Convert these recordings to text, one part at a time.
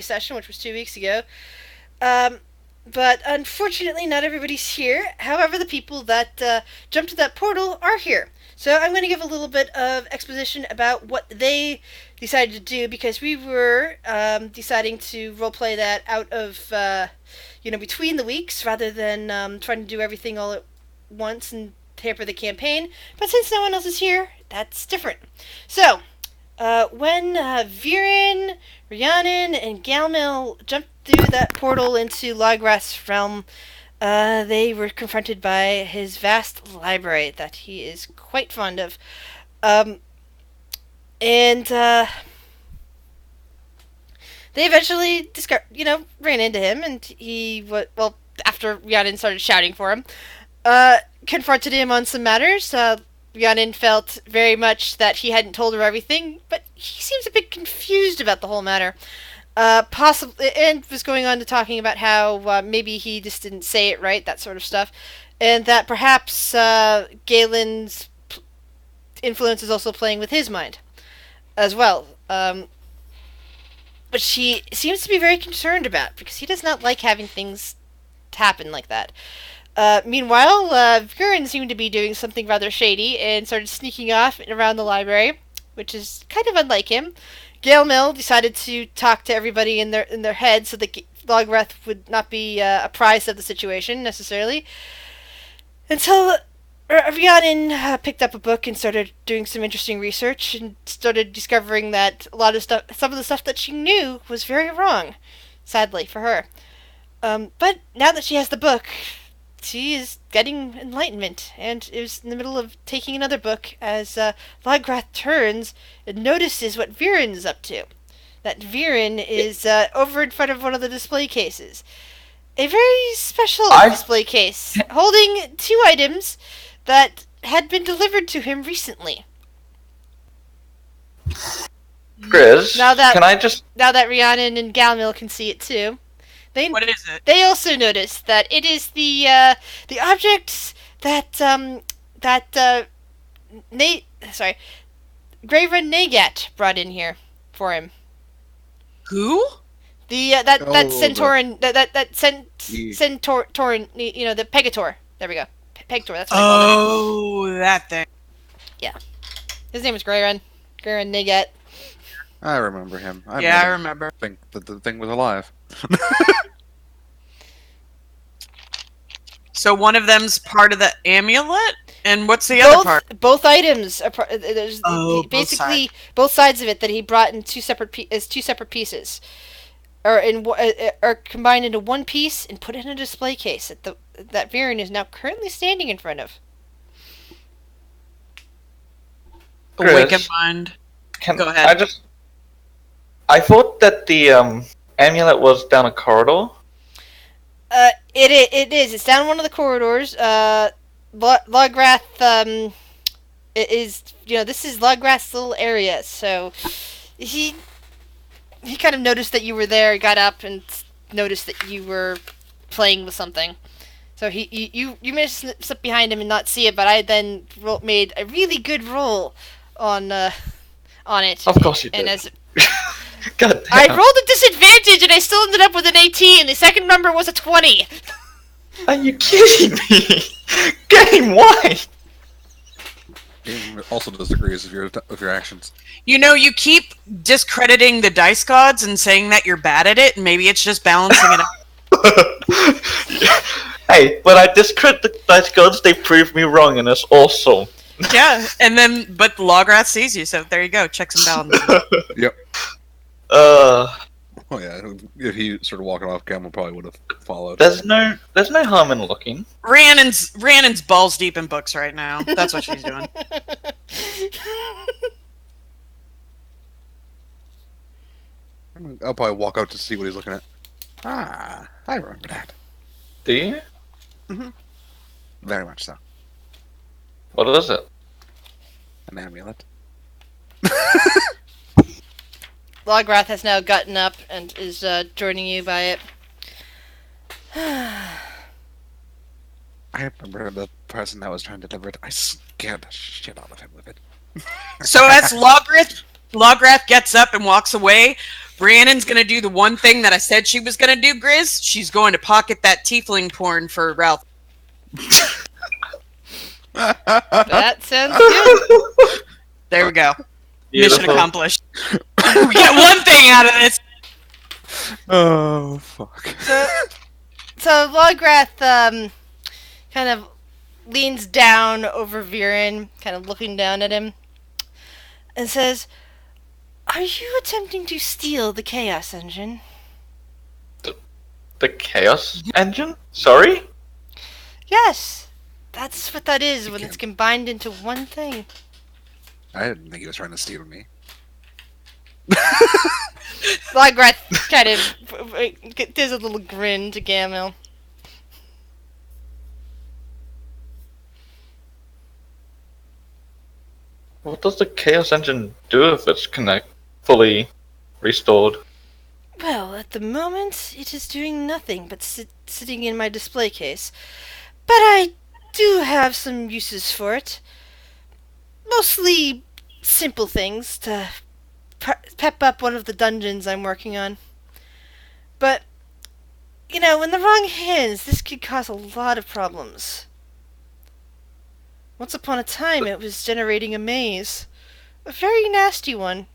session, which was 2 weeks ago. Um, but unfortunately, not everybody's here. However, the people that jumped to that portal are here. So I'm going to give a little bit of exposition about what they decided to do because we were deciding to roleplay that out of, between the weeks rather than trying to do everything all at once and hamper the campaign. But since no one else is here, that's different. So, when Viren, Rhiannon, and Galmil jumped through that portal into Lograth's realm, they were confronted by his vast library that he is quite fond of. Um, and they eventually ran into him, and after Rhiannon started shouting for him, confronted him on some matters. Rhiannon felt very much that he hadn't told her everything, but he seems a bit confused about the whole matter. Possibly, and was going on to talking about how maybe he just didn't say it right, that sort of stuff, and that perhaps Galen's influence is also playing with his mind as well. But she seems to be very concerned about because he does not like having things happen like that. Meanwhile, Viren seemed to be doing something rather shady and started sneaking off around the library, which is kind of unlike him. Gail Mill decided to talk to everybody in their head so that Logreth would not be apprised of the situation necessarily. Until Rhiannon picked up a book and started doing some interesting research and started discovering that some of the stuff that she knew was very wrong, sadly for her. But now that she has the book, she is getting enlightenment, and is in the middle of taking another book as Lograth turns and notices what Viren is up to. That Viren is over in front of one of the display cases. A very special display case, holding two items that had been delivered to him recently. Chris, now that Rhiannon and Galmil can see it too. What is it? They also notice that it is the objects that Grayra Nagat brought in here for him. Who? The Centauran Centauran, the Pegator. There we go. Pegator. That's what I call him. That thing. Yeah, his name was Grayra Nagat. I remember him. I remember. I think that the thing was alive. So one of them's part of the amulet, and what's the other part? Both items are there's basically both sides of it that he brought in two separate pieces, are combined into one piece and put in a display case that Viren is now currently standing in front of. Awaken mind. Go ahead. I thought that the amulet was down a corridor. It is. It's down one of the corridors. Lograth is this is Lograth's little area, so he kind of noticed that you were there, got up and noticed that you were playing with something. So you managed to slip behind him and not see it, but I then made a really good roll on it. Of course you did. And God damn. I rolled a disadvantage and I still ended up with an 18. The second number was a 20. Are you kidding me? Game, why? Game also disagrees with your actions. You keep discrediting the dice gods and saying that you're bad at it, and maybe it's just balancing it out. Hey, when I discredit the dice gods, they prove me wrong, and it's awesome. Yeah, but Lograth sees you, so there you go. Checks and balances. Yep. Oh yeah, if he started walking off, Gamble probably would have followed. There's no harm in looking. Rhiannon's balls deep in books right now. That's what she's doing. I'll probably walk out to see what he's looking at. Ah, I remember that. Do you? Mm-hmm. Very much so. What is it? An amulet. Lograth has now gotten up and is joining you by it. I remember the person that was trying to deliver it. I scared the shit out of him with it. So as Lograth gets up and walks away, Briannon's gonna do the one thing that I said she was gonna do, Grizz. She's going to pocket that tiefling porn for Ralph. That sounds good. There we go. Beautiful. Mission accomplished. We get one thing out of this. Oh, fuck. So Lograth kind of leans down over Viren, kind of looking down at him, and says, "Are you attempting to steal the Chaos Engine?" The Chaos Engine? Sorry? Yes, that's what that is when it's combined into one thing. I didn't think he was trying to steal me. Lograth kind of does a little grin to Gamil. What does the Chaos Engine do if it's fully restored? Well, at the moment, it is doing nothing but sitting in my display case. But I do have some uses for it. Mostly simple things to pep up one of the dungeons I'm working on. But, in the wrong hands, this could cause a lot of problems. Once upon a time, it was generating a maze. A very nasty one.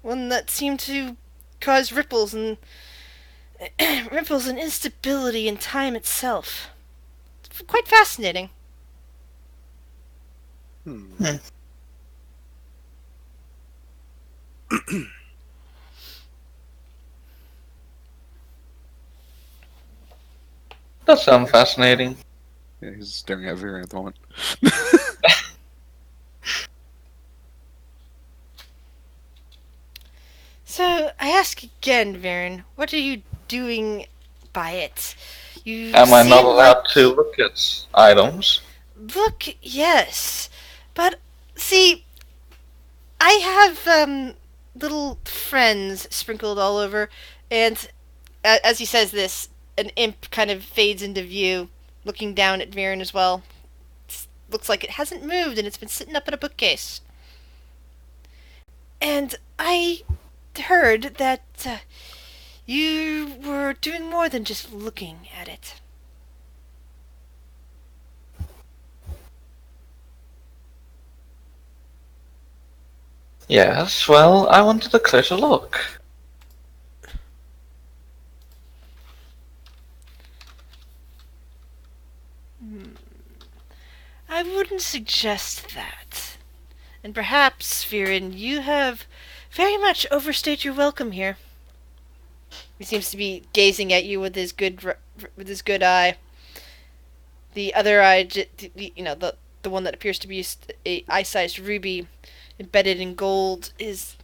One that seemed to cause ripples and instability in time itself. It's quite fascinating. That sounds fascinating. Yeah, he's staring at Viren at the moment. So, I ask again, Viren, what are you doing by it? You Am I not seem allowed to look at items? Look, yes. But, see, I have, little friends sprinkled all over, and as he says this, an imp kind of fades into view, looking down at Viren as well. Looks like it hasn't moved, and it's been sitting up in a bookcase. And I heard that you were doing more than just looking at it. Yes, well, I wanted a closer look. I wouldn't suggest that. And perhaps, Viren, you have very much overstayed your welcome here. He seems to be gazing at you with his good eye. The other eye, the one that appears to be a eye-sized ruby embedded in gold, is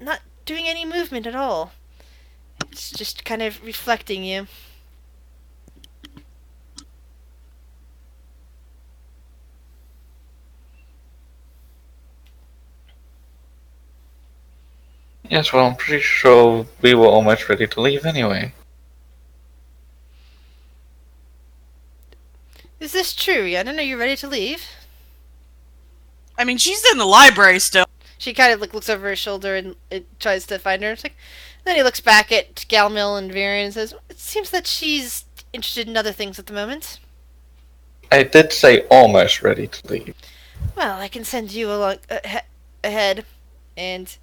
not doing any movement at all. It's just kind of reflecting you. Yes, well, I'm pretty sure we were almost ready to leave anyway. Is this true? Yeah, I don't know. You're ready to leave? I mean, she's in the library still. She kind of looks over her shoulder and tries to find her. It's like, then he looks back at Galmil and Viren and says, "It seems that she's interested in other things at the moment." I did say almost ready to leave. Well, I can send you along ahead, and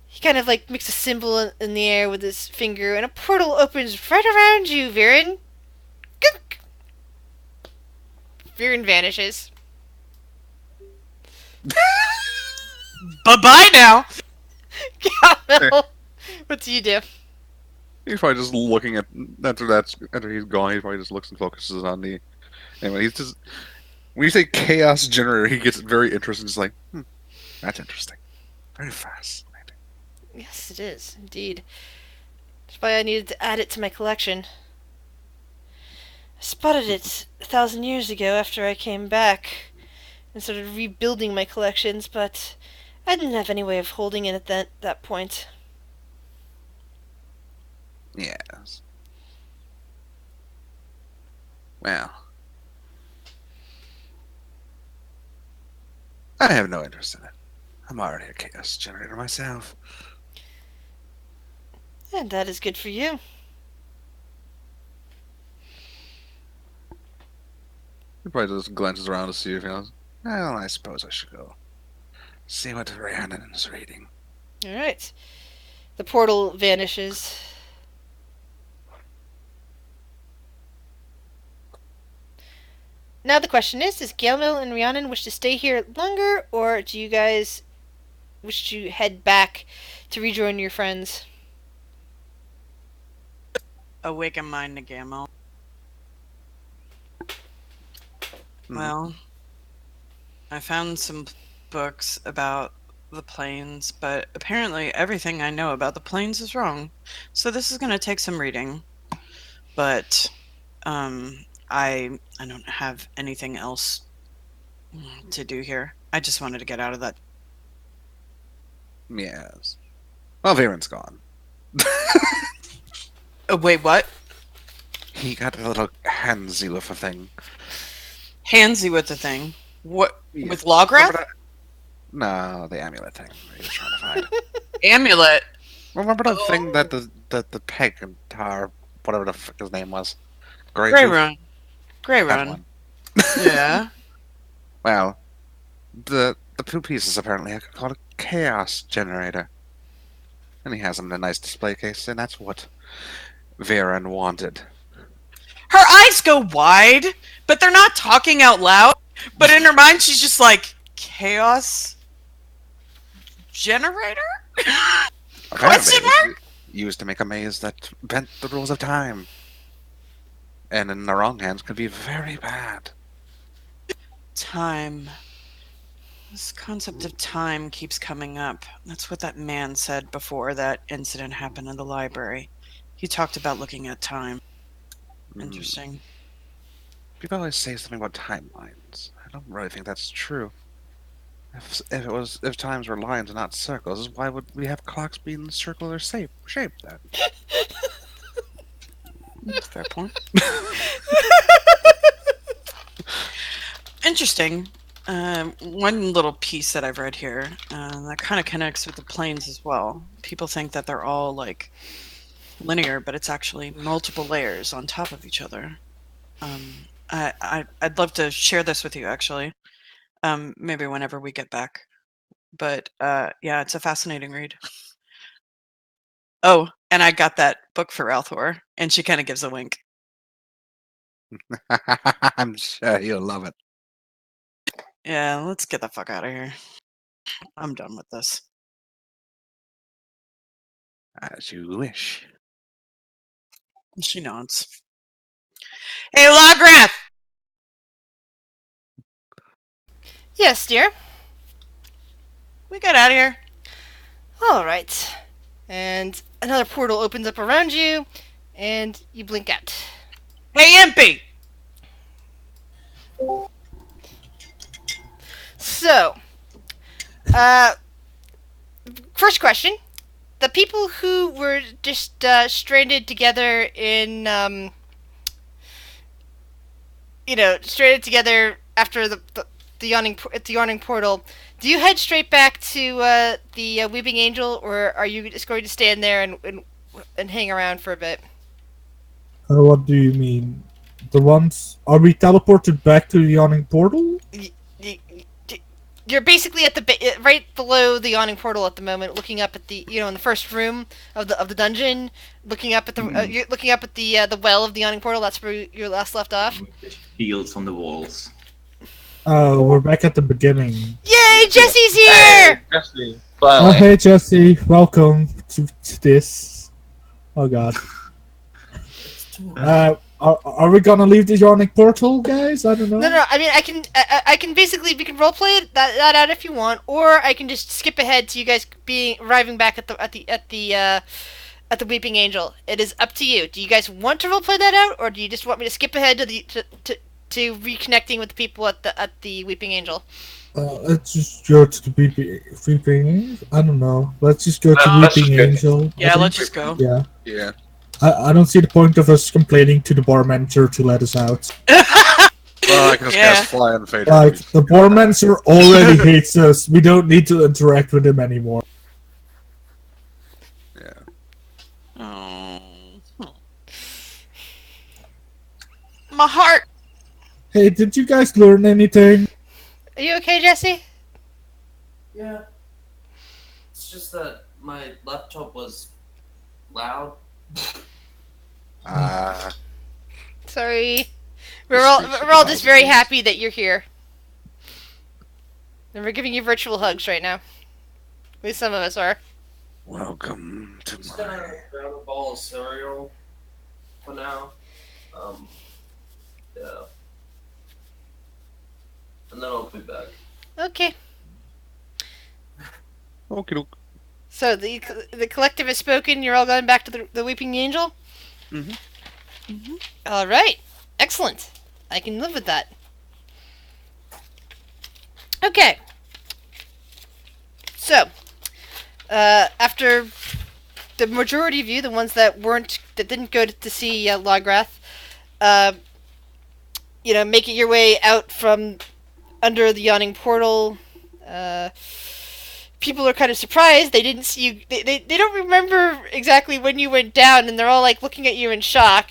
he kind of makes a symbol in the air with his finger, and a portal opens right around you, Viren. Gunk! Viren vanishes. Bye-bye now. Galmil, what do you do? He's probably just looking at after he's gone. He probably just looks and focuses on the. Anyway, he's just when you say chaos generator, he gets very interested. He's like, that's interesting, very fascinating. Yes, it is indeed. That's why I needed to add it to my collection. I spotted it 1,000 years ago after I came back and started rebuilding my collections, but I didn't have any way of holding it at that point. Yes. Well, I have no interest in it. I'm already a chaos generator myself. And that is good for you. He probably just glances around to see if he knows. Well, I suppose I should go. See what Rhiannon is reading. Alright. The portal vanishes. Now the question is, does Galemil and Rhiannon wish to stay here longer, or do you guys wish to head back to rejoin your friends? Awaken mind Nagamo. Well, I found some books about the planes, but apparently everything I know about the planes is wrong. So this is going to take some reading. But I don't have anything else to do here. I just wanted to get out of that. Yes. Well, Viren's gone. Wait, what? He got a little handsy with a thing. Handsy with the thing. What? Yeah. With Lograph? No, the amulet thing he was trying to find. Amulet. Remember the thing that the peg and tar, whatever the fuck his name was? Grey Tooth? Run. Grey That Run. one. Yeah. Well, the two pieces apparently are called a chaos generator. And he has them in a nice display case, and that's what Viren wanted. Her eyes go wide, but they're not talking out loud. But in her mind, she's just like, chaos generator? Question mark? Used to make a maze that bent the rules of time. And in the wrong hands could be very bad. Time. This concept of time keeps coming up. That's what that man said before that incident happened in the library. He talked about looking at time. Interesting. People always say something about timelines. I don't really think that's true. If times were lines and not circles, why would we have clocks be in circular shape then? Fair point. Interesting. One little piece that I've read here that kind of connects with the planes as well. People think that they're all like linear, but it's actually multiple layers on top of each other. I'd love to share this with you actually. Maybe whenever we get back. But yeah, it's a fascinating read. Oh, and I got that book for Althor, and she kind of gives a wink. I'm sure you'll love it. Yeah, let's get the fuck out of here. I'm done with this. As you wish. She nods. Hey, Lograph! Yes, dear. We get out of here. Alright. And another portal opens up around you, and you blink out. Hey, Impy! So, first question. The people who were just stranded together in, stranded together after the yawning portal, do you head straight back to the Weeping Angel, or are you just going to stand there and hang around for a bit? What do you mean? The ones... Are we teleported back to the yawning portal? You're basically at the right below the yawning portal at the moment, looking up at the in the first room of the dungeon, looking up at the you're looking up at the well of the yawning portal. That's where you're last left off. Fields on the walls. Oh, we're back at the beginning. Yay, Jesse's here! Hey, Jesse, Oh, finally. hey Jesse, welcome to this. Oh god. Are we gonna leave the yawning portal, guys? I don't know. No. I mean, I can basically we can roleplay that out if you want, or I can just skip ahead to you guys arriving back at the Weeping Angel. It is up to you. Do you guys want to roleplay that out, or do you just want me to skip ahead to reconnecting with the people at the Weeping Angel? Let's just go to the Weeping Angel. I don't know. Let's just go to Let's Weeping just go. Angel. Yeah, let's just go. Yeah. Yeah. I don't see the point of us complaining to the bar manager to let us out. I can just cast Fly on Phaedra. Like, the Bormancer already hates us. We don't need to interact with him anymore. Yeah. Oh. My heart. Hey, did you guys learn anything? Are you okay, Jesse? Yeah. It's just that my laptop was loud. Sorry. We're all just very happy that you're here. And we're giving you virtual hugs right now. At least some of us are. Welcome to Just gonna grab a bowl of cereal for now. Yeah. And then I'll be back. Okay. Okie doke. So the collective has spoken. You're all going back to the Weeping Angel? Mhm. Mhm. All right. Excellent. I can live with that. Okay. So, after the majority of you, the ones that didn't go to see Lograth, making your way out from under the yawning portal, people are kind of surprised. They didn't see you. They don't remember exactly when you went down, and they're all like looking at you in shock.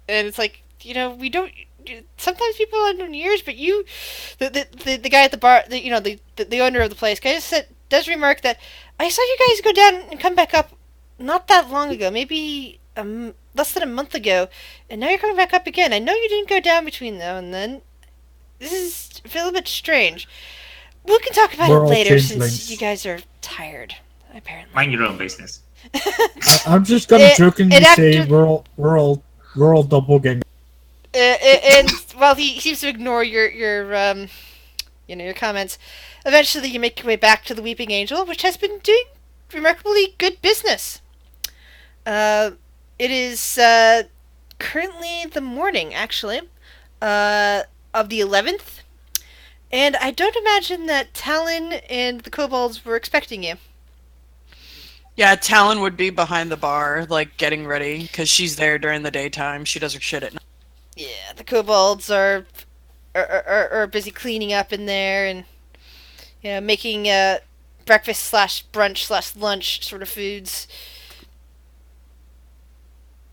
And it's like, we don't. Sometimes people are in years, but you, the guy at the bar, the owner of the place, does remark that I saw you guys go down and come back up not that long ago, maybe less than a month ago, and now you're coming back up again. I know you didn't go down between now and then. This is a little bit strange. We can talk about We're it all later changelings. since you guys are tired, apparently. Mind your own business. I'm just gonna jokingly say after- we're all doppelgangers. And while he seems to ignore your comments, eventually you make your way back to the Weeping Angel, which has been doing remarkably good business. It is currently the morning, actually, of the 11th, and I don't imagine that Talon and the kobolds were expecting you. Yeah, Talon would be behind the bar, like, getting ready, because she's there during the daytime. She does her shit at night. Yeah, the kobolds are busy cleaning up in there and making breakfast slash brunch slash lunch sort of foods.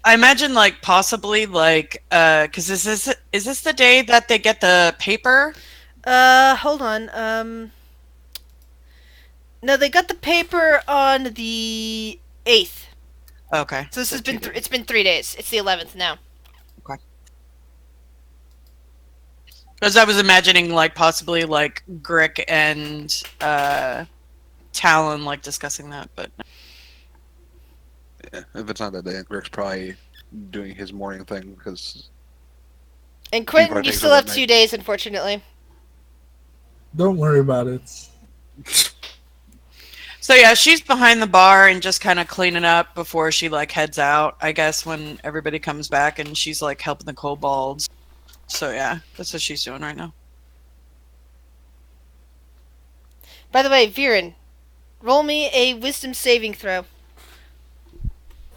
I imagine, like, possibly, like, because is this the day that they get the paper? Hold on. No, they got the paper on the 8th. Okay. So this has been it's been 3 days. It's the 11th now. Because I was imagining, like, possibly, like, Grick and Talon, like, discussing that, but Yeah, if it's not that day, Greg's probably doing his morning thing because. And Quentin, probably you takes still over have at 2 night. days, unfortunately. Don't worry about it. So yeah, she's behind the bar and just kind of cleaning up before she like heads out, I guess, when everybody comes back, and she's like helping the kobolds. So yeah, that's what she's doing right now. By the way, Viren, roll me a wisdom saving throw.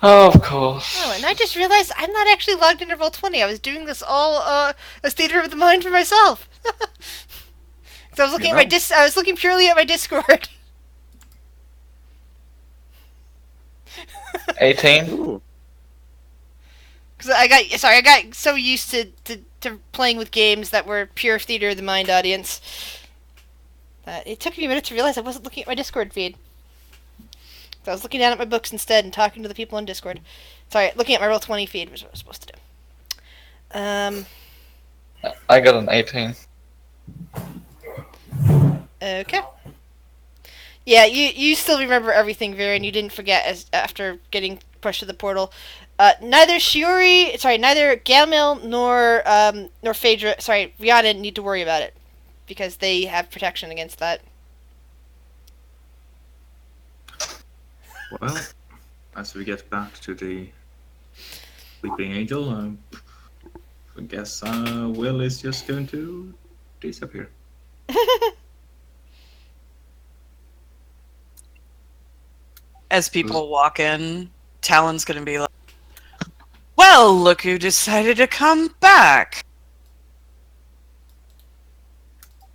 Oh, of course. Oh, and I just realized I'm not actually logged into Roll20. I was doing this all as theater of the mind for myself. So I was looking at I was looking purely at my Discord. 18. Ooh. Because I got so used to playing with games that were pure theater of the mind audience that it took me a minute to realize I wasn't looking at my Discord feed. So I was looking down at my books instead and talking to the people on Discord. Sorry, looking at my Roll20 feed was what I was supposed to do. I got an 18. Okay. Yeah, you still remember everything, Viren. You didn't forget after getting pushed to the portal. Neither Gamil nor Phaedra, Rihanna need to worry about it because they have protection against that. Well, as we get back to the Sleeping Angel, I guess Will is just going to disappear. As people walk in, Talon's gonna be like, "Well, look who decided to come back."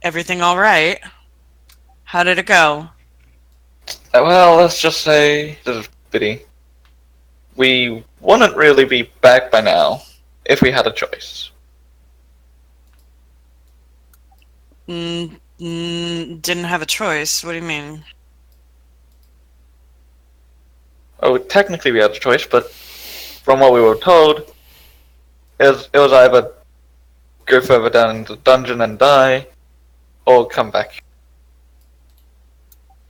Everything all right? How did it go? Well, let's just say there's a pity. We wouldn't really be back by now if we had a choice. Didn't have a choice. What do you mean? Oh, technically we had a choice, but from what we were told, it was either go further down into the dungeon and die, or come back.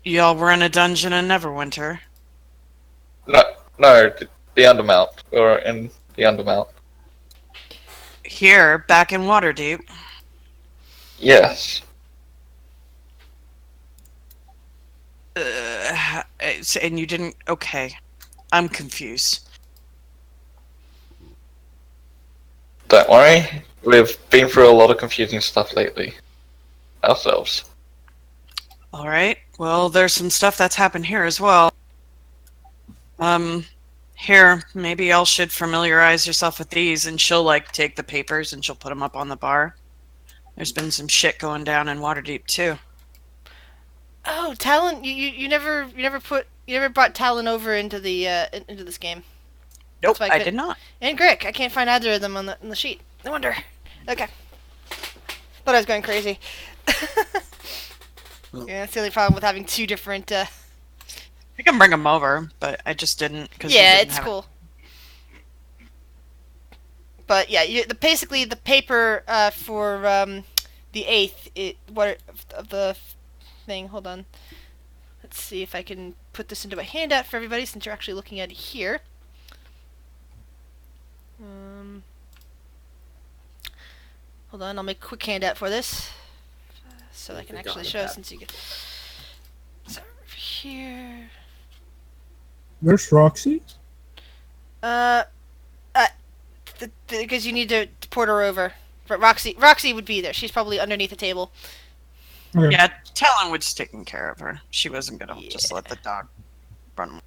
Y'all were in a dungeon in Neverwinter. No, no, the Undermount. We were in the Undermount. Here, back in Waterdeep. Yes. And you didn't... Okay. I'm confused. Don't worry, we've been through a lot of confusing stuff lately. Ourselves. Alright. Well, there's some stuff that's happened here as well. Here, maybe y'all should familiarize yourself with these, and she'll, like, take the papers and she'll put them up on the bar. There's been some shit going down in Waterdeep, too. Oh, Talon, you never brought Talon over into the into this game. Nope, That's why I did not. And Grick, I can't find either of them on the sheet. No wonder. Okay. Thought I was going crazy. Yeah, that's the only problem with having two different. I can bring them over, but I just didn't. Cause Yeah, it's cool. But yeah, basically the paper for the 8th of the thing. Hold on. Let's see if I can put this into a handout for everybody since you're actually looking at it here. Hold on, I'll make a quick handout for this so I can actually show since you get. So over here. Where's Roxy? Because you need to port her over. But Roxy would be there. She's probably underneath the table. Okay. Yeah, Talon was taking care of her. She wasn't gonna just let the dog run.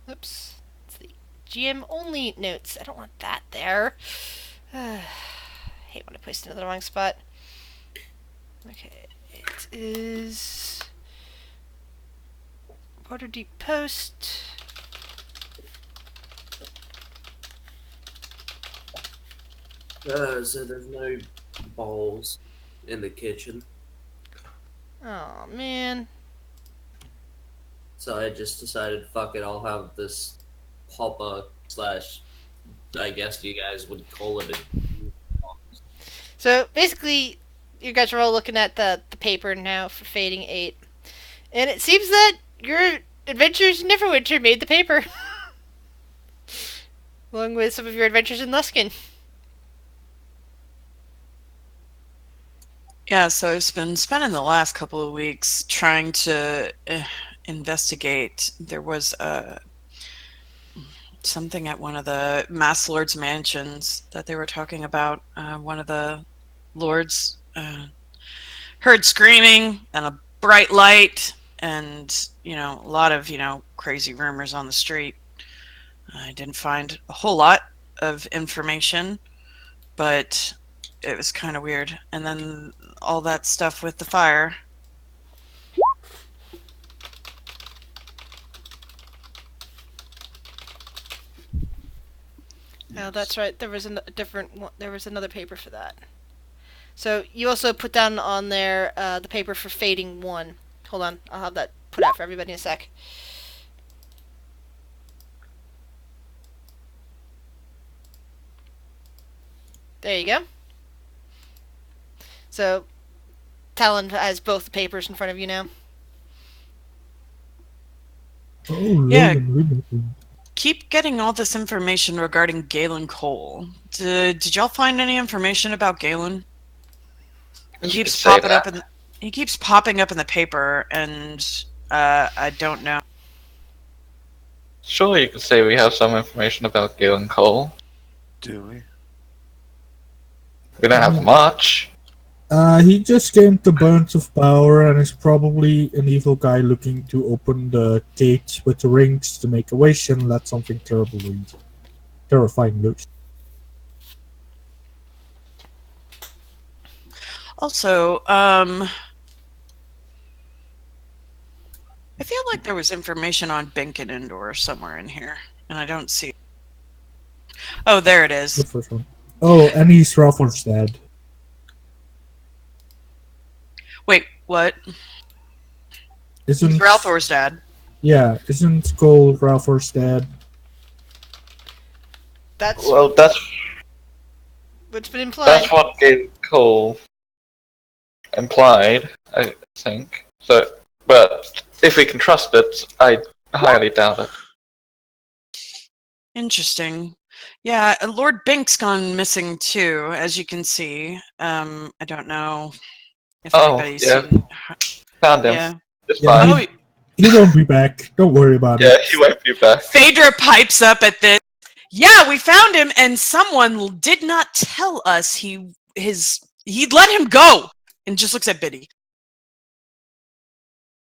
Oops. It's the GM only notes. I don't want that there. Hate when I placed it in the wrong spot. Okay, it is Waterdeep Post. So there's no bowls in the kitchen. Oh man. So I just decided, fuck it, I'll have this pop-up slash, I guess you guys would call it a... So basically, you guys are all looking at the paper now for Fading 8. And it seems that your adventures in Neverwinter made the paper. Along with some of your adventures in Luskin. Yeah, so I've been spending the last couple of weeks trying to investigate. There was something at one of the Mass Lord's mansions that they were talking about. One of the lords heard screaming and a bright light and, a lot of, crazy rumors on the street. I didn't find a whole lot of information, but it was kind of weird. And then all that stuff with the fire. Oh, that's right. There was there was another paper for that. So you also put down on there the paper for Fading 1. Hold on, I'll have that put out for everybody in a sec. There you go. So, Talon has both the papers in front of you now. Oh, Yeah. Logan. Keep getting all this information regarding Galen Cole. Did y'all find any information about Galen? He keeps popping up in the paper, and I don't know. Sure, you could say we have some information about Galen Cole. Do we? We don't have much. He just gained the burns of power and is probably an evil guy looking to open the gate with the rings to make a wish and let something terrifying loose. Also, I feel like there was information on Bink and Indoor somewhere in here, and I don't see it. Oh, there it The is. first one. Oh, and he's Raffler's dad. Wait, what? Isn't Ralthor's dad. Yeah, isn't Cole Raffler's dad? That's Well, what's been implied. that's what Gabe Cole implied, I think. So, but if we can trust it, I highly doubt it. Interesting. Yeah, Lord Bink's gone missing too, as you can see. I don't know if Oh, anybody's yeah. seen. Found him. Yeah. It's Yeah, fine. Oh, He won't be back. Don't worry about Yeah, it. he won't be back. Phaedra pipes up at this. Yeah, we found him, and someone did not tell us he'd let him go, and just looks at Biddy.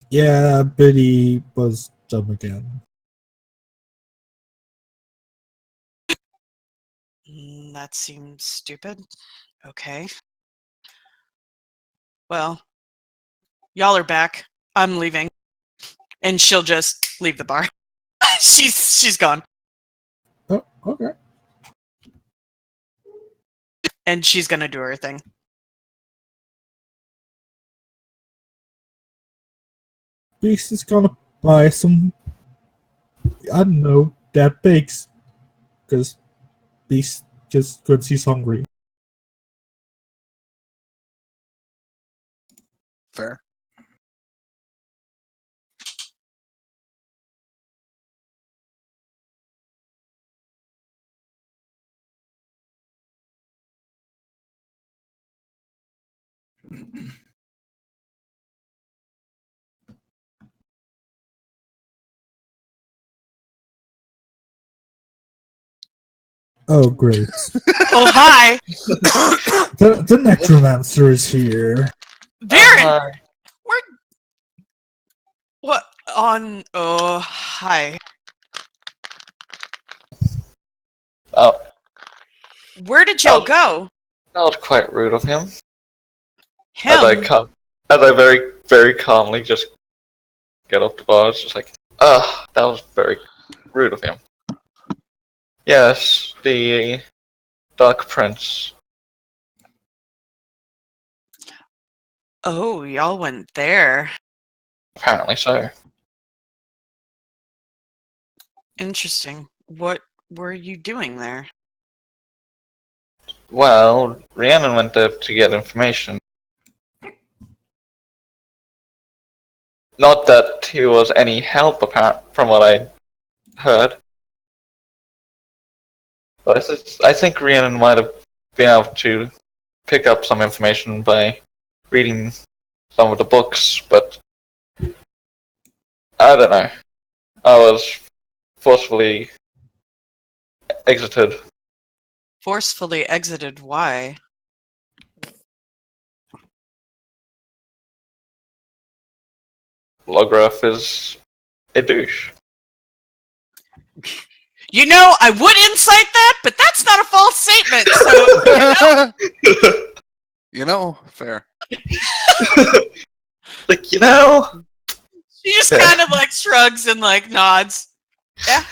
Yeah, Biddy was dumb again. That seems stupid. Okay. Well, y'all are back. I'm leaving, and she'll just leave the bar. she's gone, Oh, okay. and she's gonna do her thing. Beast is gonna buy some, I don't know, dead pigs. Because Beast just because he's hungry. Fair. Oh, great. Oh, hi, The necromancer is here. Viren. We're what on? Oh, hi. Oh, Where did y'all Oh. go? that was quite rude of him. Him. As I very, very calmly just get off the bar, it's just like, ugh, that was very rude of him. Yes, the Dark Prince. Oh, y'all went there. Apparently so. Interesting. What were you doing there? Well, Rhiannon went there to get information. Not that he was any help, apparent from what I heard. But I think Rhiannon might have been able to pick up some information by reading some of the books, but I don't know. I was forcefully exited. Forcefully exited. Why? Lograph is a douche. You know, I would incite that, but that's not a false statement. So, You know, fair. Like, you know? she just Yeah. kind of like shrugs and like nods. Yeah.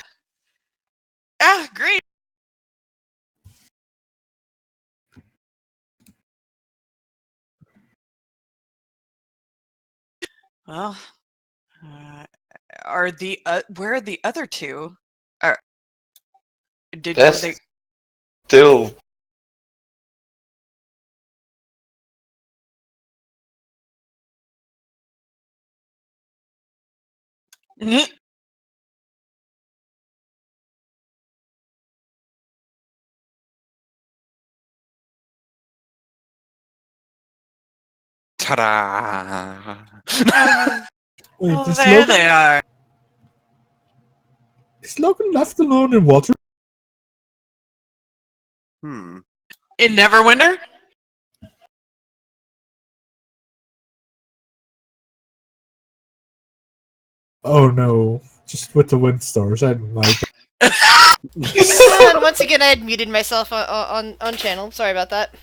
Yeah, great. Well, are the where are the other two? Are were That's they? still Mhm. Ta-da! Wait, Oh, is there Logan, they are. is Logan left alone in water? Hmm. In Neverwinter? Oh no, just with the wind stars. I don't like it. And once again, I had muted myself on channel. Sorry about that.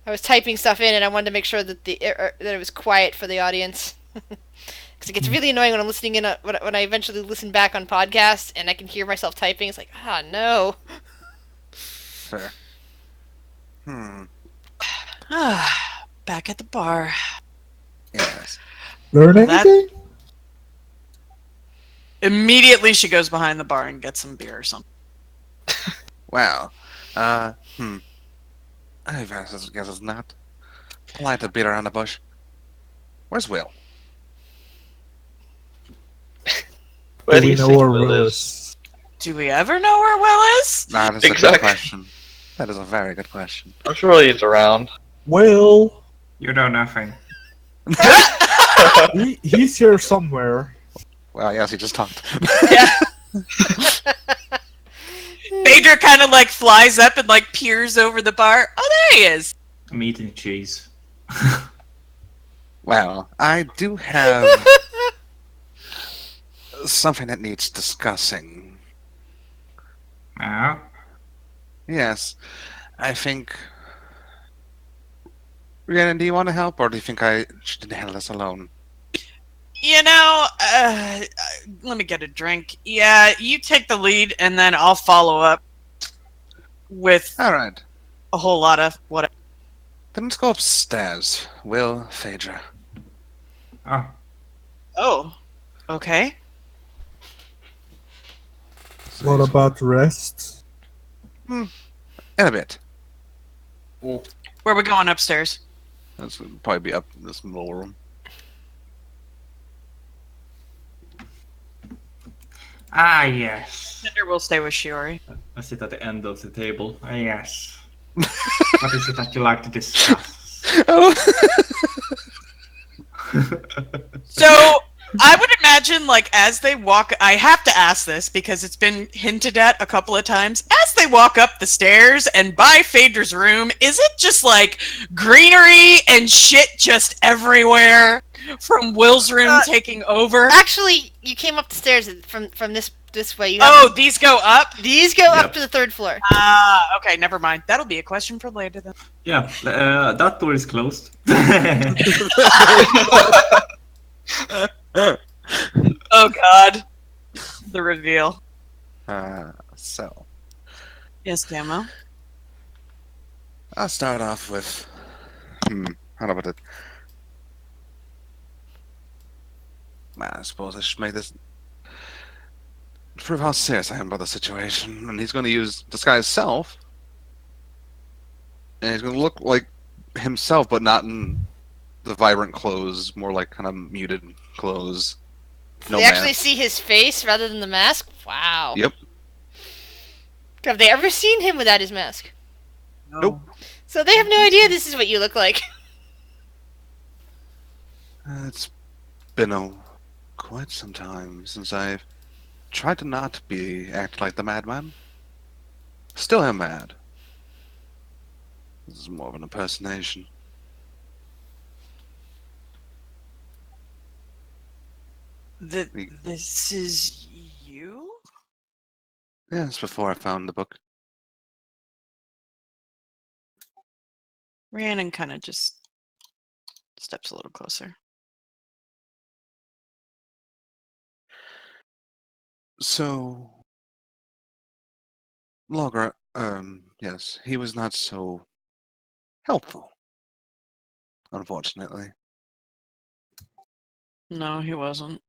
I was typing stuff in, and I wanted to make sure that that it was quiet for the audience. Because it gets really annoying when I'm listening in when I eventually listen back on podcasts and I can hear myself typing. It's like, no. Fair. Back at the bar. Yes. Learn Well, that- anything? Immediately, she goes behind the bar and gets some beer or something. Wow. I guess it's not polite to beat around the bush. Where's Will? Where Do we you know think where Will Will is? is? Do we ever know where Will is? That is a Exactly. good question. That is a very good question. I'm sure he's around. Will, You know nothing. he's here somewhere. Well, yes, he just talked. Yeah. Phaedra kind of like flies up and like peers over the bar. Oh, there he is. I'm eating cheese. Well, I do have something that needs discussing. Ah, Yes, I think. Rhiannon, do you want to help, or do you think I should handle this alone? You know, let me get a drink. Yeah, you take the lead, and then I'll follow up with All right, a whole lot of what. then let's go upstairs. Will, Phaedra. oh, Oh, okay. What about the rest? In a bit. Where are we going upstairs? This will probably be up in this middle room. yes. Cinder will stay with Shiori. I sit at the end of the table. Yes. What is it that you like to discuss? Oh. So I would imagine, like, as they walk, I have to ask this because it's been hinted at a couple of times. As they walk up the stairs and by Phaedra's room, is it just like greenery and shit just everywhere from Will's room taking over? Actually, you came up the stairs from this way. These go up? These go up Yep. to the third floor. Ah, okay, never mind. That'll be a question for later then. Yeah, that door is closed. Oh god. The reveal. So, Yes, Damo. I'll start off with. How do I put it? I suppose I should make this. Prove how serious I am about the situation. And he's going to use disguise self. And he's going to look like himself, but not in the vibrant clothes, more like kind of muted clothes. No They actually mask. see his face rather than the mask? Wow. Yep. Have they ever seen him without his mask? Nope. So they have no idea this is what you look like. It's been quite some time since I've tried to not act like the madman. Still am mad. This is more of an impersonation. This is you? Yes, before I found the book. Rhiannon kind of just steps a little closer. So, Logger, yes, he was not so helpful, unfortunately. No, he wasn't.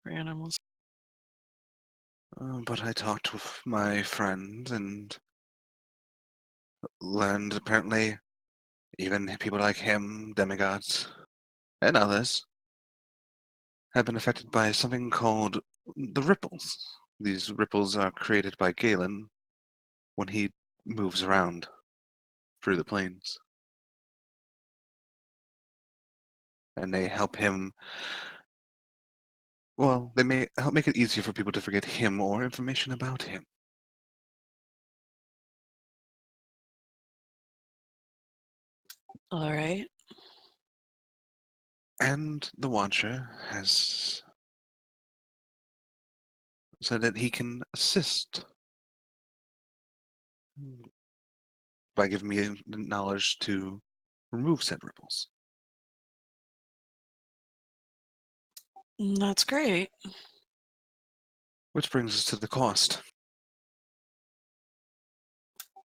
Rhiannon was. But I talked with my friend and learned apparently even people like him, demigods, and others, have been affected by something called the ripples. These ripples are created by Galen when he moves around through the plains. And they help him. Well, they may help make it easier for people to forget him or information about him. All right. And the Watcher has said that he can assist by giving me the knowledge to remove said ripples. That's great. Which brings us to the cost.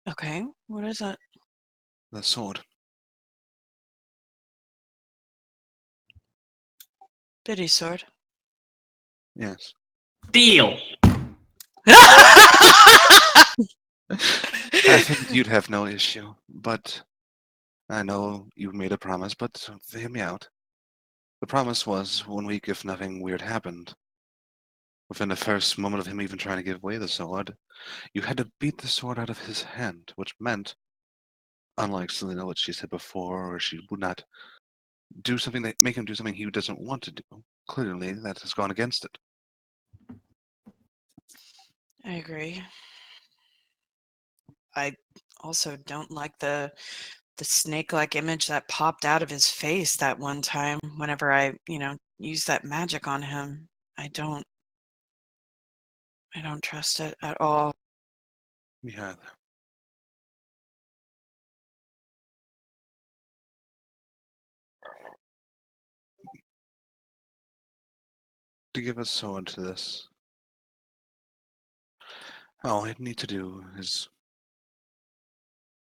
Okay, what is it? The sword. Biddy sword. Yes. Deal. I figured you'd have no issue, but I know you made a promise, but hear me out. The promise was 1 week if nothing weird happened. Within the first moment of him even trying to give away the sword, you had to beat the sword out of his hand, which meant, unlike Selena, what she said before, or she would not do something that make him do something he doesn't want to do. Clearly, that has gone against it. I agree. I also don't like the snake-like image that popped out of his face that one time whenever I, used that magic on him. I don't trust it at all. Me either. To give a sword to this, all I need to do is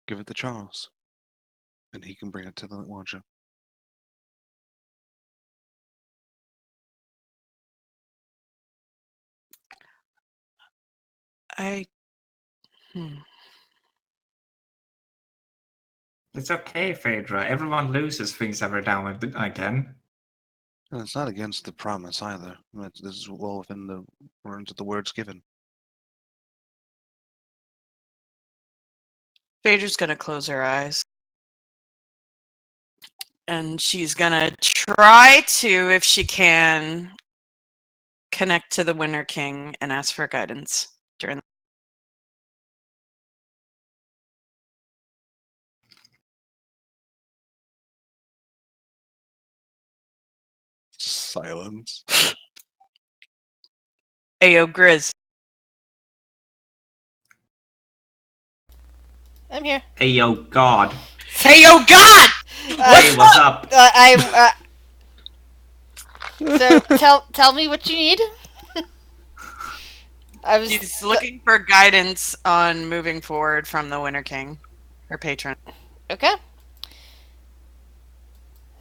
give it to Charles, and he can bring it to the Watcher. I hmm. It's okay, Phaedra. Everyone loses things every now and again. And it's not against the promise either. This is well within the words of the words given. Phaedra's gonna close her eyes. And she's gonna try to, if she can, connect to the Winter King and ask for guidance during. Silence. Ayo, Grizz. I'm here. Hey, yo, God. Ayo, God! Hey, what's up? So tell me what you need. I was She's looking for guidance on moving forward from the Winter King, her patron. okay.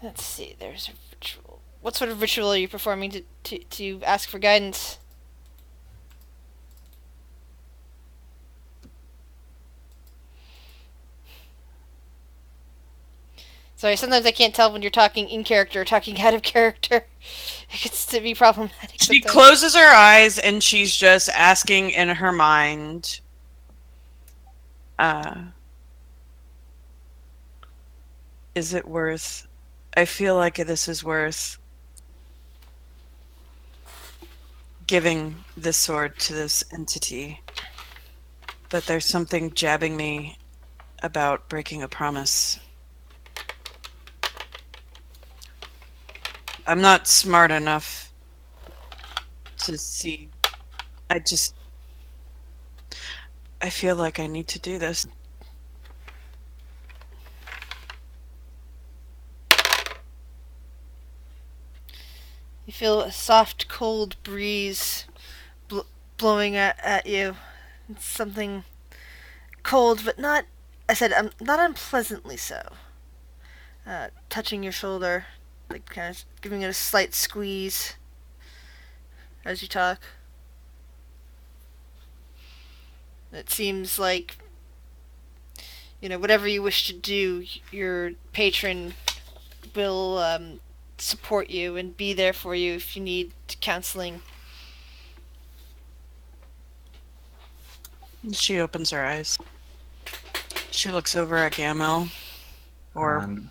Let's see. There's a ritual. What sort of ritual are you performing to ask for guidance? Sorry, sometimes I can't tell when you're talking in character or talking out of character. It gets to be problematic. She sometimes. closes her eyes and she's just asking in her mind, is it worth? I feel like this is worth giving this sword to this entity. But there's something jabbing me about breaking a promise. I'm not smart enough to see. I feel like I need to do this. You feel a soft, cold breeze blowing at you. It's something cold, but not. I said, not unpleasantly so. Touching your shoulder, like kind of giving it a slight squeeze as you talk. It seems like, whatever you wish to do, your patron will support you and be there for you if you need counseling. She opens her eyes. She looks over at Gamel. And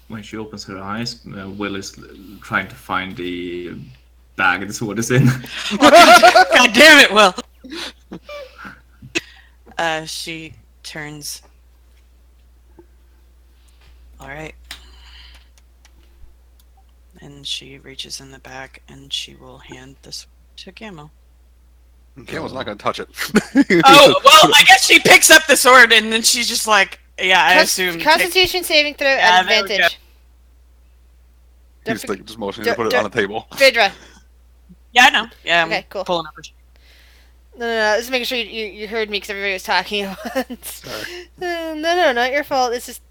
when she opens her eyes, Will is trying to find the bag the sword is in. God damn it, Will! She turns. Alright. And she reaches in the back and she will hand this to Gamel. Galen's not going to touch it. Oh, well, I guess she picks up the sword and then she's just like, yeah, I assume. Constitution saving throw Yeah, at there we go. advantage. He's Don't like, just motioning to don't- put it on the table. Phaedra. Yeah, I know. Yeah, I'm Okay, cool. pulling up her. No, just making sure you heard me because everybody was talking at once. Sorry. No, not your fault. It's just...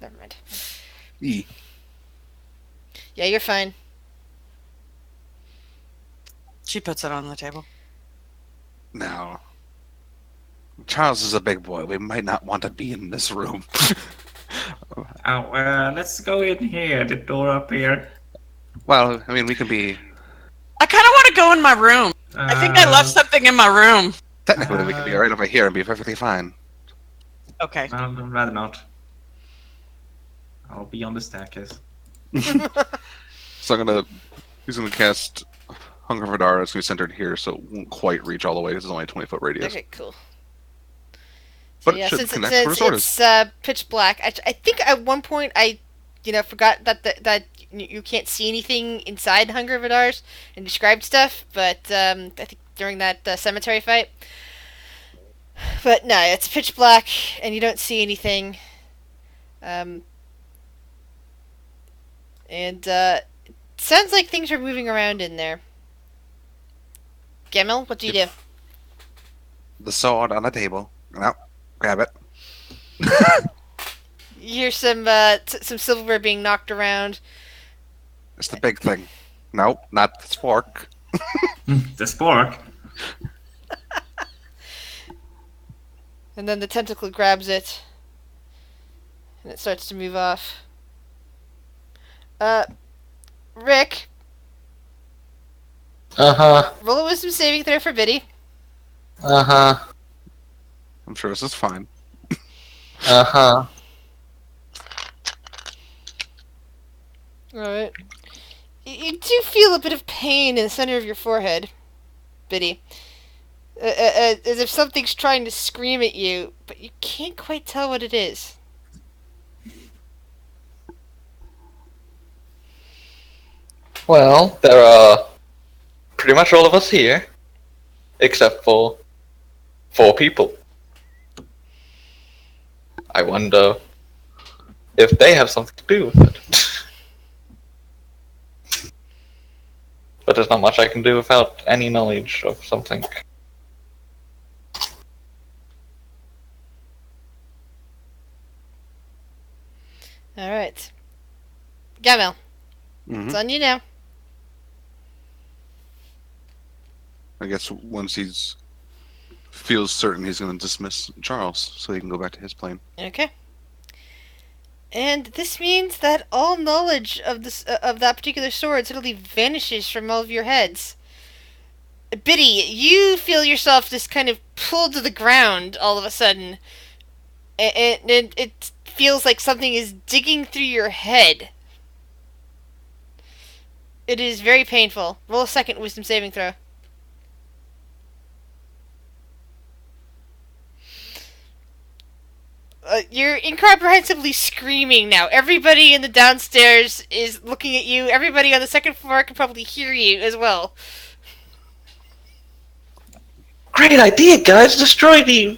never mind. E. Yeah, you're fine. She puts it on the table. Now, Charles is a big boy. We might not want to be in this room. Let's go in here. The door up here. Well, I mean, we can be... I kind of want to go in my room. I think I left something in my room. Technically, we could be right over here and be perfectly fine. Okay. I'd rather not. I'll be on the staircase. So he's gonna cast Hunger for Dara. It's gonna be centered here, so it won't quite reach all the way. Because it's only a 20-foot radius. Okay, cool. But yeah, it should since connect where the sword is. it's pitch black, I think at one point I, forgot that you can't see anything inside Hunger of Vidars and described stuff, but I think during that cemetery fight. But no, it's pitch black and you don't see anything. And it sounds like things are moving around in there. Gemel, what do you do? The sword on the table. Now, grab it. You hear some silverware being knocked around. It's the big thing. No, not the spork. The spork. And then the tentacle grabs it. And it starts to move off. Rick, roll a wisdom saving throw for Biddy. I'm sure this is fine. Alright. You do feel a bit of pain in the center of your forehead, Biddy. As if something's trying to scream at you, but you can't quite tell what it is. Well, there are pretty much all of us here, except for 4 people. I wonder if they have something to do with it. But there's not much I can do without any knowledge of something. Alright. Gamel, Mhm. it's on you now. I guess once feels certain, he's going to dismiss Charles, so he can go back to his plane. Okay. And this means that all knowledge of of that particular sword suddenly vanishes from all of your heads. Biddy, you feel yourself just kind of pulled to the ground all of a sudden. And it feels like something is digging through your head. It is very painful. Roll a second wisdom saving throw. You're incomprehensibly screaming now. Everybody in the downstairs is looking at you. Everybody on the second floor can probably hear you as well. Great idea, guys! Destroy the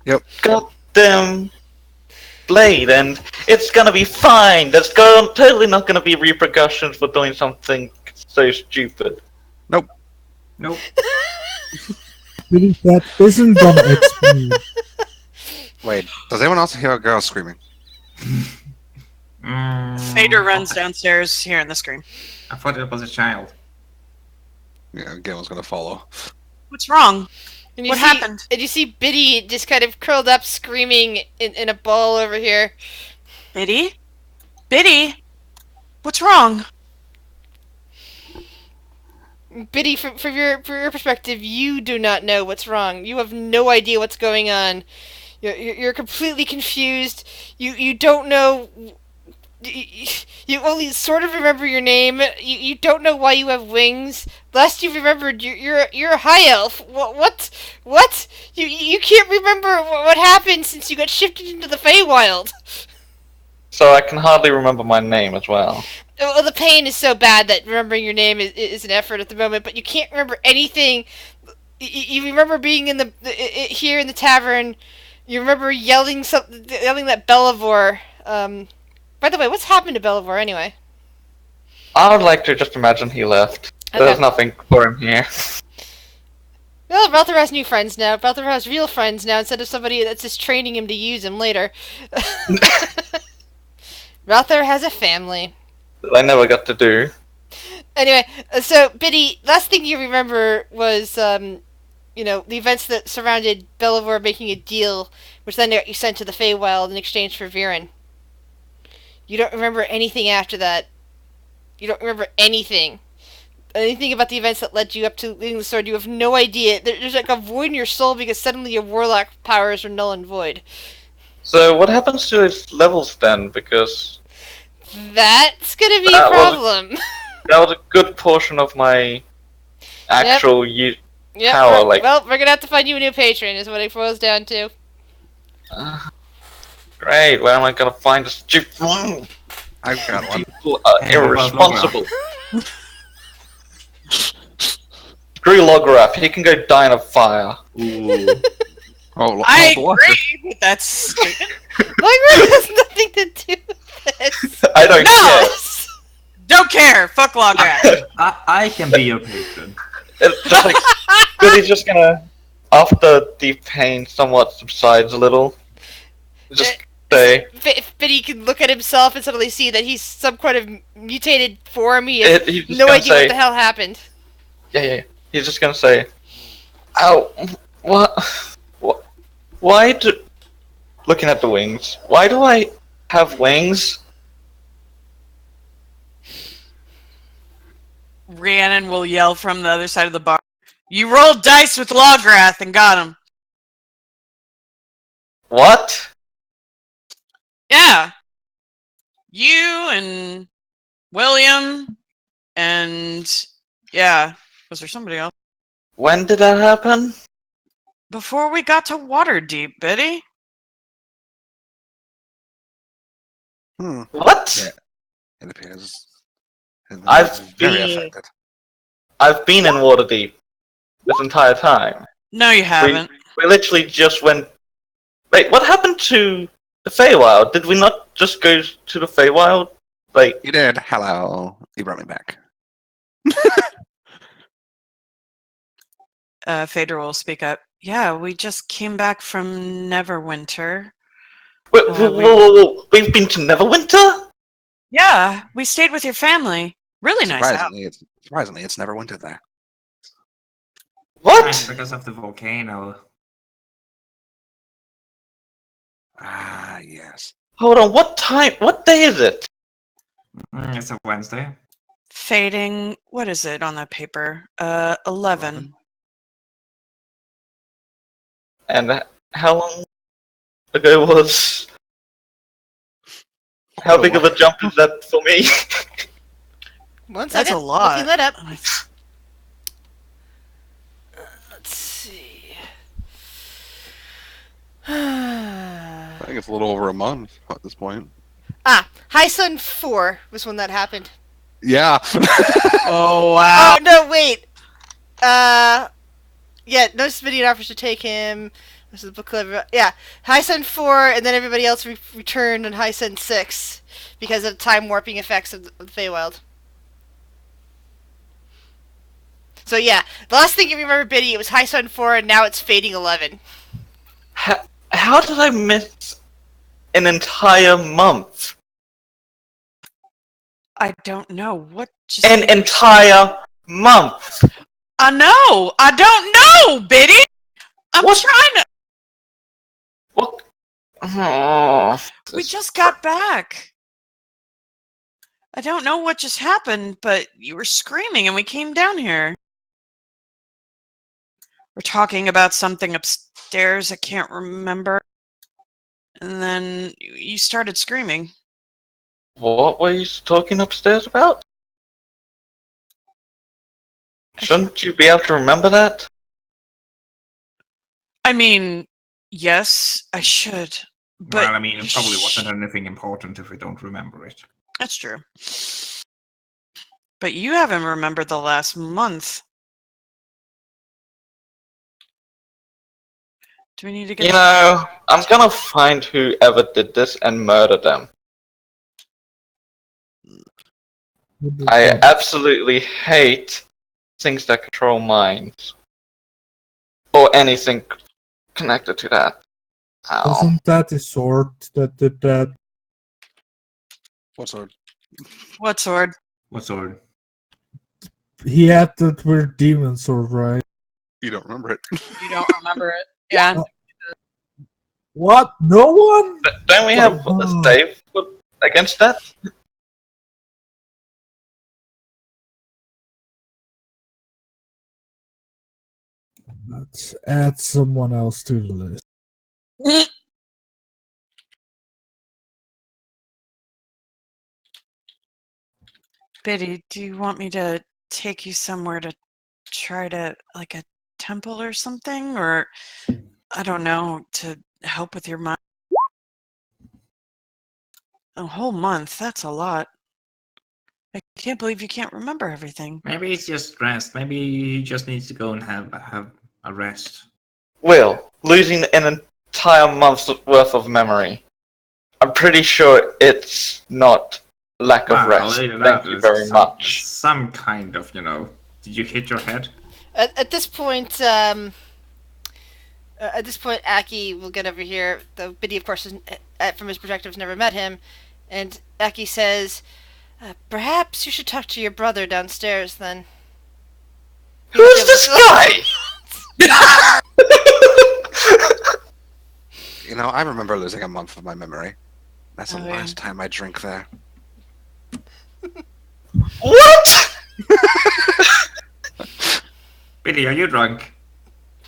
Yep. goddamn blade, and it's gonna be fine. There's totally not gonna be repercussions for doing something so stupid. Nope. Really, that isn't gonna explain. Wait, does anyone else hear a girl screaming? Fader runs downstairs hearing the scream. I thought it was a child. Yeah, Galen's going to follow. What's wrong? And What happened? And you see Biddy just kind of curled up, screaming in a ball over here. Biddy? Biddy? What's wrong? Biddy, from your perspective, you do not know what's wrong. You have no idea what's going on. You're completely confused. You don't know. You only sort of remember your name. You don't know why you have wings. Last you remembered, you're a high elf. What? You can't remember what happened since you got shifted into the Feywild. so I can hardly remember my name as well. Well, the pain is so bad that remembering your name is an effort at the moment, but you can't remember anything. You remember being in here in the tavern. You remember yelling that Bellavor. By the way, what's happened to Bellavor anyway? I would like to just imagine he left. Okay. There's nothing for him here. Well, Belther has new friends now. Belther has real friends now instead of somebody that's just training him to use him later. Belther has a family. That I never got to do. Anyway, so Biddy, last thing you remember was, the events that surrounded Bellavor making a deal, which then got you sent to the Feywild in exchange for Viren. You don't remember anything after that. You don't remember anything. Anything about the events that led you up to leading the sword. You have no idea. There's like a void in your soul because suddenly your warlock powers are null and void. So what happens to his levels then? Because That's gonna be a That was- problem. that was a good portion of my actual Yep, power. well, we're gonna have to find you a new patron, is what it boils down to. Great. Where am I gonna find a stupid? I've got one. People are Hey, what about irresponsible. Screw Lograph. He can go die in a fire. Ooh. Oh, I bless agree, but that's stupid. Logran has nothing to do with this. I don't No! care. Don't care. Fuck Lograt. I can be your patron. It's just like, Goody's just gonna, after the pain somewhat subsides a little, just say, If Biddy can look at himself and suddenly see that he's some kind of mutated form, he has he's just no gonna idea say, what the hell happened. yeah. He's just gonna say, ow, what, why do, looking at the wings, why do I have wings? Rhiannon will yell from the other side of the bar. You rolled dice with Lograth and got him. What? Yeah. You and William and yeah. Was there somebody else? When did that happen? Before we got to Waterdeep, Biddy. What? Yeah. It appears. I've very been- affected. I've been in Waterdeep this entire time. No, you haven't. We literally just went. Wait, what happened to the Feywild? Did we not just go to the Feywild? Like, You did. Hello. You brought me back. Phaedra will speak up. Yeah, we just came back from Neverwinter. we've been to Neverwinter? Yeah, we stayed with your family. Really nice house. Surprisingly, it's never wintered there. What? Because of the volcano. Ah, yes. Hold on, what time? What day is it? It's a Wednesday. Fading. What is it on that paper? 11. And how long ago was? How big of a jump is that for me? One That's second. a lot. Looking that up. Let's see. I think it's a little over a month at this point. High Sun 4 was when that happened. Yeah. Oh, wow. Oh, no, wait. Yeah, no civilian offers to take him. This is the book club. Yeah, High Sun 4, and then everybody else returned on High Sun 6 because of time warping effects of the Feywild. So yeah, the last thing you remember, Biddy, it was High Sun 4, and now it's Fading 11. How did I miss an entire month? I don't know. What just... An entire month! I know! I don't know, Biddy! I'm What? trying to... What? Oh, We just got back. I don't know what just happened, but you were screaming and we came down here. We're talking about something upstairs I can't remember. And then you started screaming. what were you talking upstairs about? Shouldn't you be able to remember that? I mean, yes, I should. But well, I mean, it probably wasn't anything important if we don't remember it. That's true. But you haven't remembered the last month. Do we need to get? You know, I'm gonna find whoever did this and murder them. I absolutely hate things that control minds. Or anything connected to that. Ow. Wasn't that the sword that did that? What sword? What sword? What sword? He had that weird demon sword, right? You don't remember it. You don't remember it? Yeah. What? No one? Don't we have a Oh. stave against that? Let's add someone else to the list. Biddy, do you want me to take you somewhere to try to, like a temple or something? Or, I don't know, to help with your mind? A whole month, that's a lot. I can't believe you can't remember everything. Maybe it's just stressed. Maybe he just needs to go and have a rest. Will, losing an entire month's worth of memory. I'm pretty sure it's not lack of rest. Later Thank that you is very much. Some kind of, Did you hit your head? At this point, Aki will get over here. Though Biddy, of course, from his perspective, has never met him, and Aki says, "Perhaps you should talk to your brother downstairs, then." Who's this guy? You know, I remember losing a month of my memory. That's the Oh, yeah. last time I drink there. What? Billy, are you drunk?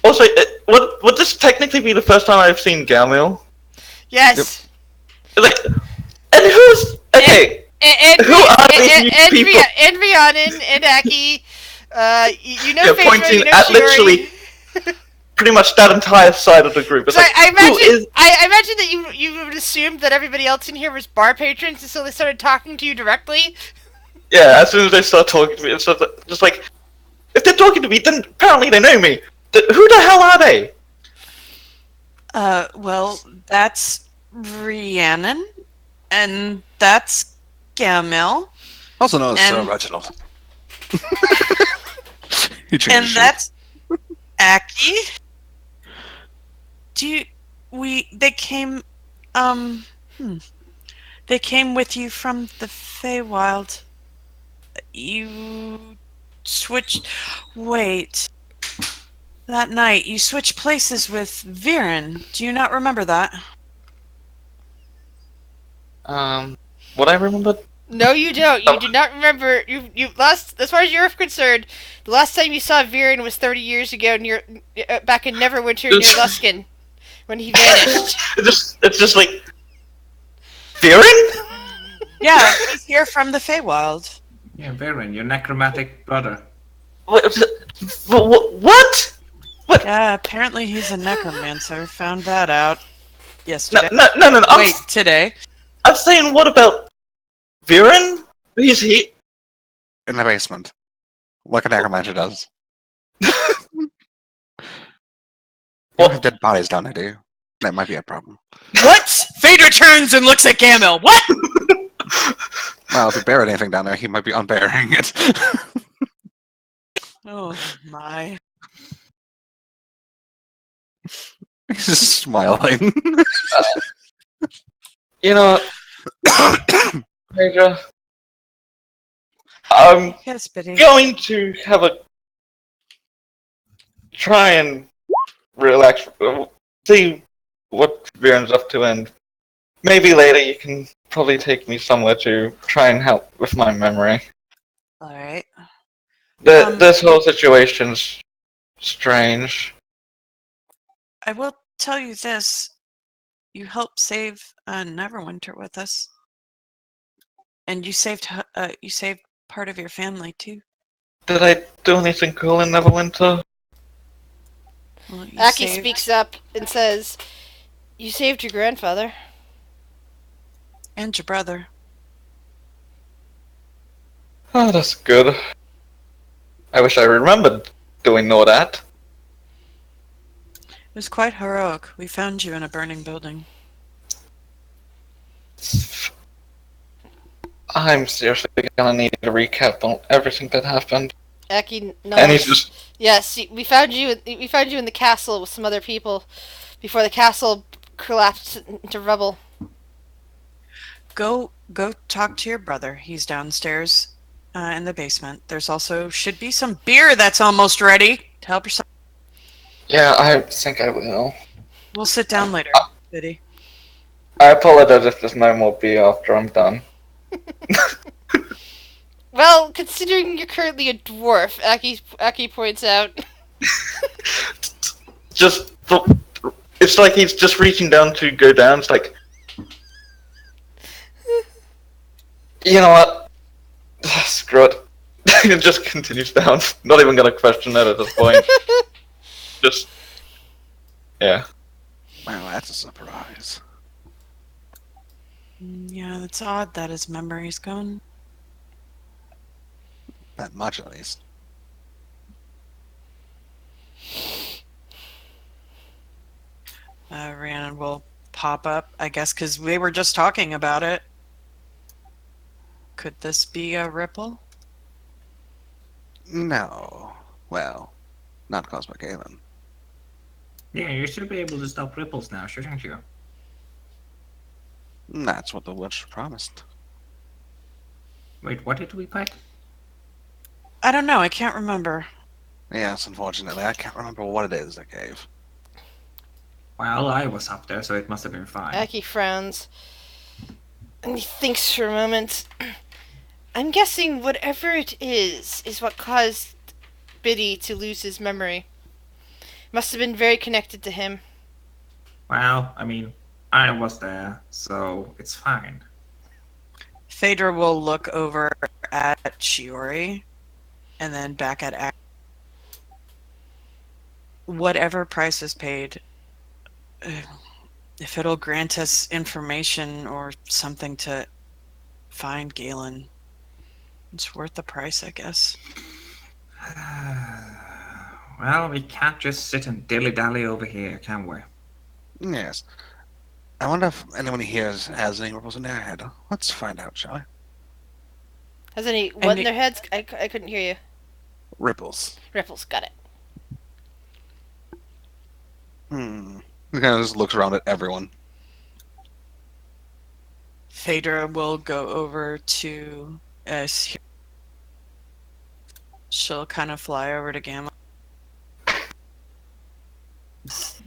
Also, would this technically be the first time I've seen Gamil? Yes. Like, and who's okay? And Who are these people? And Rhiannon and Aki, you know, Yeah, Phaedra, pointing you know at Shiori. literally pretty much that entire side of the group. It's So like, I who imagine, is? I imagine that you would assume that everybody else in here was bar patrons, and so they started talking to you directly. Yeah, as soon as they start talking to me, it's just like, if they're talking to me, then apparently they know me. Who the hell are they? Well, that's Rhiannon, and that's Gamil, Also known as Sir And- Reginald. He changed and his shape. that's Aki. They came, they came with you from the Feywild. You switched, wait. That night, you switched places with Viren. Do you not remember that? What I remember? No, you don't. You do not remember. You last, as far as you're concerned, the last time you saw Viren was 30 years ago, near back in Neverwinter near Luskin, when he vanished. It's just like, Viren? Yeah, he's here from the Feywild. Yeah, Baron, your necromantic brother. What? Yeah, apparently he's a necromancer. Found that out No, yesterday. no. Wait, today. I'm saying, what about Viren? He's he. In the basement. Like a necromancer does. You don't have dead bodies down there, do you? That might be a problem. What? Phaedra turns and looks at Gamil. What? Well, if he buried anything down there, he might be unburying it. Oh my. He's just smiling. You know, Pedro, I'm Yes, Biddy. going to have a try and relax, see what Viren's up to, and maybe later you can probably take me somewhere to try and help with my memory. Alright. This whole situation's strange. I will tell you this. You helped save Neverwinter with us. And you saved part of your family too. Did I do anything cool in Neverwinter? Well, you Aki saved- speaks up and says, You saved your grandfather. And your brother. Oh, that's good. I wish I remembered doing all that. It was quite heroic. We found you in a burning building. I'm seriously gonna need a recap on everything that happened. Aki And he's nods. just Yes, we found you. We found you in the castle with some other people before the castle collapsed into rubble. Go talk to your brother. He's downstairs in the basement. There's also should be some beer that's almost ready to help yourself. yeah, I think I will. We'll sit down later, Biddy. I apologize if there's no more beer after I'm done. Well, considering you're currently a dwarf, Aki points out. Just it's like he's just reaching down to go down. It's like, you know what? Screw it. It just continues down. Not even gonna question it at this point. Just yeah. Wow, that's a surprise. Yeah, that's odd that his memory's gone. That much, at least. Rhiannon will pop up, I guess, because we were just talking about it. Could this be a ripple? No. Well, not Cosmic Galen. Yeah, you should be able to stop ripples now, shouldn't you? That's what the witch promised. Wait, what did we fight? I don't know. I can't remember. Yes, unfortunately, I can't remember what it is that gave. Well, I was up there, so it must have been fine. Aki frowns. And he thinks for a moment. I'm guessing whatever it is what caused Biddy to lose his memory. Must have been very connected to him. Well, I mean, I was there, so it's fine. Phaedra will look over at Shiori and then back at whatever price is paid, if it'll grant us information or something to find Galen, it's worth the price, I guess. Well, we can't just sit and dilly-dally over here, can we? Yes. I wonder if anyone here has any ripples in their head. Let's find out, shall we? Has any what in their heads? I couldn't hear you. Ripples. Ripples, got it. He kind of just looks around at everyone. Phaedra will go over to she'll kind of fly over to Gamma.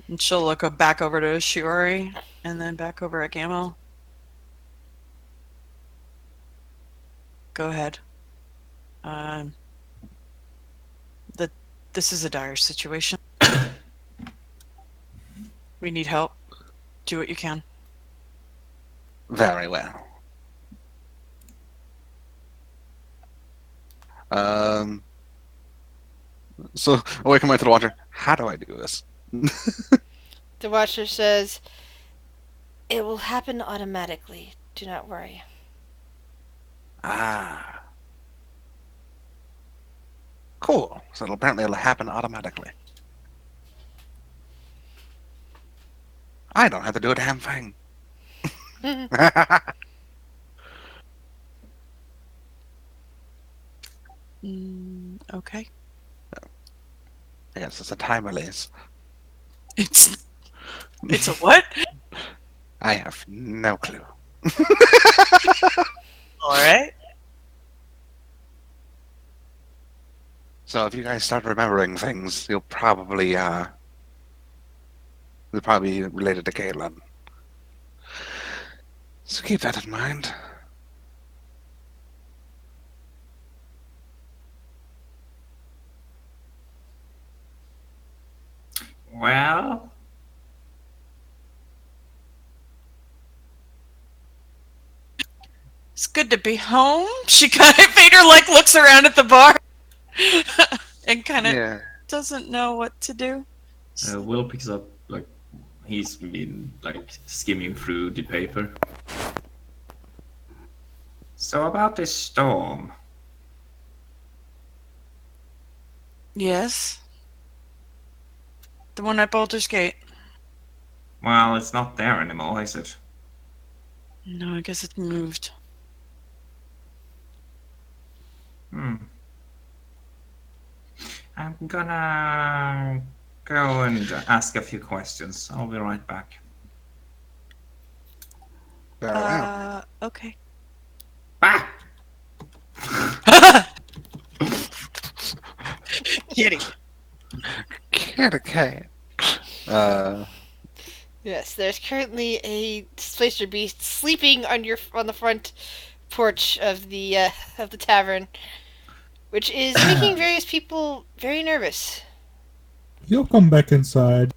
And she'll look back over to Shiori and then back over at Gamma. Go ahead. This is a dire situation. We need help. Do what you can. Very well. So, away come I to the watcher. How do I do this? The Watcher says, "It will happen automatically. Do not worry." Ah. Cool. So it'll happen automatically. I don't have to do a damn thing. Okay. I guess it's a time release. It's a what? I have no clue. All right. So if you guys start remembering things, you'll probably be related to Galen. So keep that in mind. Well, It's good to be home. She kind of Vader looks around at the bar and kind of Yeah. doesn't know what to do. Will picks up He's been like skimming through the paper. So about this storm. Yes. The one at Baldur's Gate. Well, it's not there anymore, is it? No, I guess it moved. I'm gonna go and ask a few questions. I'll be right back. Very well. Okay. Ah! Kitty. Cat. Yes, there's currently a displacer beast sleeping on the front porch of the tavern, which is making various people very nervous. You'll come back inside.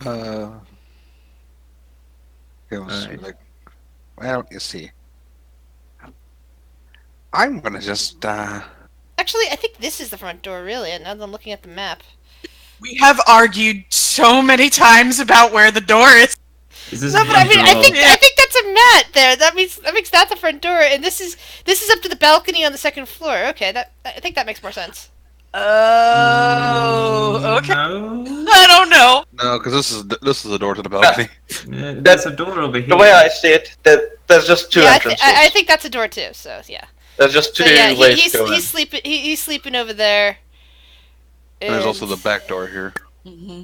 Okay, Alright. like, well, you see, I'm gonna just Actually, I think this is the front door, really, and now that I'm looking at the map. We have argued so many times about where the door is. Is this No, but I mean, I think Yeah. that's a mat there. That makes that the front door, and this is up to the balcony on the second floor. Okay, I think that makes more sense. Oh, okay. No. I don't know. no, because this is the door to the balcony. There's a door over here. The way I see it, there's just two Yeah, entrances. I think that's a door too. So yeah. There's just two So yeah, ways he's to go in. sleeping. He's sleeping over there. And there's also and- the back door here. Mm-hmm.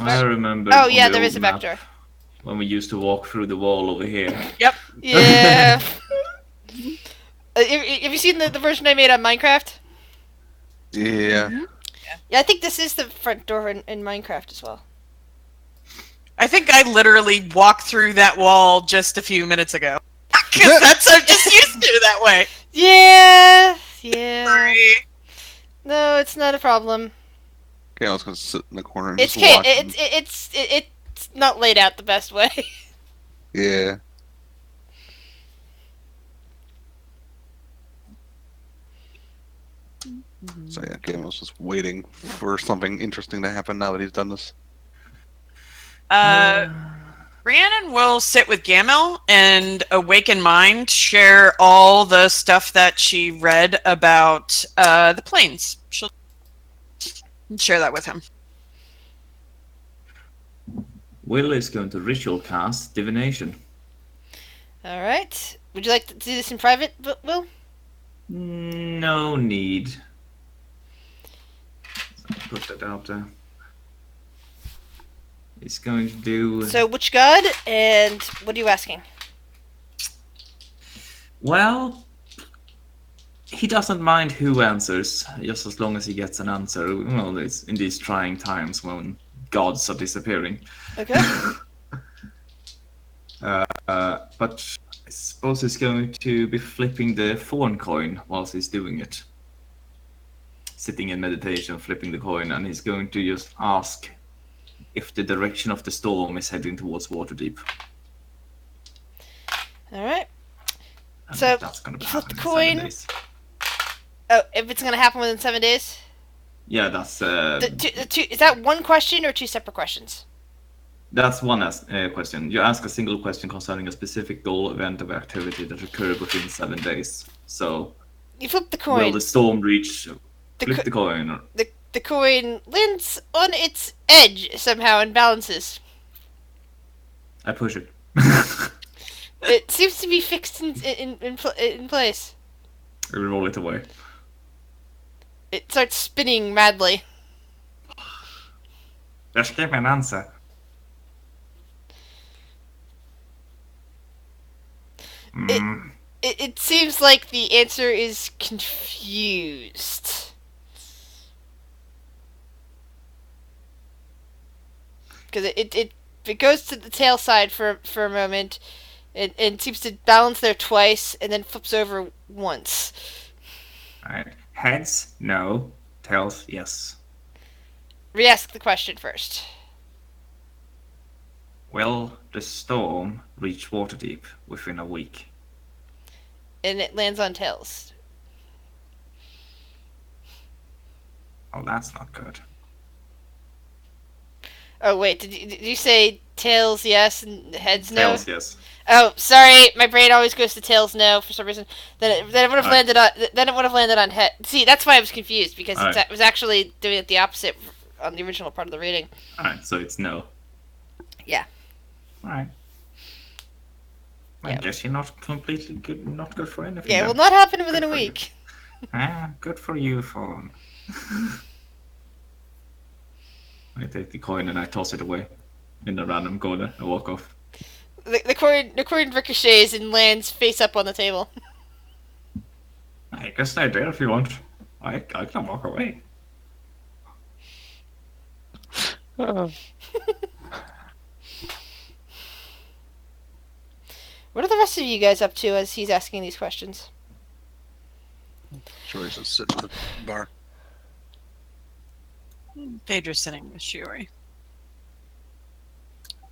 I remember. Oh on yeah, the there old is a back map door. When we used to walk through the wall over here. Yeah. Have you seen the version I made on Minecraft? Yeah. Yeah, I think this is the front door in Minecraft as well. I think I literally walked through that wall just a few minutes ago. Because I'm just used to it that way. Yeah. Sorry. No, it's not a problem. Okay, I was gonna sit in the corner and It's just watch. it's not laid out the best way. Yeah. So yeah, Galen was just waiting for something interesting to happen now that he's done this. Rhiannon will sit with Gamil and Awaken Mind, share all the stuff that she read about the planes. She'll share that with him. Will is going to ritual cast divination. All right. Would you like to do this in private, Will? No need. So put that out there. It's going to do. So which god and what are you asking? Well, he doesn't mind who answers, just as long as he gets an answer. Well, it's in these trying times when gods are disappearing. Okay. But I suppose he's going to be flipping the thorn coin whilst he's doing it. Sitting in meditation, flipping the coin, and he's going to just ask if the direction of the storm is heading towards Waterdeep. All right. And So, that's going to you flip happen the in 7 coin. days. Oh, if it's gonna happen within 7 days. Yeah, that's Is that one question or two separate questions? that's one question. You ask a single question concerning a specific goal, event, or activity that occurred within 7 days. So, You flip the will coin. the storm reach? The Flip co- the coin. Or, The coin lands on its edge somehow and balances. I push it. It seems to be fixed in place. I roll it away. It starts spinning madly. Just give me an answer. It seems like the answer is confused. Because it goes to the tail side for a moment, and seems to balance there twice, and then flips over once. Alright. Heads, no. Tails, yes. Re-ask the question first. Will the storm reach Waterdeep within a week? And it lands on tails. Oh, that's not good. Oh wait, did you say tails yes and heads no? Tails, yes. Oh, sorry, my brain always goes to tails no for some reason. Then it would have Alright. landed on head. See, that's why I was confused because Alright. it was actually doing it the opposite on the original part of the reading. Alright, so it's no. Yeah. Alright. I Yeah. guess you're not completely good, not good for anything. Yeah, it then. will not happen within Good a for you. week. Good for you, Fawn. I take the coin and I toss it away in a random corner and walk off. The coin ricochets and lands face up on the table. I can stay there if you want. I can walk away. Uh, What are the rest of you guys up to as he's asking these questions? Joy's just sitting at the bar. Phaedra's sitting with Shiori.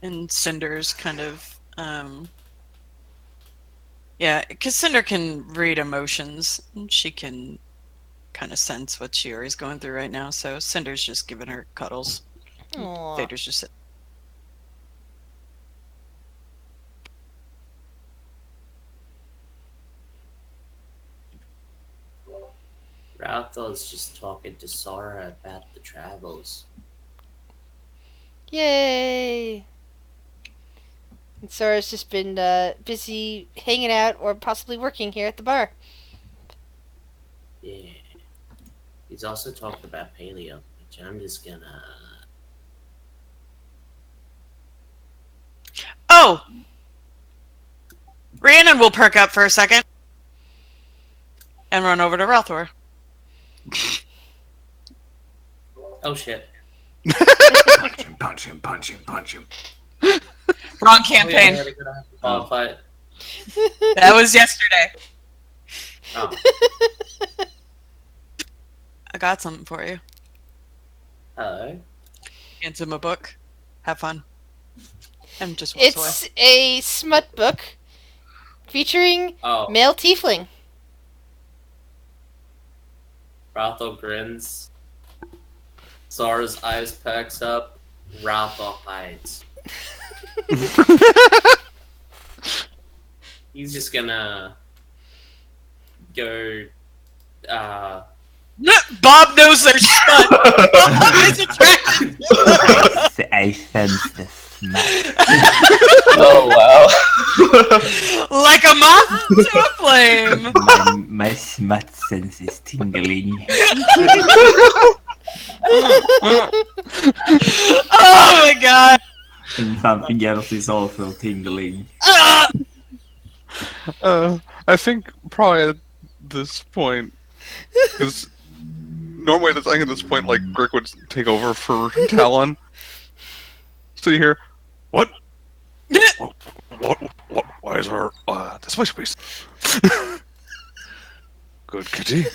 And Cinder's kind of, yeah, because Cinder can read emotions. And she can kind of sense what Shiori's going through right now. So Cinder's just giving her cuddles. Aww. Phaedra's just sitting. Ralph's just talking to Sora about the travels. Yay! And Sora's just been busy hanging out or possibly working here at the bar. Yeah. He's also talking about paleo, which I'm just gonna. Oh! Rhiannon will perk up for a second. And run over to Ralthor. Oh shit. Punch him. Wrong campaign. We're gonna have to ball fight. That was yesterday. Oh. I got something for you. Hello. Hands him a book. Have fun. And just walks away. It's a smut book featuring Oh. male tiefling. Ralph grins. Sora's eyes perks up. Ralph hides. He's just gonna go. Bob knows there's smut. Bob is attracted to them. I sense the smut. Oh wow. Like a moth to a flame. My smut sense is tingling. Oh my god. And something else is also tingling. I think probably at this point, because normally I think at this point, like, Grick would take over for Talon. So you hear, what? What? Why is our, this way, please? Good kitty.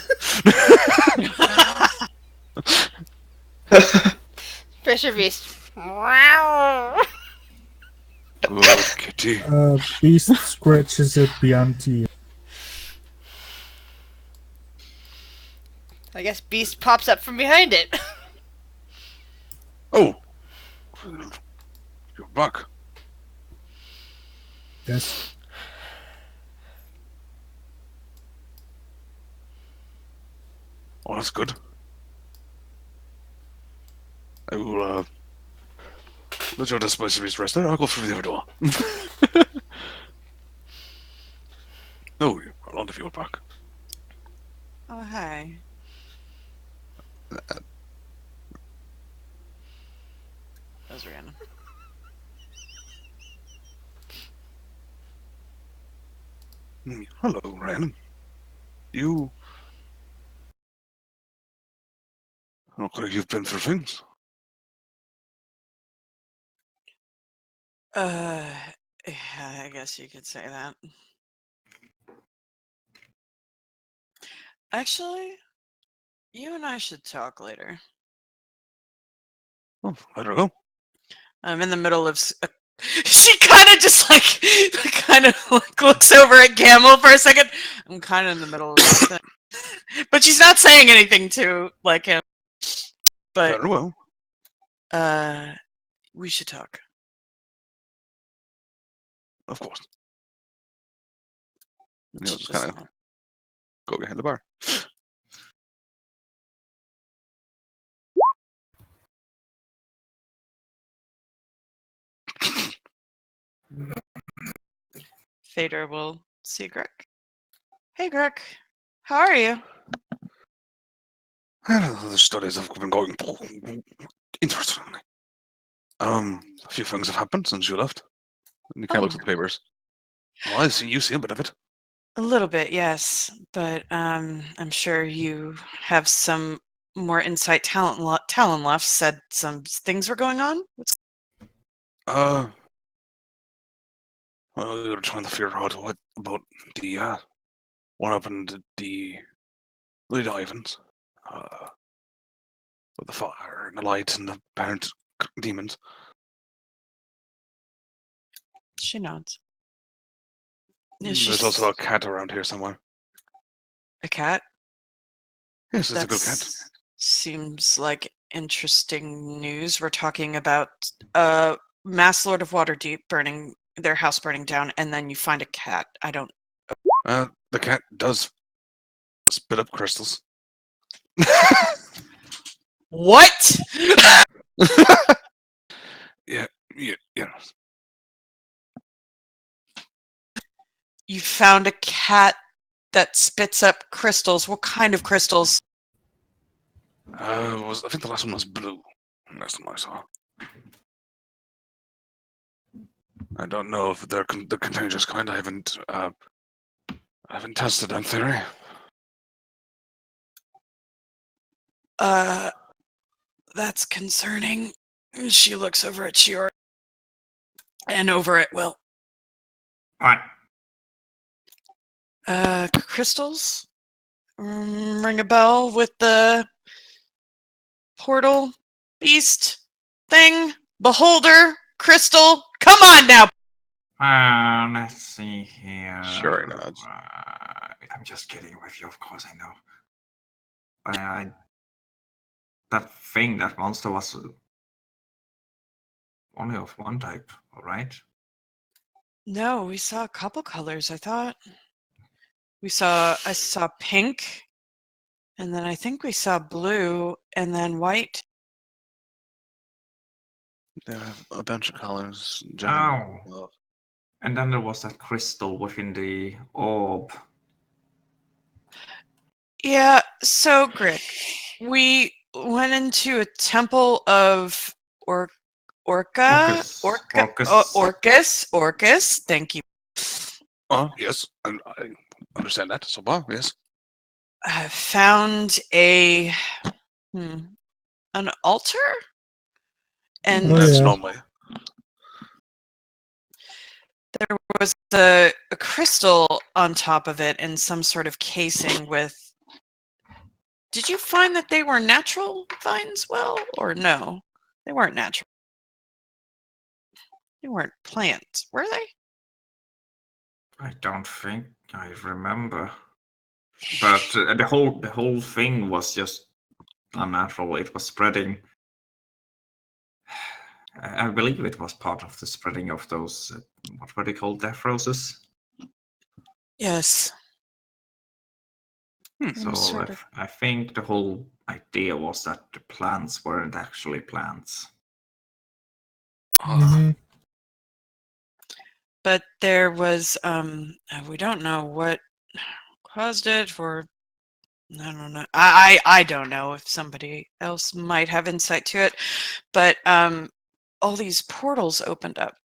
Pressure beast. Wow. Good kitty. Beast scratches it beyond the. I guess Beast pops up from behind it. Oh! You're back. Yes. Oh, that's good. I will, let your displacer rest there. I'll go through the other door. Oh, you're on the field back. Oh, hi. That was random. Hello, Rhiannon. You look like you've been through things. Yeah, I guess you could say that. Actually, you and I should talk later. Oh, let her go. I'm in the middle of. She kind of just like looks over at Gamble for a second. I'm kind of in the middle of this thing, but she's not saying anything to like him. But Very well. we should talk. Of course. And he'll just Just kind of go behind the bar. Fader will see Greg. Hey, Greg. How are you? The studies have been going interestingly. A few things have happened since you left. And he kind of looks at the papers. Well, I see you see a bit of it. A little bit, yes, but I'm sure you have some more insight. Talon left said some things were going on. Well, we were trying to figure out what about the what happened to the Ivans, with the fire and the light and the parent demons. She nods. There's also a cat around here somewhere. A cat. Yes, it's a good cat. Seems like interesting news. We're talking about Mass Lord of Waterdeep burning their house burning down, and then you find a cat. I don't. The cat does spit up crystals. What? Yeah. You found a cat that spits up crystals. What kind of crystals? I think the last one was blue. Last one I saw. I don't know if they're the contagious kind. I haven't tested that theory. That's concerning. She looks over at Shior and over at Will. What? Crystals? Ring a bell with the portal beast thing? Beholder? Crystal? Come on now! Let's see here. Sure he nods. I'm just kidding with you, of course I know. That thing, that monster was only of one type, alright? No, we saw a couple colors, I thought. I saw pink, and then I think we saw blue, and then white. There are a bunch of colors. Oh. And then there was that crystal within the orb. Yeah, so Grick, we went into a temple of Orcus. Thank you. Oh, yes, I understand that so far. Yes. I found an altar, and That's yeah. normally. there was a crystal on top of it and some sort of casing with. Did you find that they were natural vines, Will, or no? They weren't natural. They weren't plants, were they? I don't think I remember. But the whole thing was just unnatural. It was spreading. I believe it was part of the spreading of those, what were they called, death roses? Yes. So I think the whole idea was that the plants weren't actually plants. Mhm. But there was, we don't know what caused it, or I don't know. I don't know if somebody else might have insight to it, but all these portals opened up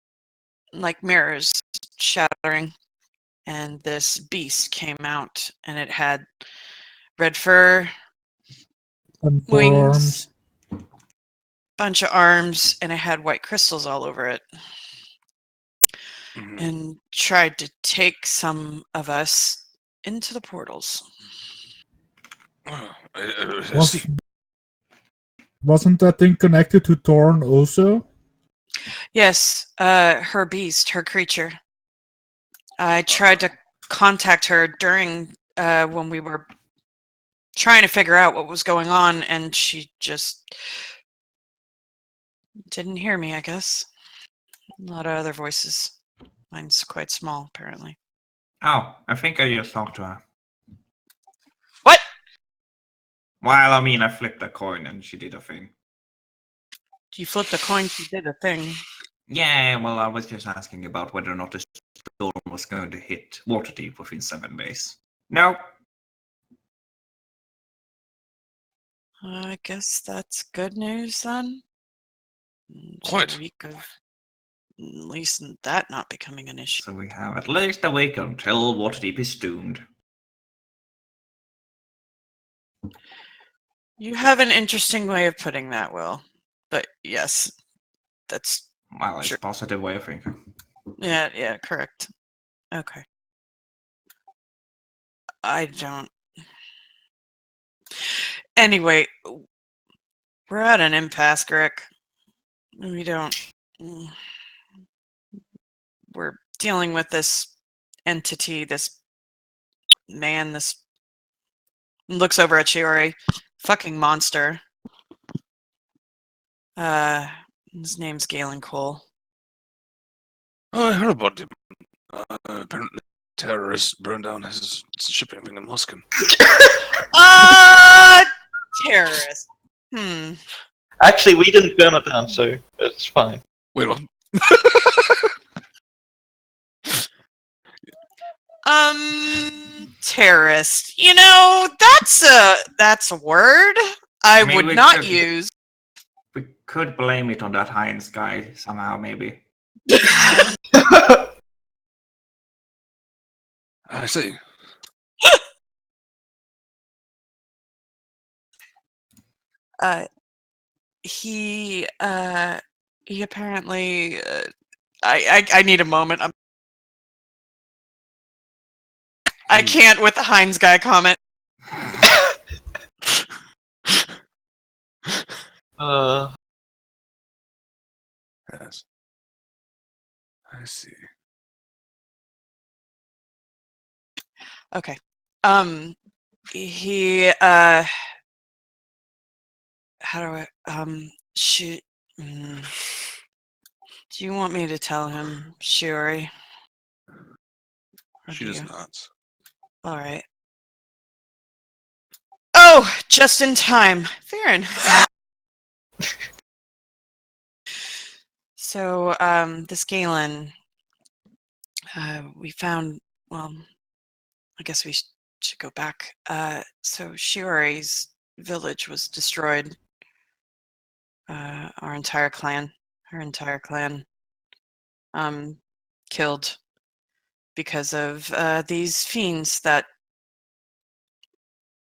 like mirrors shattering, and this beast came out, and it had red fur, And wings, forearms. bunch of arms, and it had white crystals all over it, Mhm. and tried to take some of us into the portals. Wasn't that thing connected to Thorn also? Yes, her beast, her creature. I tried to contact her during when we were trying to figure out what was going on, and she just didn't hear me, I guess. A lot of other voices. Mine's quite small, apparently. Oh, I think I just talked to her. What? Well, I mean, I flipped a coin and she did a thing. You flipped a coin, she did a thing. Yeah, well, I was just asking about whether or not the storm was going to hit Waterdeep within 7 days. No. I guess that's good news then. Quite. A week of at least that not becoming an issue. So we have at least a week until Waterdeep is doomed. You have an interesting way of putting that, Will. But yes, that's Well, it's Sure. a positive way of thinking. yeah, correct. Okay. I don't. Anyway, we're at an impasse, Rick. We don't. We're dealing with this entity, this man, this looks over at Shiori, fucking monster. His name's Galen Cole. Oh, I heard about him. Apparently, terrorists burned down his shipping in Moscow. Terrorist. Actually, we didn't burn it down, so it's fine. Wait, what? Terrorist. You know, that's a word I Maybe would we not could- use. We could blame it on that Heinz guy somehow, maybe. I see. He apparently I need a moment. I can't with the Heinz guy comment. Yes. I see. Okay. He how do I shoot do you want me to tell him, Shiori? Or She do does you? not. All right. Oh, just in time. Farron. So, this Galen, we found, well, I guess we should go back. So Shiori's village was destroyed. Her entire clan, killed because of these fiends that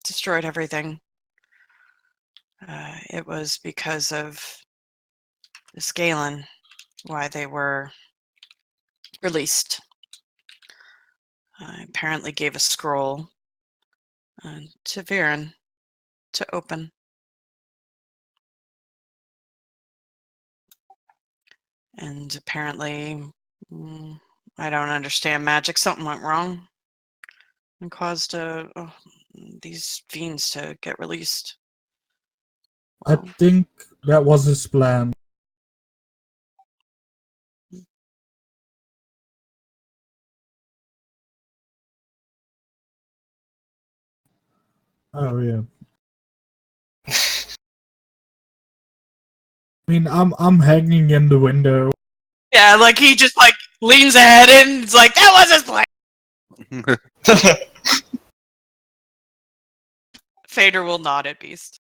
destroyed everything. It was because of this Galen why they were released. Apparently gave a scroll to Viren to open. And apparently, I don't understand magic. Something went wrong and caused these fiends to get released. I think that was his plan. Oh yeah. I mean, I'm hanging in the window. Yeah, like he just like leans ahead and it's like that was his plan. Fader will nod at Beast.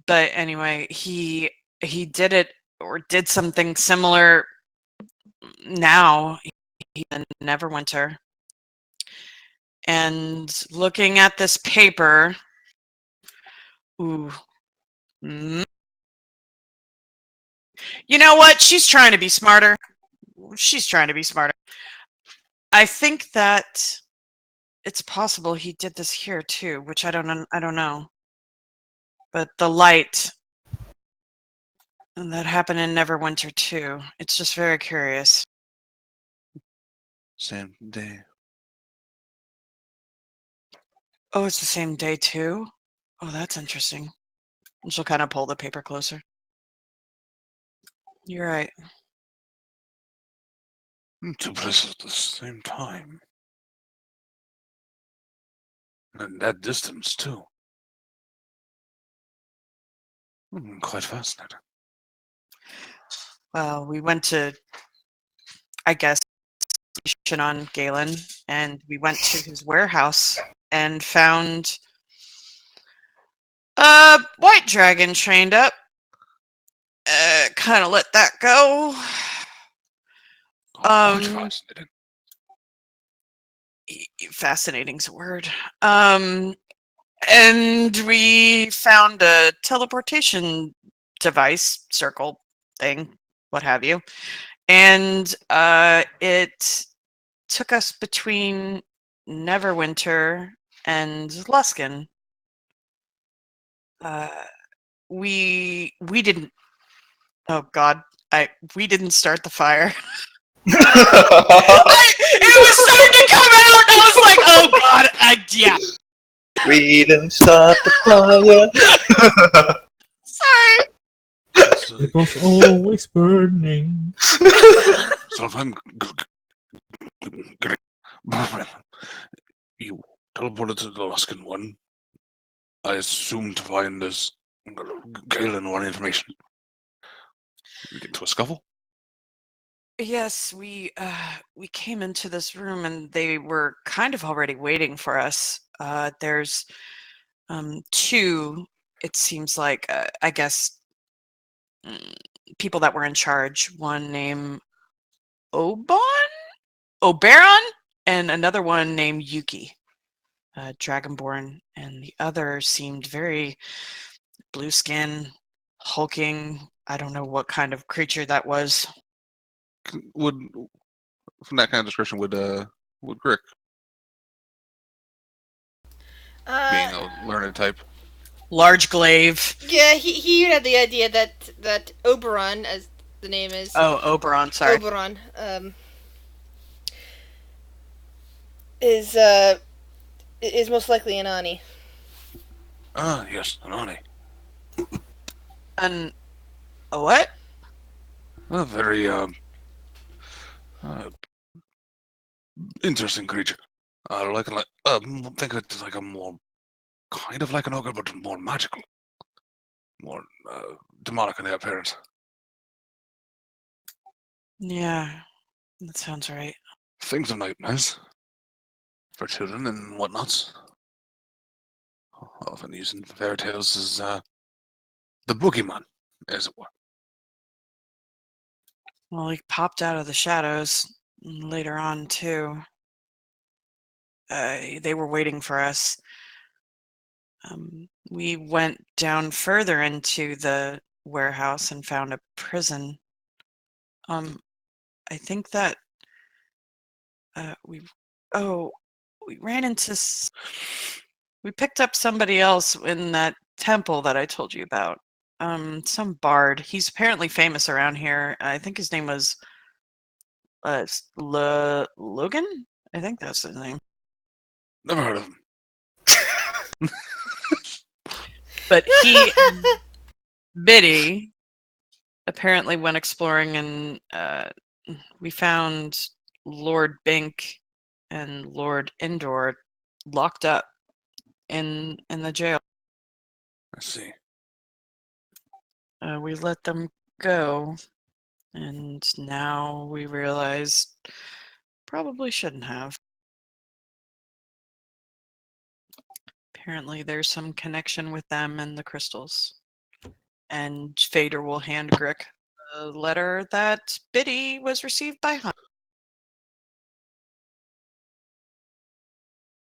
But anyway, he did it or did something similar now in Neverwinter. And looking at this paper, ooh. You know what? She's trying to be smarter. I think that it's possible he did this here too, which I don't know. But the light, and that happened in Neverwinter too. It's just very curious. Same day. Oh, it's the same day too? Oh, that's interesting. And she'll kind of pull the paper closer. You're right. 2 places at the same time. And that distance, too. Quite fascinating. Well, we went to, I guess, on Galen, and we went to his warehouse and found a white dragon trained up. Kind of let that go. Quite fascinating. Fascinating's a word. And we found a teleportation device, circle thing, what have you. And it took us between Neverwinter and Luskin. We didn't. Oh God, we didn't start the fire. It was starting to come out, and I was like, "Oh God, yeah." We didn't start the fire. Sorry. It was always burning. So if I'm you teleported to the Luskin one, I assume to find this Galen one information. We get into a scuffle? Yes, we came into this room and they were kind of already waiting for us. There's two, it seems like, I guess, people that were in charge. One named Oberon, and another one named Yuki, Dragonborn, and the other seemed very blue skin, hulking. I don't know what kind of creature that was. Would from that kind of description would Crick, being a learned type, Large glaive. Yeah, he had the idea that Oberon, as the name is. Oh, Oberon, sorry. Oberon, is most likely an Ani. Ah, yes, an Ani. A what? A very interesting creature. Think of it as like a more kind of like an ogre, but more magical, more demonic in their appearance. Yeah, that sounds right. Things of nightmares for children and whatnots. Often used in fairy tales as the boogeyman, as it were. Well, he popped out of the shadows later on, too. They were waiting for us. We went down further into the warehouse and found a prison. I think that we ran into. We picked up somebody else in that temple that I told you about. Some bard. He's apparently famous around here. I think his name was Logan. I think that's his name. Never heard of him. But Biddy apparently went exploring, and we found Lord Bink and Lord Indor locked up in the jail. I see. We let them go, and now we realize probably shouldn't have. Apparently there's some connection with them and the crystals. And Fader will hand Grick a letter that Biddy was received by Hunt.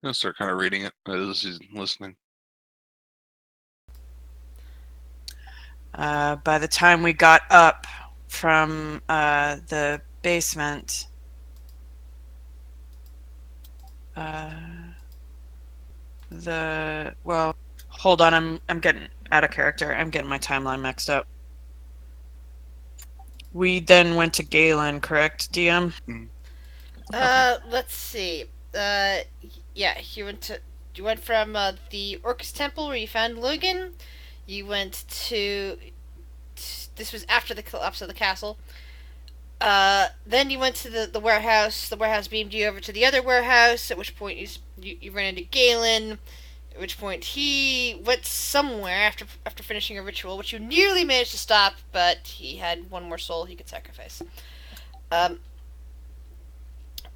I'll start kind of reading it as he's listening. By the time we got up from the basement, hold on, I'm getting out of character. I'm getting my timeline mixed up. We then went to Galen, correct, DM? Let's see. Yeah, he went to you went from the Orcus Temple where you found Logan. You went to. This was after the collapse of the castle. Then you went to the warehouse. The warehouse beamed you over to the other warehouse. At which point you ran into Galen. At which point he went somewhere after finishing a ritual, which you nearly managed to stop, but he had one more soul he could sacrifice.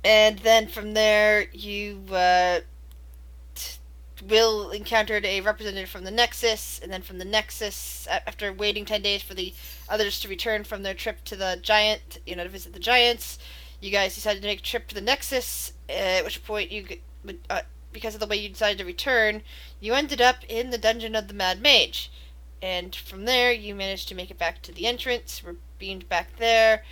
And then from there you Will encountered a representative from the Nexus, and then from the Nexus, after waiting 10 days for the others to return from their trip to the Giant, to visit the Giants, you guys decided to make a trip to the Nexus, at which point because of the way you decided to return, you ended up in the dungeon of the Mad Mage. And from there, you managed to make it back to the entrance, were beamed back there,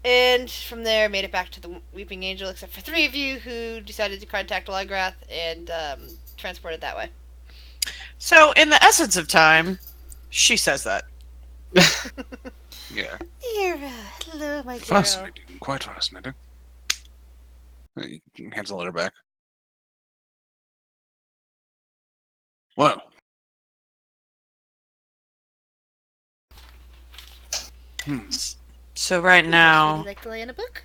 and from there made it back to the Weeping Angel, except for 3 of you who decided to contact Lygrath and transported that way. So, in the essence of time, she says that. Yeah. Hello, my girl. Fascinating. Quite fascinating. He hands the letter back. Well. So right now, Would you like to lay in a book?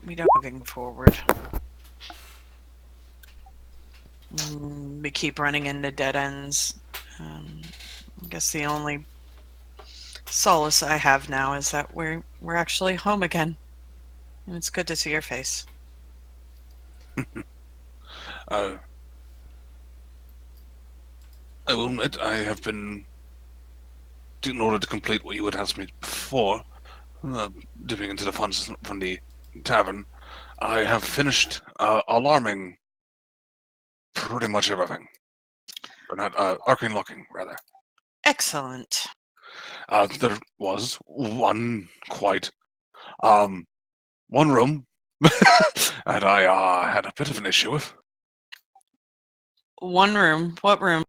we don't moving forward. We keep running into dead ends. I guess the only solace I have now is that we're actually home again, and it's good to see your face. I will admit I have been, in order to complete what you had asked me before, dipping into the funds from the tavern, I have finished alarming pretty much everything. Or not, arcane locking, rather. Excellent. There was one room that I had a bit of an issue with. One room. What room?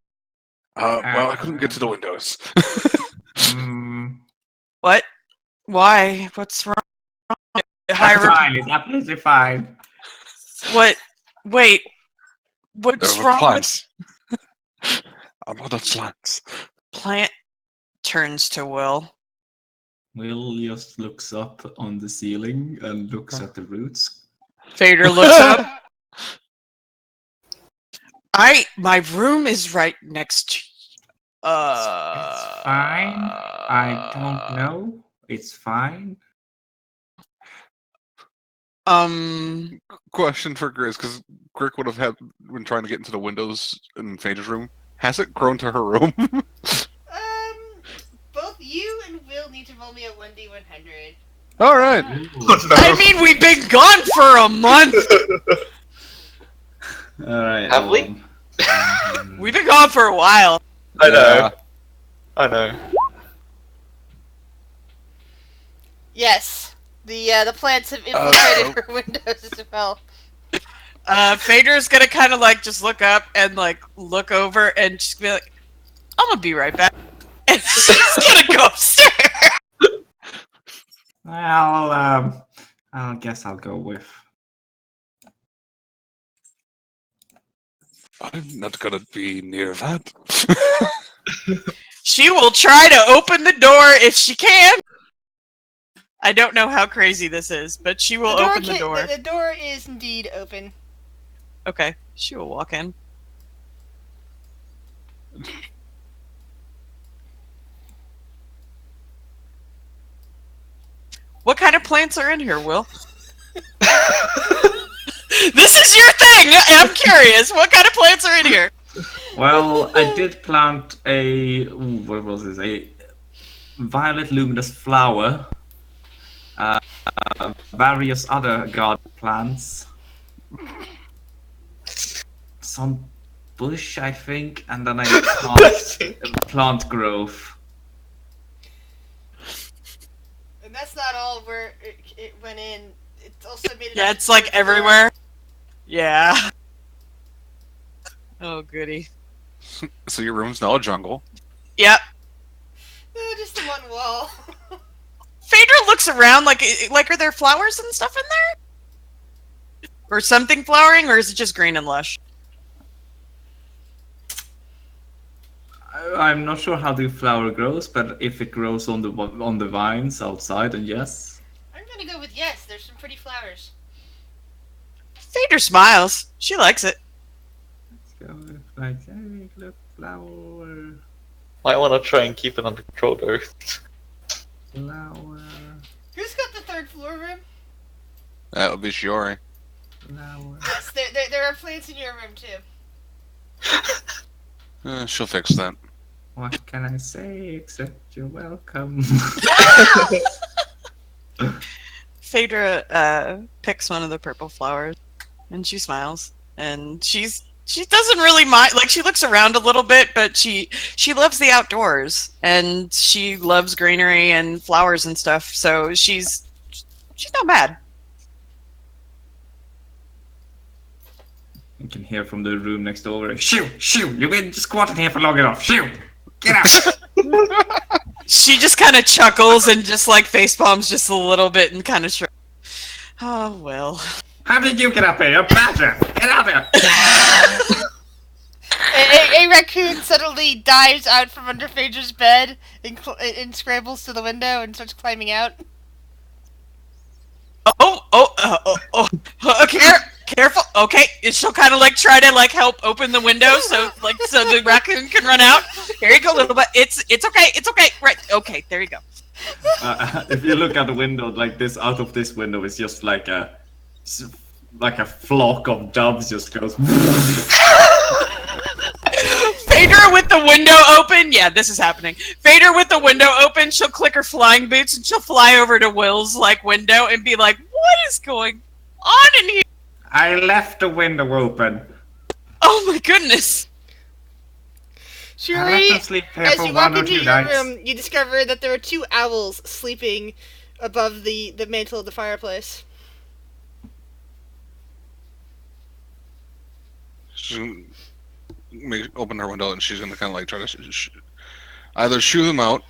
Well, I couldn't get to the windows. What? Why? What's wrong? That's fine. It's absolutely fine. What? Wait. What's There were wrong plants. A lot of plants. Plant turns to Will. Will just looks up on the ceiling and looks at the roots. Fader looks up. My room is right next to It's fine. I don't know. It's fine. Question for Grizz, because Grick would have been trying to get into the windows in Phaedra's room. Has it grown to her room? Both you and Will need to roll me a 1d100. All right. I mean, we've been gone for a month. Alright. Have we? We've been gone for a while. I know. I know. Yes. The plants have infiltrated her windows as well. Fader's gonna kind of just look up and look over and just be like, "I'm gonna be right back," and she's gonna go upstairs. Well, I guess I'll go with. I'm not gonna be near that. She will try to open the door if she can. I don't know how crazy this is, but she will open the door. The door is indeed open. Okay, she will walk in. What kind of plants are in here, Will? This is your thing! I'm curious. What kind of plants are in here? Well, I did plant what was this? A violet luminous flower. Various other garden plants. Some bush, I think, and then I plant growth. And that's not all where it went in. It's also made it. Yeah, it's everywhere. Yeah. Oh, goody. So your room's now a jungle. Yep. No, just the one wall. Phaedra looks around are there flowers and stuff in there? or something flowering, or is it just green and lush? I'm not sure how the flower grows, but if it grows on the vines outside, then yes. I'm gonna go with yes. There's some pretty flowers. Phaedra smiles. She likes it. Let's go with, like, hey, look, flower, Might want to try and keep it under control though. flower, Who's got the third floor room? That would be Shiori. flower. Yes, there are plants in your room too. She'll fix that. What can I say except you're welcome? Phaedra picks one of the purple flowers, and she smiles, and she doesn't really mind. Like, she looks around a little bit, but she loves the outdoors, and she loves greenery and flowers and stuff. So she's not mad. You can hear from the room next door. Shoo! Shoo! You've been squatting here for long enough. Shoo! Get out! She just kind of chuckles and just like face palms just a little bit and kind of shrugs. Oh well. How did you get up here? You're a badger! Get out there! A raccoon suddenly dives out from under Phaedra's bed and scrambles to the window and starts climbing out. Okay, careful. Okay, she'll kind of like try to like help open the window so the raccoon can run out. Here you go, little bit. It's okay. It's okay. Right. Okay, there you go. If you look out the window, like this, out of this window is just like a flock of doves just goes. Phaedra with the window open. Yeah, this is happening. Phaedra with the window open. She'll click her flying boots and she'll fly over to Will's like window and be like, "What is going on in here?" I left the window open. Oh my goodness. I let them Shuri, sleep here as for you walk 1 or into 2 your nights. room, you discover that there are 2 owls sleeping above the mantle of the fireplace. She's gonna open her window and she's gonna kind of like try to either shoo them out.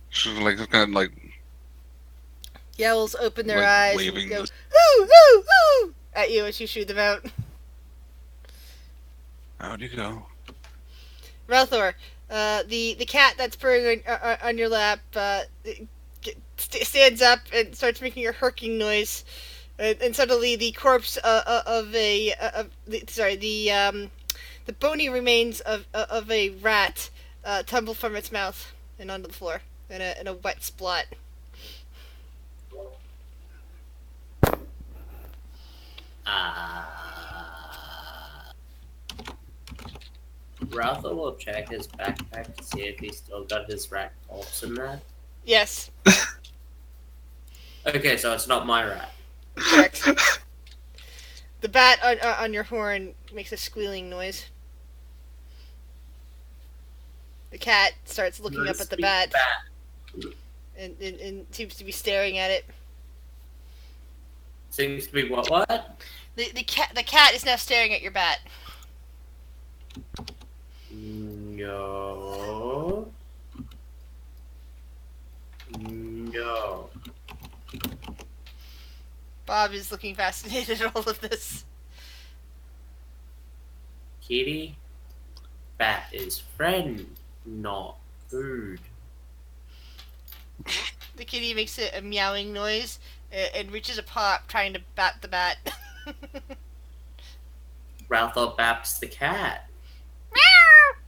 She's like kind of like The owls open their Like eyes waving and go, this- "Hoo, hoo, hoo," at you as you shoot them out. how'd you go? Ralthor, the cat that's purring on your lap stands up and starts making a herking noise, and suddenly the corpse the bony remains of a rat tumble from its mouth and onto the floor in a wet splot. Ralph will check his backpack to see if he's still got his rat corpse in there. Yes, Okay, so it's not my rat. correct. The bat on your horn makes a squealing noise. The cat starts looking up at the bat and seems to be staring at it. Seems to be what? The cat is now staring at your bat. No. No. Bob is looking fascinated at all of this. Kitty, bat is friend, not food. The kitty makes a meowing noise and reaches a paw up trying to bat the bat. Ralph baps the cat. Meow!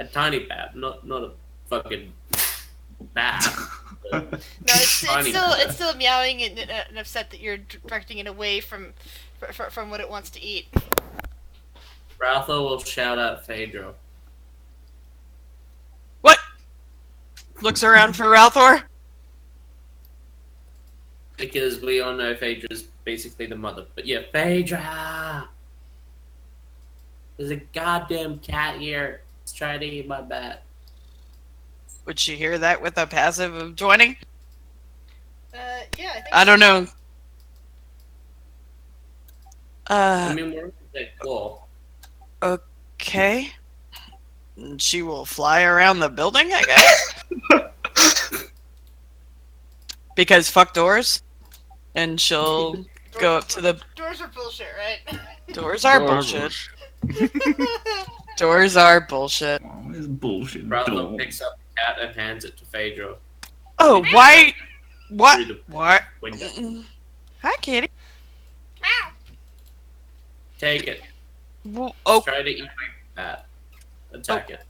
A tiny bat, not a fucking bat. No, it's Tiny still meowing and upset that you're directing it away from what it wants to eat. Ralph will shout out Phaedra. What? Looks around for Ralthor. Because we all know Phaedra's basically the mother. But yeah, Phaedra! There's a goddamn cat here. It's trying to eat my bat. Would she hear that with a passive of joining? Yeah, I think I don't know. I mean, we're that cool. Okay. She will fly around the building, I guess. Because fuck doors. And she'll go up to the Doors are bullshit, right? doors. Are bullshit. Doors are bullshit. Oh, it's bullshit. Brother Door. picks up the cat and hands it to Phaedra Oh, why? What? through the What? window. Hi, kitty. Take it. Well, Try to eat that. Attack it.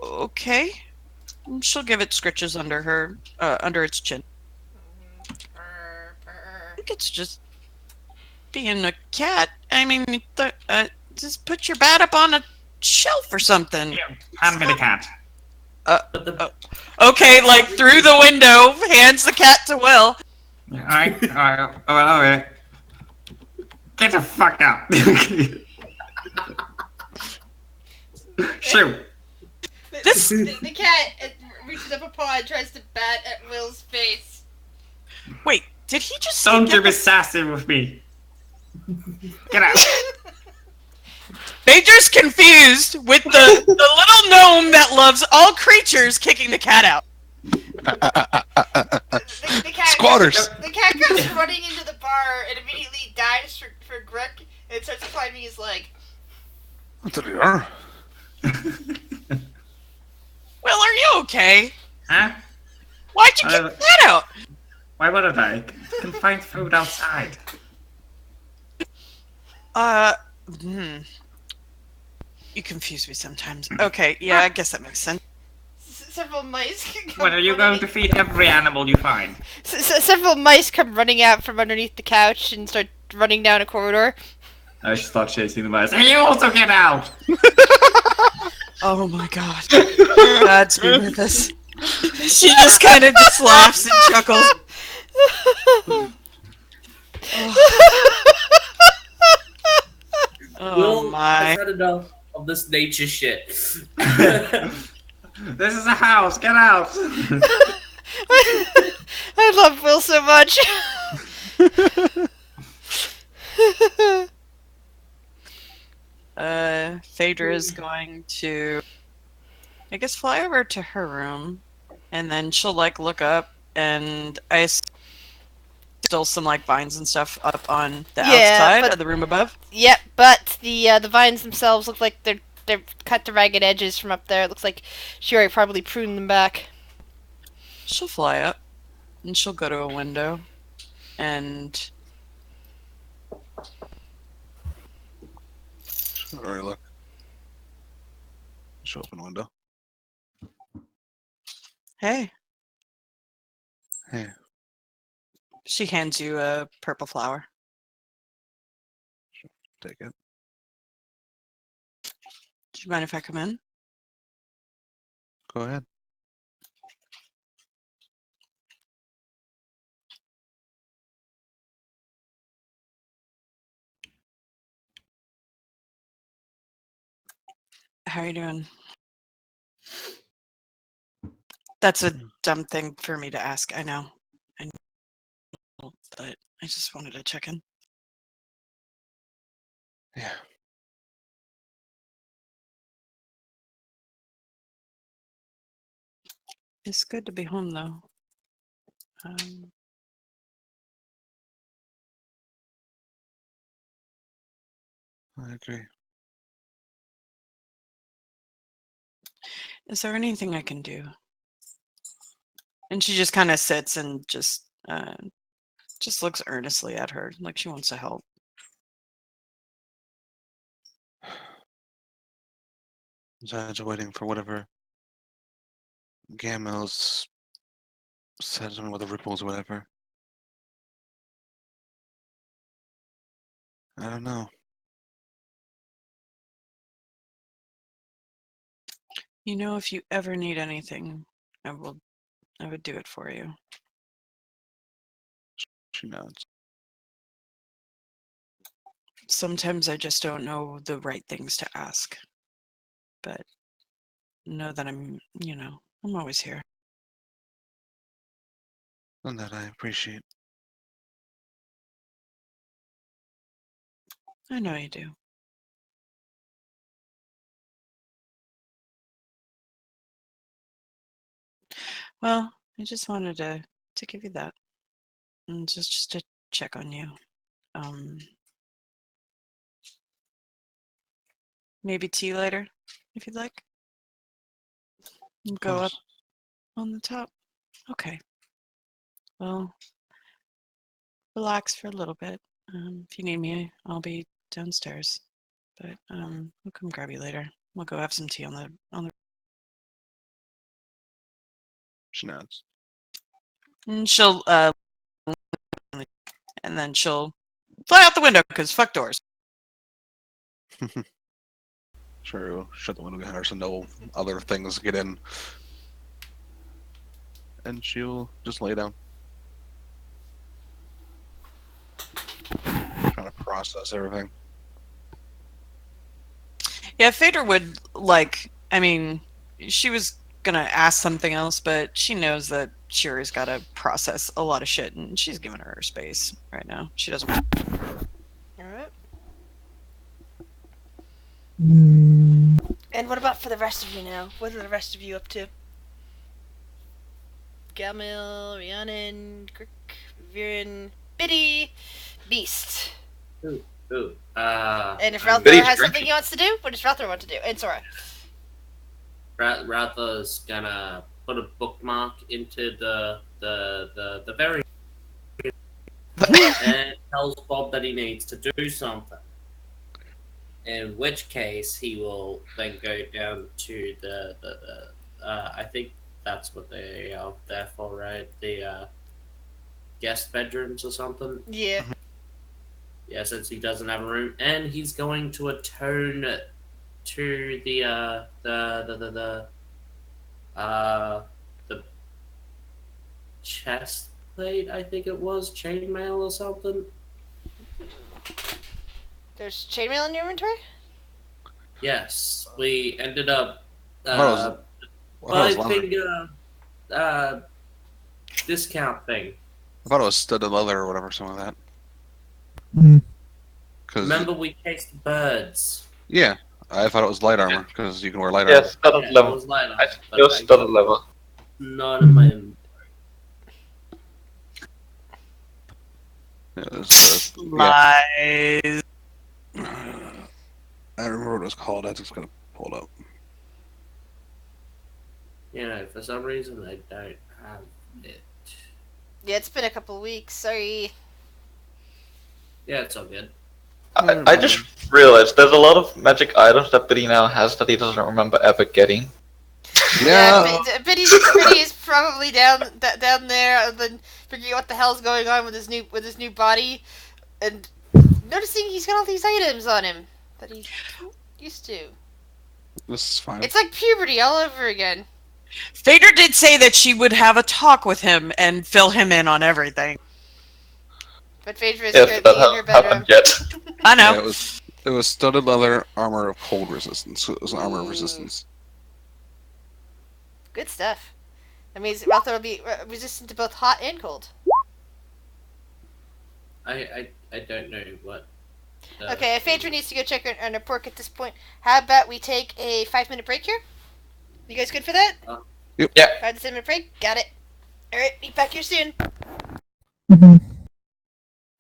okay. She'll give it scritches under her, under its chin. I think it's just being a cat. I mean, just put your bat up on a shelf or something. Hand me the cat. Okay, like through the window, hands the cat to Will. Alright. Get the fuck out. Shoot. The cat reaches up a paw and tries to bat at Will's face. Wait, did he just say Don't get you be the- sassy with me. Get out. Phaedra's confused with the little gnome that loves all creatures kicking the cat out. The cat Squatters. The cat comes running into the bar and immediately dives for Greg and starts climbing his leg. What the hell? Will, are you okay? Huh? Why'd you kick the cat out? Why wouldn't I? I can find food outside. You confuse me sometimes. Okay, yeah, I guess that makes sense. Several mice come What, are you going to feed every animal you find? Several mice come running out from underneath the couch and start running down a corridor. I start chasing the mice. And you also get out! Oh my god. God's be with us. She just kind of just laughs and chuckles. Oh Will my. has had enough of this nature shit. This is a house, get out! I love Will so much. Phaedra is going to, I guess, fly over to her room, and then she'll like look up, and I still some like vines and stuff up on the outside but- of the room above. Yep, but the vines themselves look like they're cut to ragged edges from up there. It looks like she already probably pruned them back. She'll fly up, and she'll go to a window, and Alright, look. Show open window. hey, Hey. she hands you a purple flower. Take it. Do you mind if I come in? Go ahead. How are you doing? That's a dumb thing for me to ask. I know. But I just wanted to check in. Yeah. It's good to be home, though. Um, I agree. is there anything I can do? And she just kind of sits and just looks earnestly at her, like she wants to help. Besides waiting for whatever Gamel's said something with the ripples or whatever. I don't know. You know, if you ever need anything, I would do it for you. She nods. Sometimes I just don't know the right things to ask. But know that I'm always here. And that I appreciate. I know you do. Well, I just wanted to give you that. And just to check on you. maybe tea later, if you'd like. Go up on the top. Okay. Well, relax for a little bit. If you need me, I'll be downstairs. But I'll come grab you later. We'll go have some tea on the. She nods. And she'll and then she'll fly out the window because fuck doors. Sure, shut the window behind her so no other things get in. And she'll just lay down. Trying to process everything. Yeah, Phaedra would like. I mean, she was gonna ask something else, but she knows that Shuri's got to process a lot of shit, and she's giving her space right now. She doesn't. Alright. Mm, And what about for the rest of you now? What are the rest of you up to? Gamil, Rhiannon, Grick, Viren, Biddy, Beast. Ooh. And if I'm- Ralthor Biddy's has something drinking. he wants to do, what does Ralthor want to do? And Sora. Ratha's gonna put a bookmark into the very and tells Bob that he needs to do something. In which case, he will then go down to the I think that's what they are there for, right? The guest bedrooms or something. Yeah. Yeah, since he doesn't have a room, and he's going to atone to the chest plate. I think it was chainmail or something. There's chainmail in your inventory? Yes, we ended up I thought it was five leather. finger discount thing. I thought it was studded leather or whatever, some of that. mm, Cause Remember we chased birds. yeah, I thought it was light armor because you can wear light armor. Yes, studded Yeah, it leather. was lighter, I think but it was I studded got leather. none in my inventory. Yeah, there's, Lies. I don't remember what it was called. I just gotta pull it up. You know, for some reason I don't have it. Yeah, it's been a couple of weeks. Sorry. Yeah, it's all good. I just realized there's a lot of magic items that Biddy now has that he doesn't remember ever getting. Yeah. Biddy is probably down there, and then figuring out what the hell's going on with his new body, and noticing he's got all these items on him that he used to. This is fine. It's like puberty all over again. Phaedra did say that she would have a talk with him and fill him in on everything. But Phaedra is Yes, currently that in her hasn't bedroom. happened yet. I know. Yeah, it was studded leather armor of cold resistance. So it was an armor of resistance. Good stuff. That means Ralthor will be resistant to both hot and cold. I don't know what. Okay, if Phaedra needs to go check on her pork at this point, how about we take a 5-minute break here? You guys good for that? Yep. Yeah. 5 to 7 minute break? Got it. Alright, be back here soon. mhm.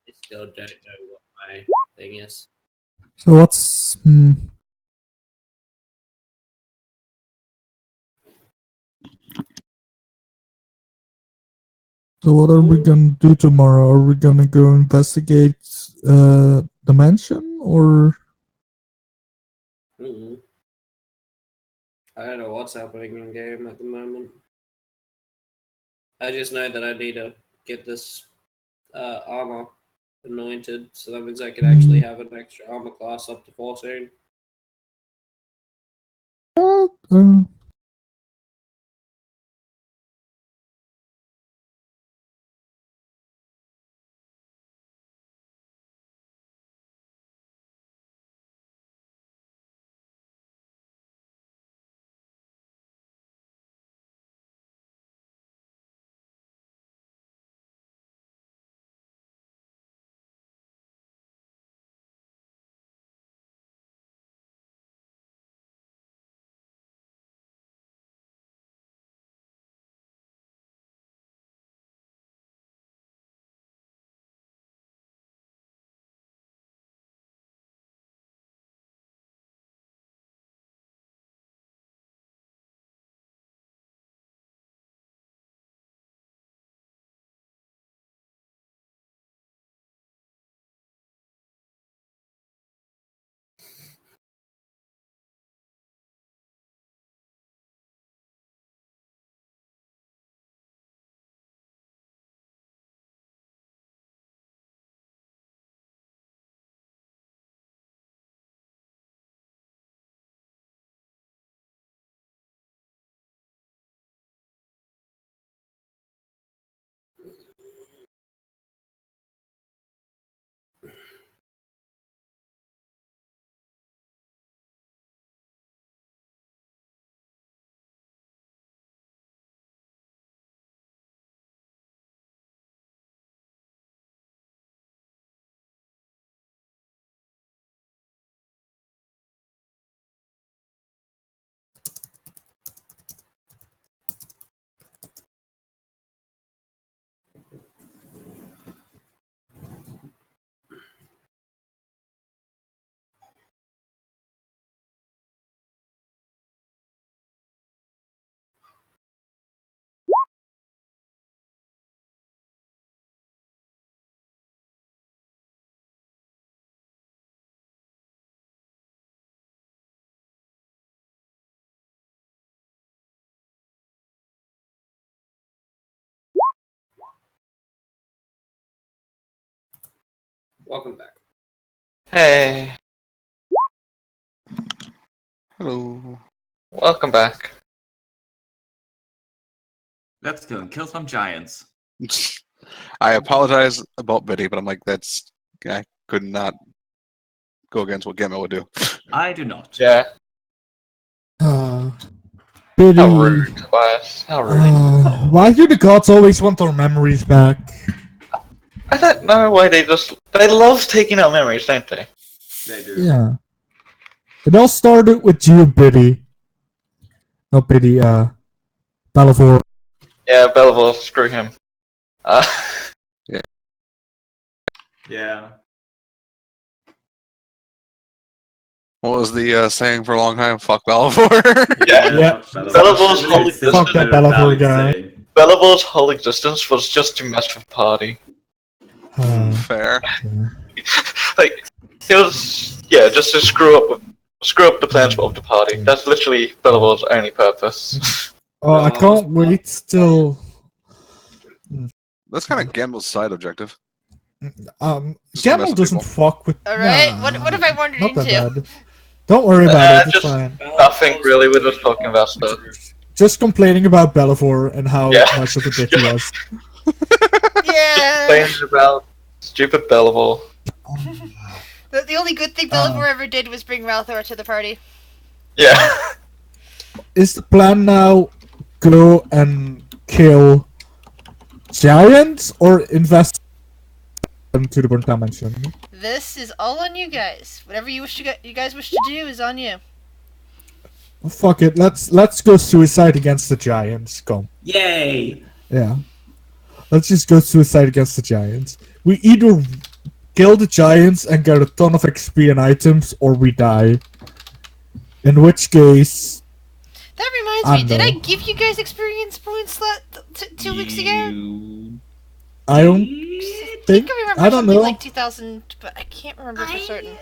I still don't know what my thing is. So what's so what are we gonna do tomorrow? Are we gonna go investigate the mansion or? Mm-hmm. I don't know what's happening in game at the moment. I just know that I need to get this armor anointed, so that means I can actually have an extra armor class up to 14. Uh, Welcome back. Hey, Hello. welcome back. Let's go and kill some giants. I apologize about Biddy, but I'm like, I could not go against what Gemma would do. I do not. Yeah, Pity. how rude, Tobias. How rude. Why do the gods always want our memories back? I don't know why they love taking out memories, don't they? They do. Yeah. It all started with you, Biddy. No, Biddy, Balivor. Yeah, Belleville, screw him. Yeah. What was the saying for a long time? Fuck Balfour. Yeah. Belleville's whole It's still Fuck that a Balivor valid guy. saying. Belleville's whole existence was just to mess with Party. Fair. Like, it was, just to screw up the plans of the party. That's literally Belleville's only purpose. Oh, I can't wait till. That's kind of Gamble's side objective. Just to mess Gamble with doesn't people. fuck with. Alright, Nah, what have I wandered not that into? bad. Don't worry about it. It's just- fine. Nothing really, we're just talking about stuff. Just complaining about Balivor and how Yeah. much of a dick he was. Yeah. Complains about stupid Belleville. The only good thing Belivor ever did was bring Ralthor to the party. Yeah. Is the plan now go and kill giants or invest them to the burnt dimension? This is all on you guys. Whatever you guys wish to do is on you. Fuck it. Let's go suicide against the giants. Come. Yay! Yeah. Let's just go suicide against the giants. We either kill the giants and get a ton of XP and items, or we die. In which case, That reminds I me, did I know. give you guys experience points 2 weeks ago? You I don't I think. I remember I don't something know. like 2000, but I can't remember for certain.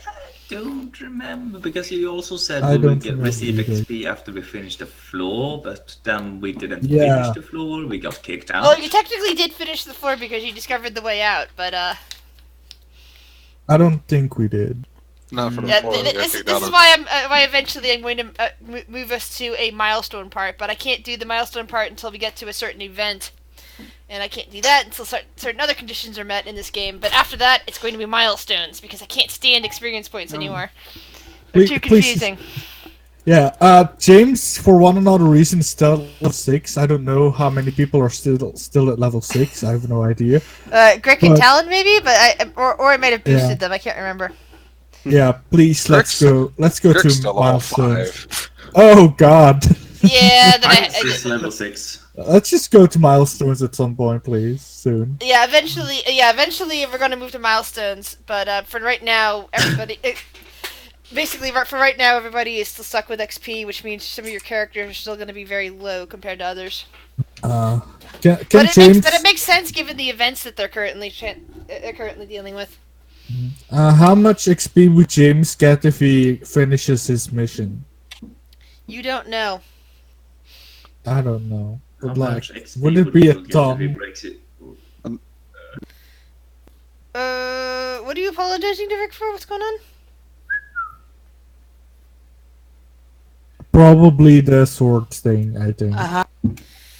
don't remember because you also said I we would don't remember receive either. XP after we finished the floor, but then we didn't Yeah. finish the floor. We got kicked out. Well, you technically did finish the floor because you discovered the way out, but I don't think we did. Not for the yeah, floor. we got this kicked is out of. why eventually I'm going to move us to a milestone part, but I can't do the milestone part until we get to a certain event. And I can't do that until certain other conditions are met in this game. But after that, it's going to be milestones because I can't stand experience points anymore. They're Please- too please- confusing. Yeah. James, for one or another reason, is still at level 6. I don't know how many people are still at level 6. I have no idea. Greg and But- Talon maybe, but or I might have boosted Yeah. them. I can't remember. Yeah, please let's go. Let's go Kirk's to still level milestones. 5. Oh God. Yeah, then Alex is level 6. Let's just go to milestones at some point, please. Soon. yeah, eventually we're gonna move to milestones. But for right now, everybody. Basically, for right now, everybody is still stuck with XP, which means some of your characters are still going to be very low compared to others. Can But James? it makes sense given the events that they're currently dealing with. How much XP would James get if he finishes his mission? You don't know. I don't know. How But like, much XP would it be a people get if he ton? breaks it? What are you apologizing to Rick for? What's going on? Probably the sword thing. I think. Uh-huh.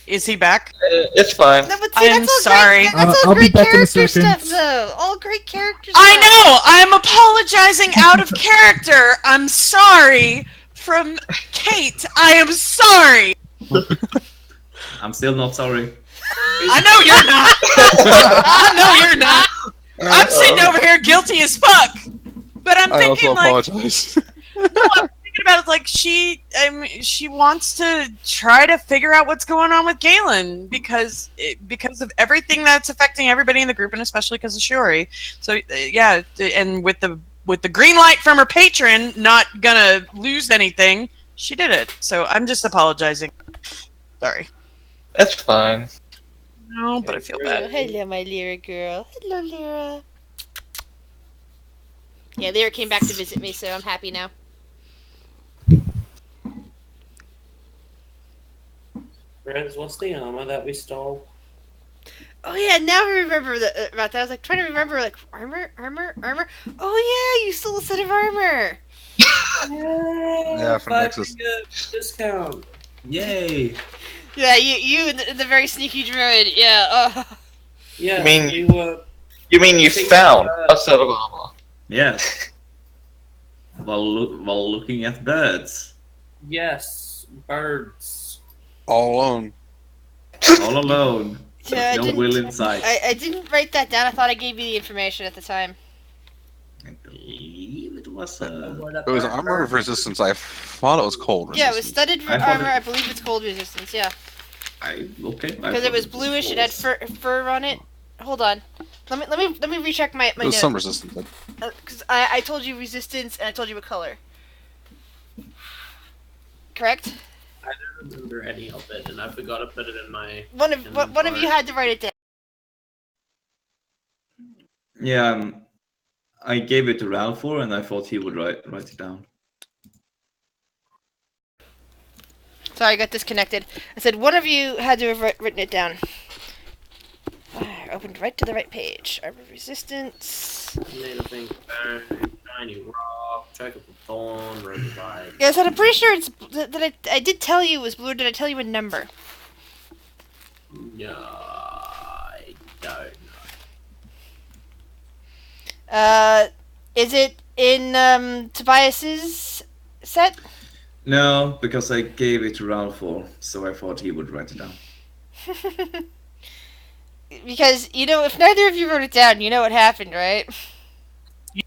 Is he back? It's fine. No, but see, I'm that's all sorry. Great, that's all I'll be great back in a character second. stuff, though. All great character I stuff. know! I'm apologizing out of character! I'm sorry! From Kate, I am sorry! I'm still not sorry. I know you're not! I know you're not! I'm sitting over here guilty as fuck! But I'm I thinking, also like, apologize. I'm thinking about it, like, she wants to try to figure out what's going on with Galen because of everything that's affecting everybody in the group, and especially because of Shiori. So yeah, and with the green light from her patron, not gonna lose anything, she did it. So I'm just apologizing. Sorry. It's fine. No, but I feel Oh, bad. hello, my Lyra girl. Hello, Lyra. Yeah, Lyra came back to visit me, so I'm happy now. Friends, what's the armor that we stole? Oh yeah, now I remember about that. I was like trying to remember, like armor. Oh yeah, you stole a set of armor. Yeah, from Nexus. Discount. Yay! Yeah, you and the very sneaky druid. Yeah. Yeah, You mean- you You mean you Think found about- a set of armor? Yes. While looking at birds, yes, birds. All alone. all alone. Yeah, I no didn't- will in sight. I didn't write that down. I thought I gave you the information at the time. I believe it was It was armor of resistance. I thought it was cold resistance. Yeah, it was studded I thought armor. it- I believe it's cold resistance. Yeah, okay. because it was bluish. It had fur on it. Hold on. Let me recheck my It was notes. some resistance. But Because I told you resistance and I told you what color. Correct? I don't remember any of it, and I forgot to put it in my. One of you had to write it down. Yeah, I gave it to Ralph for, and I thought he would write it down. Sorry, I got disconnected. I said one of you had to have written it down. I opened right to the right page. Armor resistance. Made a thing burn, shiny rock, check up the thorn, rose by. Yeah, I said I'm pretty sure it's that I did tell you it was blue. Or did I tell you a number? No, I don't. Is it in Tobias's set? No, because I gave it to Ralph for, so I thought he would write it down. Because if neither of you wrote it down, you know what happened, right?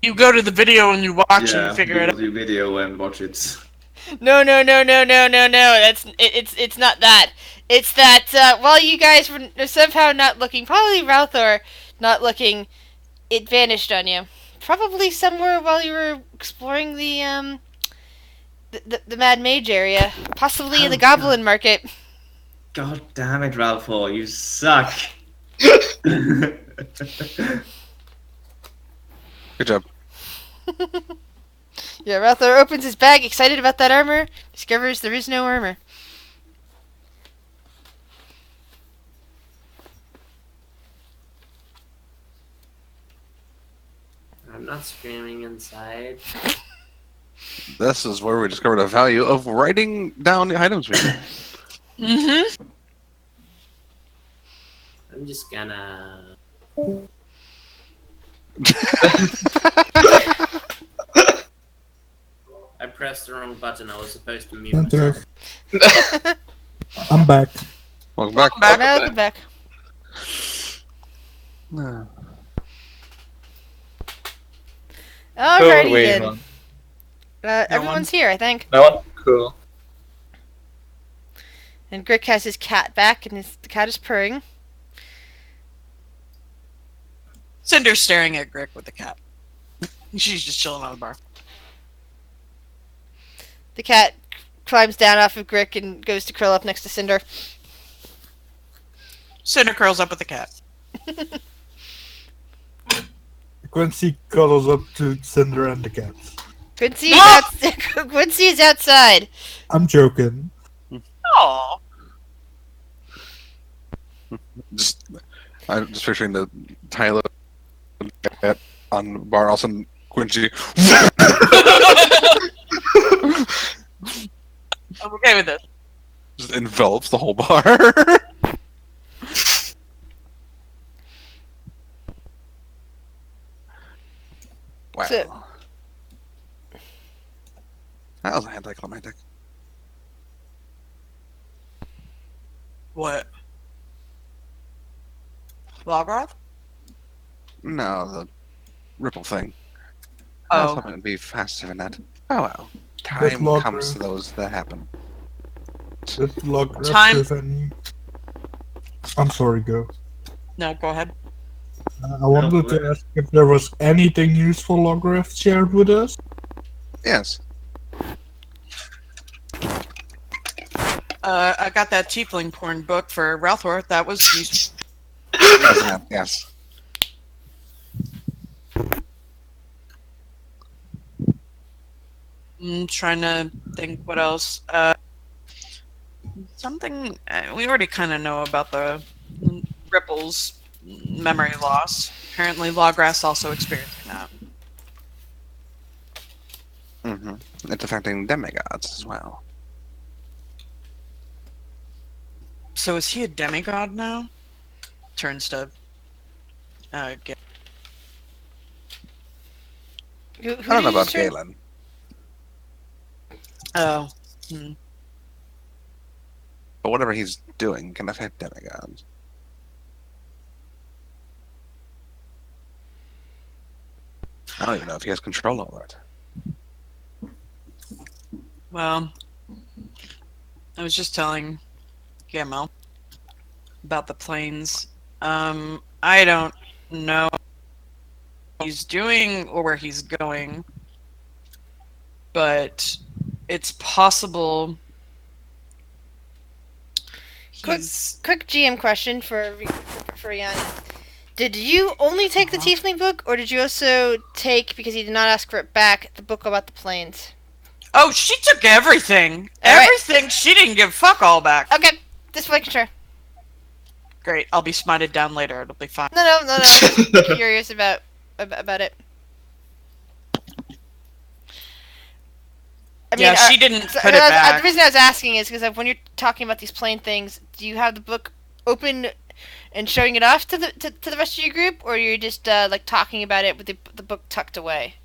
You go to the video and you watch and you figure it out. do video and watch it. No. It's not that. It's that while you guys were somehow not looking, probably Ralthor not looking, it vanished on you. Probably somewhere while you were exploring the Mad Mage area, possibly in the Goblin Market. God damn it, Ralph! You suck. good job. Yeah, Ralthor opens his bag, excited about that armor, discovers there is no armor. I'm not screaming inside. This is where we discovered the value of writing down the items we need. Mm-hmm. I'm just gonna. I pressed the wrong button. I was supposed to mute Enter. myself. I'm back. Welcome back. Welcome back. Alrighty wait, then. hold Everyone's here, I think. No one? Cool. And Grick has his cat back, and the cat is purring. Cinder's staring at Grick with the cat. She's just chilling on the bar. The cat climbs down off of Grick and goes to curl up next to Cinder. Cinder curls up with the cat. Quincy cuddles up to Cinder and the cat. Quincy is, Quincy is outside. I'm joking. Aww. I'm just picturing the Tyler cat on the bar, all of a sudden Quincy. I'm okay with this. Just envelops the whole bar. Wow. So- That was anticlimactic. What? Logroth? No, the ripple thing. I was Oh. hoping it'd be faster than that. Oh well. Good Time luck, comes to bro. those that happen. Just log Time- if any. I'm sorry, go. No, go ahead. I wanted to ask if there was anything useful Lograph shared with us. Yes. I got that tiefling porn book for Ralthor. That was useful. Yes. I'm trying to think what else. Something we already kind of know about the ripples, memory loss. Apparently, Lawgrass also experiencing that. It's affecting demigods as well. So is he a demigod now? Turns to get. Who I don't did know you about turn- Galen. Oh. But whatever he's doing can affect demigods. I don't even know if he has control over it. Well, I was just telling Gamel about the planes. I don't know what he's doing or where he's going, but it's possible he's... Quick GM question for Yanni. Did you only take the Tiefling book, or did you also take, because he did not ask for it back, the book about the planes? Oh, she took everything. All right. Everything. She didn't give fuck all back. Okay, just making sure. Great. I'll be smited down later. It'll be fine. No. I'm just curious about it. I mean, Yeah, she didn't so- put it back. The reason I was asking is because when you're talking about these plain things, do you have the book open and showing it off to the rest of your group, or you're just like talking about it with the book tucked away?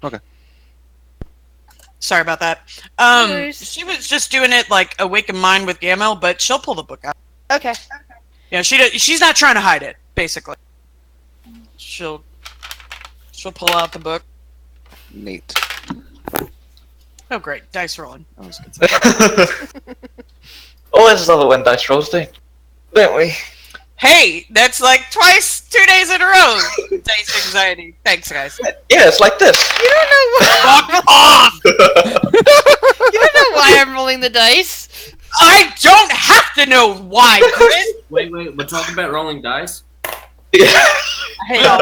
Okay. Sorry about that. worries. She was just doing it like Awaken Mind with Gamel, but she'll pull the book out. Okay. Yeah, she's not trying to hide it, basically. She'll pull out the book. Neat. Oh, great. Dice rolling. That was good. Always love it when dice rolls do, don't we? Hey, that's like twice, 2 days in a row. Dice anxiety. Thanks, guys. Yeah, it's like this. You don't know why. Fuck off! You don't know why I'm rolling the dice. I don't have to know why, Chris. Wait, we're talking about rolling dice? Yeah. Hey, y'all.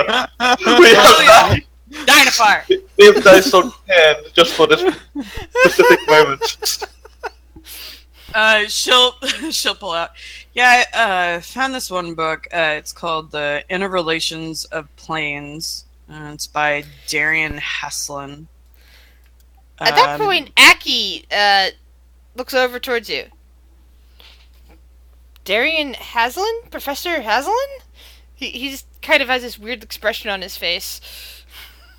we have Dynafire. we have dice on hand just for this specific moment. She'll pull out. Yeah, I found this one book. It's called The Interrelations of Planes. It's by Darian Haslin. At that point, Aki looks over towards you. Darian Haslin? Professor Haslin? He just kind of has this weird expression on his face.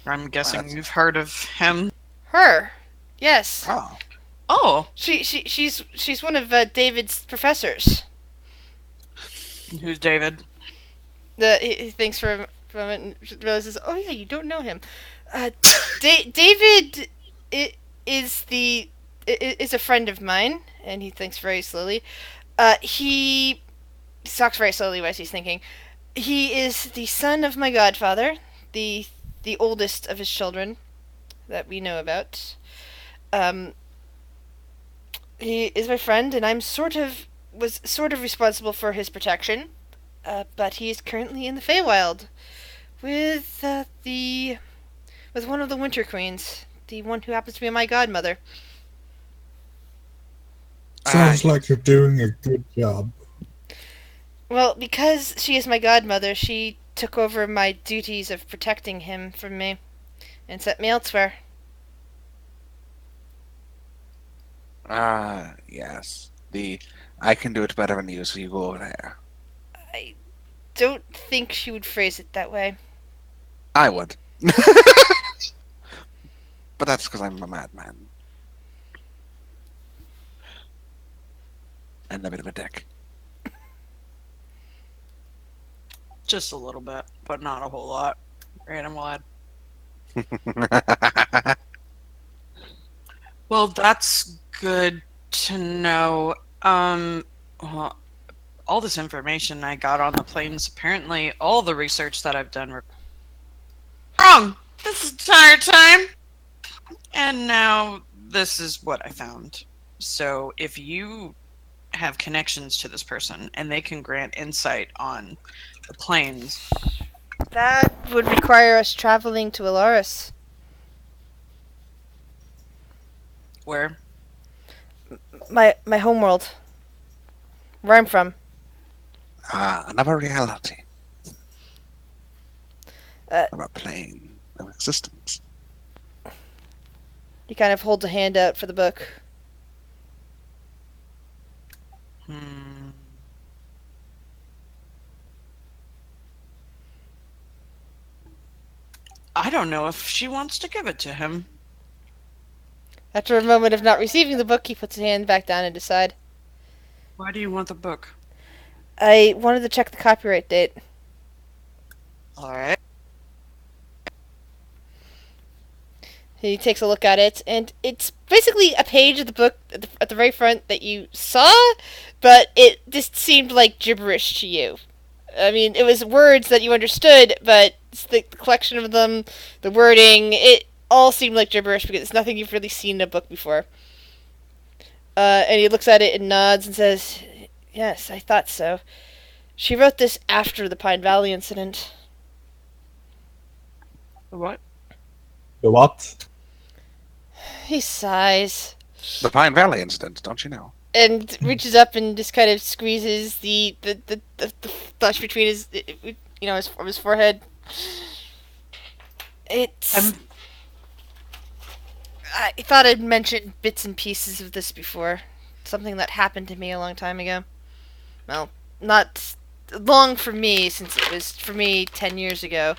I'm guessing you've heard of him. Her. Yes. Oh. Oh, She's one of David's professors. who's David? He thinks for a moment and realizes, oh yeah, you don't know him. David is a friend of mine, and he thinks very slowly. He talks very slowly while he's thinking. He is the son of my godfather, the oldest of his children that we know about. He is my friend, and was sort of responsible for his protection. But he is currently in the Feywild with one of the Winter Queens, the one who happens to be my godmother. Sounds like you're doing a good job. Well, because she is my godmother, she took over my duties of protecting him from me and sent me elsewhere. Yes. I can do it better than you, so you go over there. I don't think she would phrase it that way. I would. But that's because I'm a madman. And a bit of a dick. Just a little bit, but not a whole lot. Random lad. Well, that's good to know. Well, all this information I got on the planes, apparently all the research that I've done wrong this entire time. And now this is what I found. So if you have connections to this person and they can grant insight on the planes. That would require us traveling to Alaris. Where? My homeworld. Where I'm from. Another reality. Uh, Another plane of existence. He kind of holds a hand out for the book. Hmm. I don't know if she wants to give it to him. After a moment of not receiving the book, he puts his hand back down and decides. Why do you want the book? I wanted to check the copyright date. Alright. He takes a look at it, and it's basically a page of the book at the very front that you saw, but it just seemed like gibberish to you. I mean, it was words that you understood, but the collection of them, the wording, it all seemed like gibberish because it's nothing you've really seen in a book before. And he looks at it and nods and says, "Yes, I thought so. She wrote this after the Pine Valley incident." What? The what? He sighs The Pine Valley incident, don't you know? and reaches up and just kind of squeezes the flesh between his, his forehead. It's. I thought I'd mentioned bits and pieces of this before. Something that happened to me a long time ago. Well, not long for me, since it was for me 10 years ago.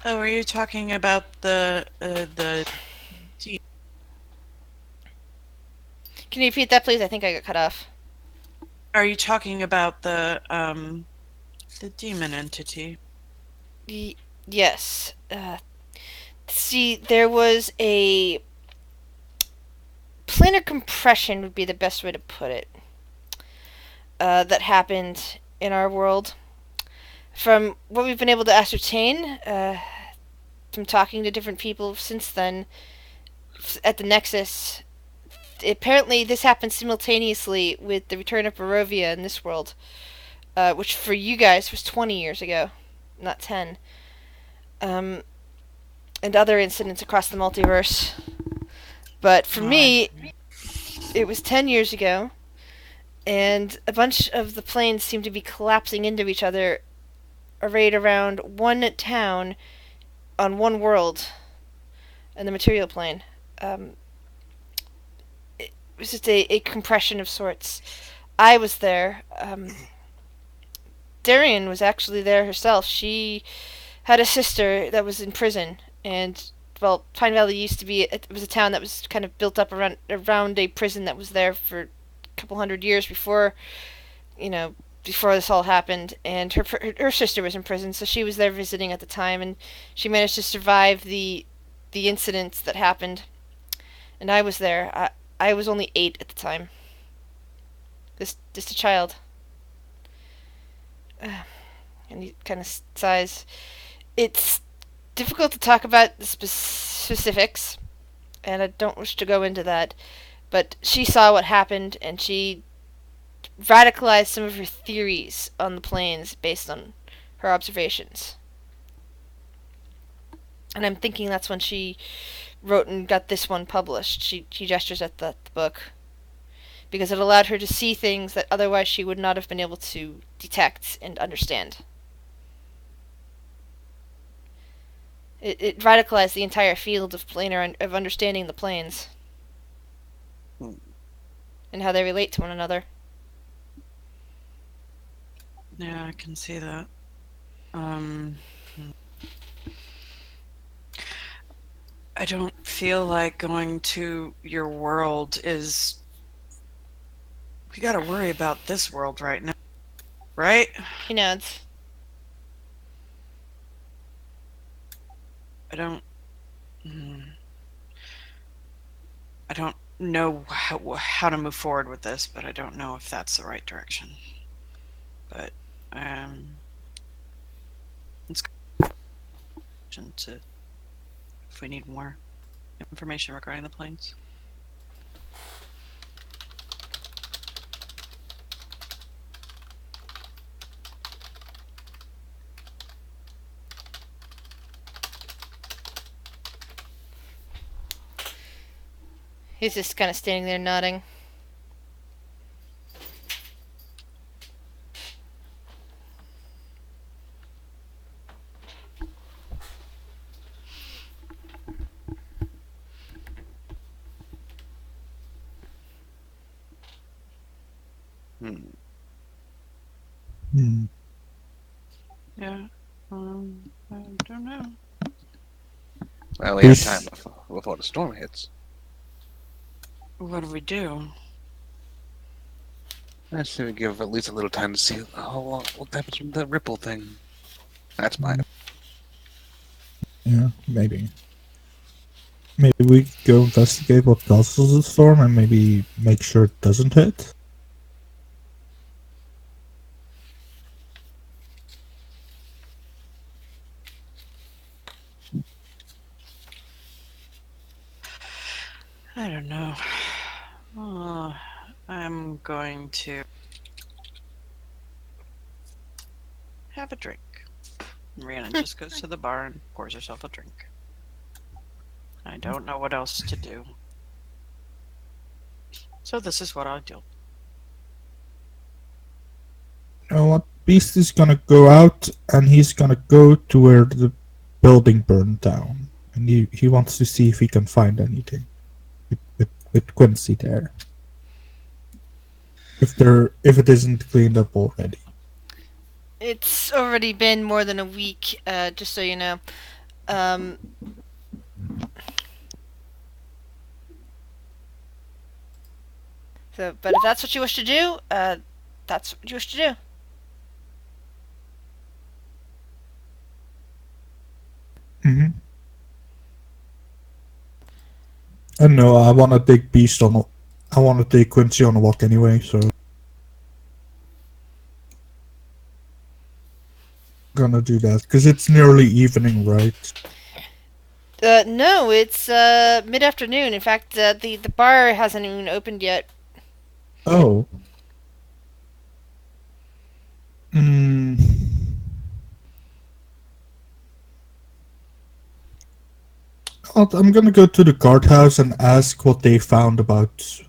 Oh, are you talking about the Can you repeat that, please? I think I got cut off. Are you talking about the demon entity? Yes. See, there was a planar compression would be the best way to put it. That happened in our world. From what we've been able to ascertain, from talking to different people since then, at the Nexus, apparently this happened simultaneously with the return of Barovia in this world, which for you guys was 20 years ago, not 10. And other incidents across the multiverse. But for me, it was 10 years ago, and a bunch of the planes seemed to be collapsing into each other, arrayed around one town on one world in the material plane. It was just a compression of sorts. I was there. Darian was actually there herself. She had a sister that was in prison, and well, Pine Valley used to be it was a town that was kind of built up around a prison that was there for a couple hundred years before, before this all happened. And her sister was in prison, so she was there visiting at the time, and she managed to survive the incidents that happened. And I was there. I was only 8 at the time. Just a child. And he kind of sighs. It's difficult to talk about the specifics, and I don't wish to go into that, but she saw what happened, and she radicalized some of her theories on the planes based on her observations. And I'm thinking that's when she wrote and got this one published. She gestures at the book, because it allowed her to see things that otherwise she would not have been able to detect and understand. It radicalized the entire field of planar of understanding the planes and how they relate to one another. Yeah, I can see that. I don't feel like going to your world is... We gotta worry about this world right now, right? He nods. I don't know how to move forward with this, but I don't know if that's the right direction. But let's go to if we need more information regarding the planes. He's just kind of standing there nodding. Hmm. Hmm. Yeah. I don't know. Well, we have This- time before the storm hits. What do we do? I say we give at least a little time to see what happens from the ripple thing. That's my. Yeah, maybe. Maybe we go investigate what causes the storm and maybe make sure it doesn't hit. I don't know. I'm going to have a drink. Rhiannon just goes to the bar and pours herself a drink. I don't know what else to do. So this is what I'll do. You know what? Beast is gonna go out and he's gonna go to where the building burned down. And he wants to see if he can find anything. With Quincy there. If it isn't cleaned up already. It's already been more than a week, just so you know. But if that's what you wish to do, that's what you wish to do. Mm-hmm. And no, I wanna take Beast on I wanna take Quincy on a walk anyway, so gonna do that. Because it's nearly evening, right? No, it's mid-afternoon. In fact, the bar hasn't even opened yet. Oh. Hmm. I'm gonna go to the guardhouse and ask what they found about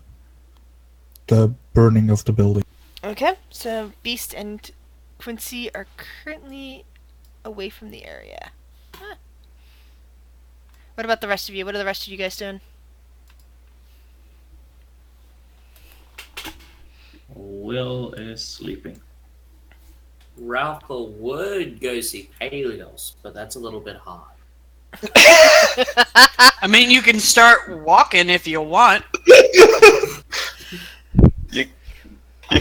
the burning of the building. Okay, so Beast and Quincy are currently away from the area. Huh. What about the rest of you? What are the rest of you guys doing? Will is sleeping. Ralph would go see Paleos, but that's a little bit hard. I mean, you can start walking if you want. You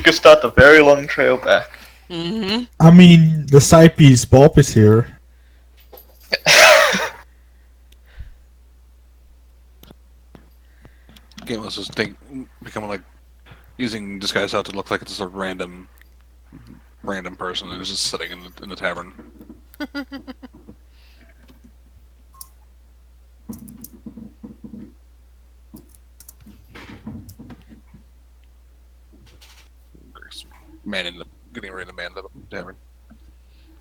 could start the very long trail back. Mm-hmm. I mean, the side piece Bob is here. Game was just becoming like using disguise out to look like it's a random person who's just sitting in the tavern. Getting rid of the man to the tavern.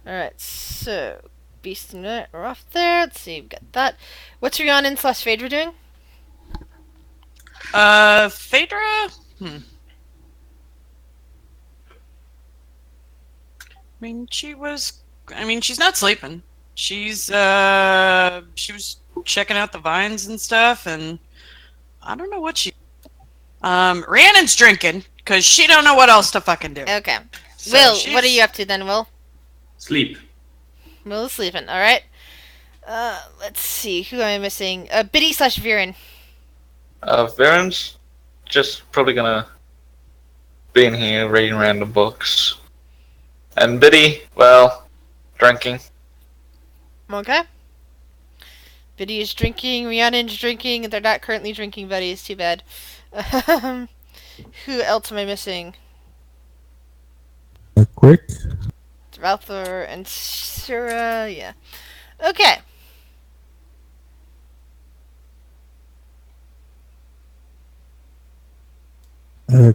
Alright, so Beast and I are off there. Let's see, we've got that. What's Rhiannon / Phaedra doing? Phaedra? I mean, she's not sleeping. She was checking out the vines and stuff, and I don't know what Rhiannon's drinking, because she don't know what else to fucking do. Okay. So Will, she's- what are you up to then, Will? Sleep. Will is sleeping, alright. Let's see, who am I missing? Biddy / Viren. Varen's just probably gonna be in here reading random books. And Biddy, well, drinking. Okay. Biddy is drinking, Rhiannon's drinking, and they're not currently drinking, Buddy. It's too bad. Who else am I missing? Quick. Ralthor and Sarah, yeah. Okay.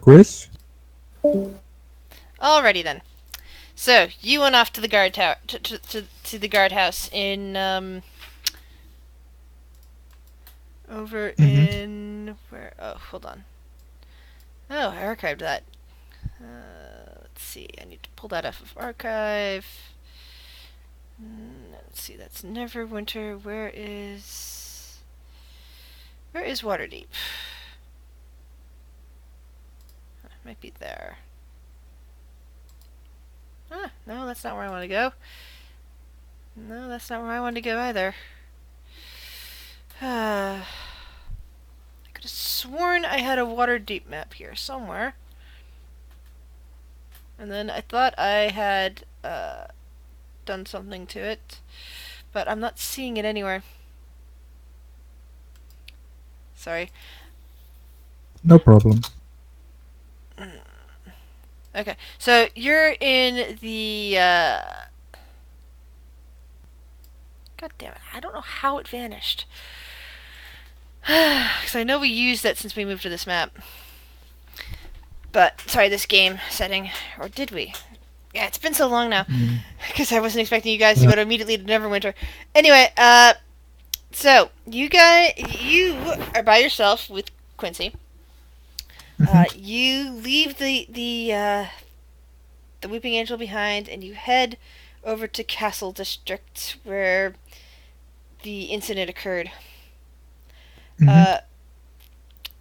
Chris? Alrighty then. So, you went off to the guard tower, to the guardhouse in, over Mhm. in where? Oh, hold on. Oh, I archived that. Let's see. I need to pull that off of archive. Let's see. That's Neverwinter. Where is Waterdeep? Might be there. Ah, no, that's not where I want to go. No, that's not where I want to go either. I could have sworn I had a Waterdeep map here somewhere. And then I thought I had done something to it, but I'm not seeing it anywhere. Sorry. No problem. Okay, so you're in the. God damn it! I don't know how it vanished. Because I know we used that since we moved to this map. But sorry, this game setting, or did we? Yeah, it's been so long now. Because I wasn't expecting you guys to go to immediately to Neverwinter. Anyway, so you are by yourself with Quincy. You leave the Weeping Angel behind, and you head over to Castle District, where the incident occurred. Mhm.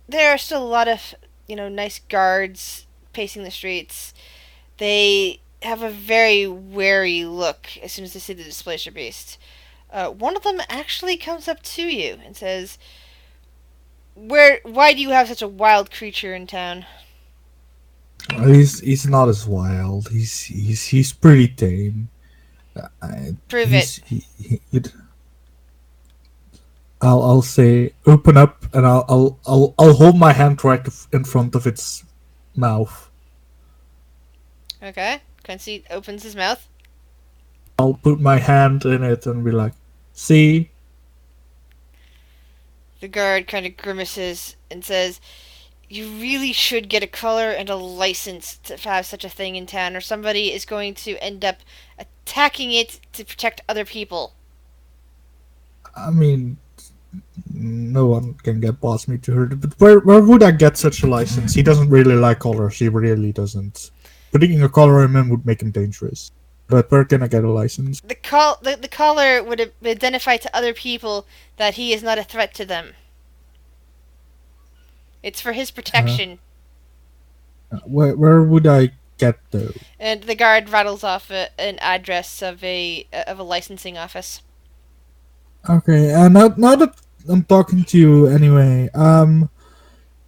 There are still a lot of, nice guards pacing the streets. They have a very wary look as soon as they see the Displacer Beast. One of them actually comes up to you and says, why do you have such a wild creature in town? He's not as wild. He's pretty tame. Prove it. I'll say open up, and I'll hold my hand right in front of its mouth. Okay. Quincy opens his mouth. I'll put my hand in it and be like, "See." The guard kind of grimaces and says, you really should get a collar and a license to have such a thing in town, or somebody is going to end up attacking it to protect other people. I mean, no one can get past me to hurt it. But where would I get such a license? He doesn't really like collars. He really doesn't. Putting a collar on him would make him dangerous. But where can I get a license? The collar would identify to other people that he is not a threat to them. It's for his protection. Where would I get though? And the guard rattles off an address of a licensing office. Okay, now that I'm talking to you anyway,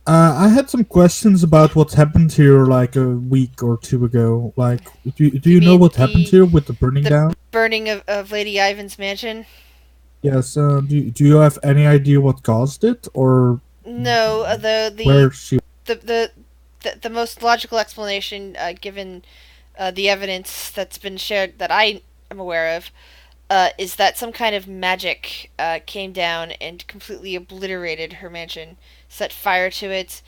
I had some questions about what happened here like a week or two ago. Like, do you know mean what happened here with the burning down? Burning of Lady Ivan's mansion? Yes. Do you have any idea what caused it, or No, where she? The most logical explanation, given the evidence that's been shared that I am aware of, is that some kind of magic came down and completely obliterated her mansion, set fire to it.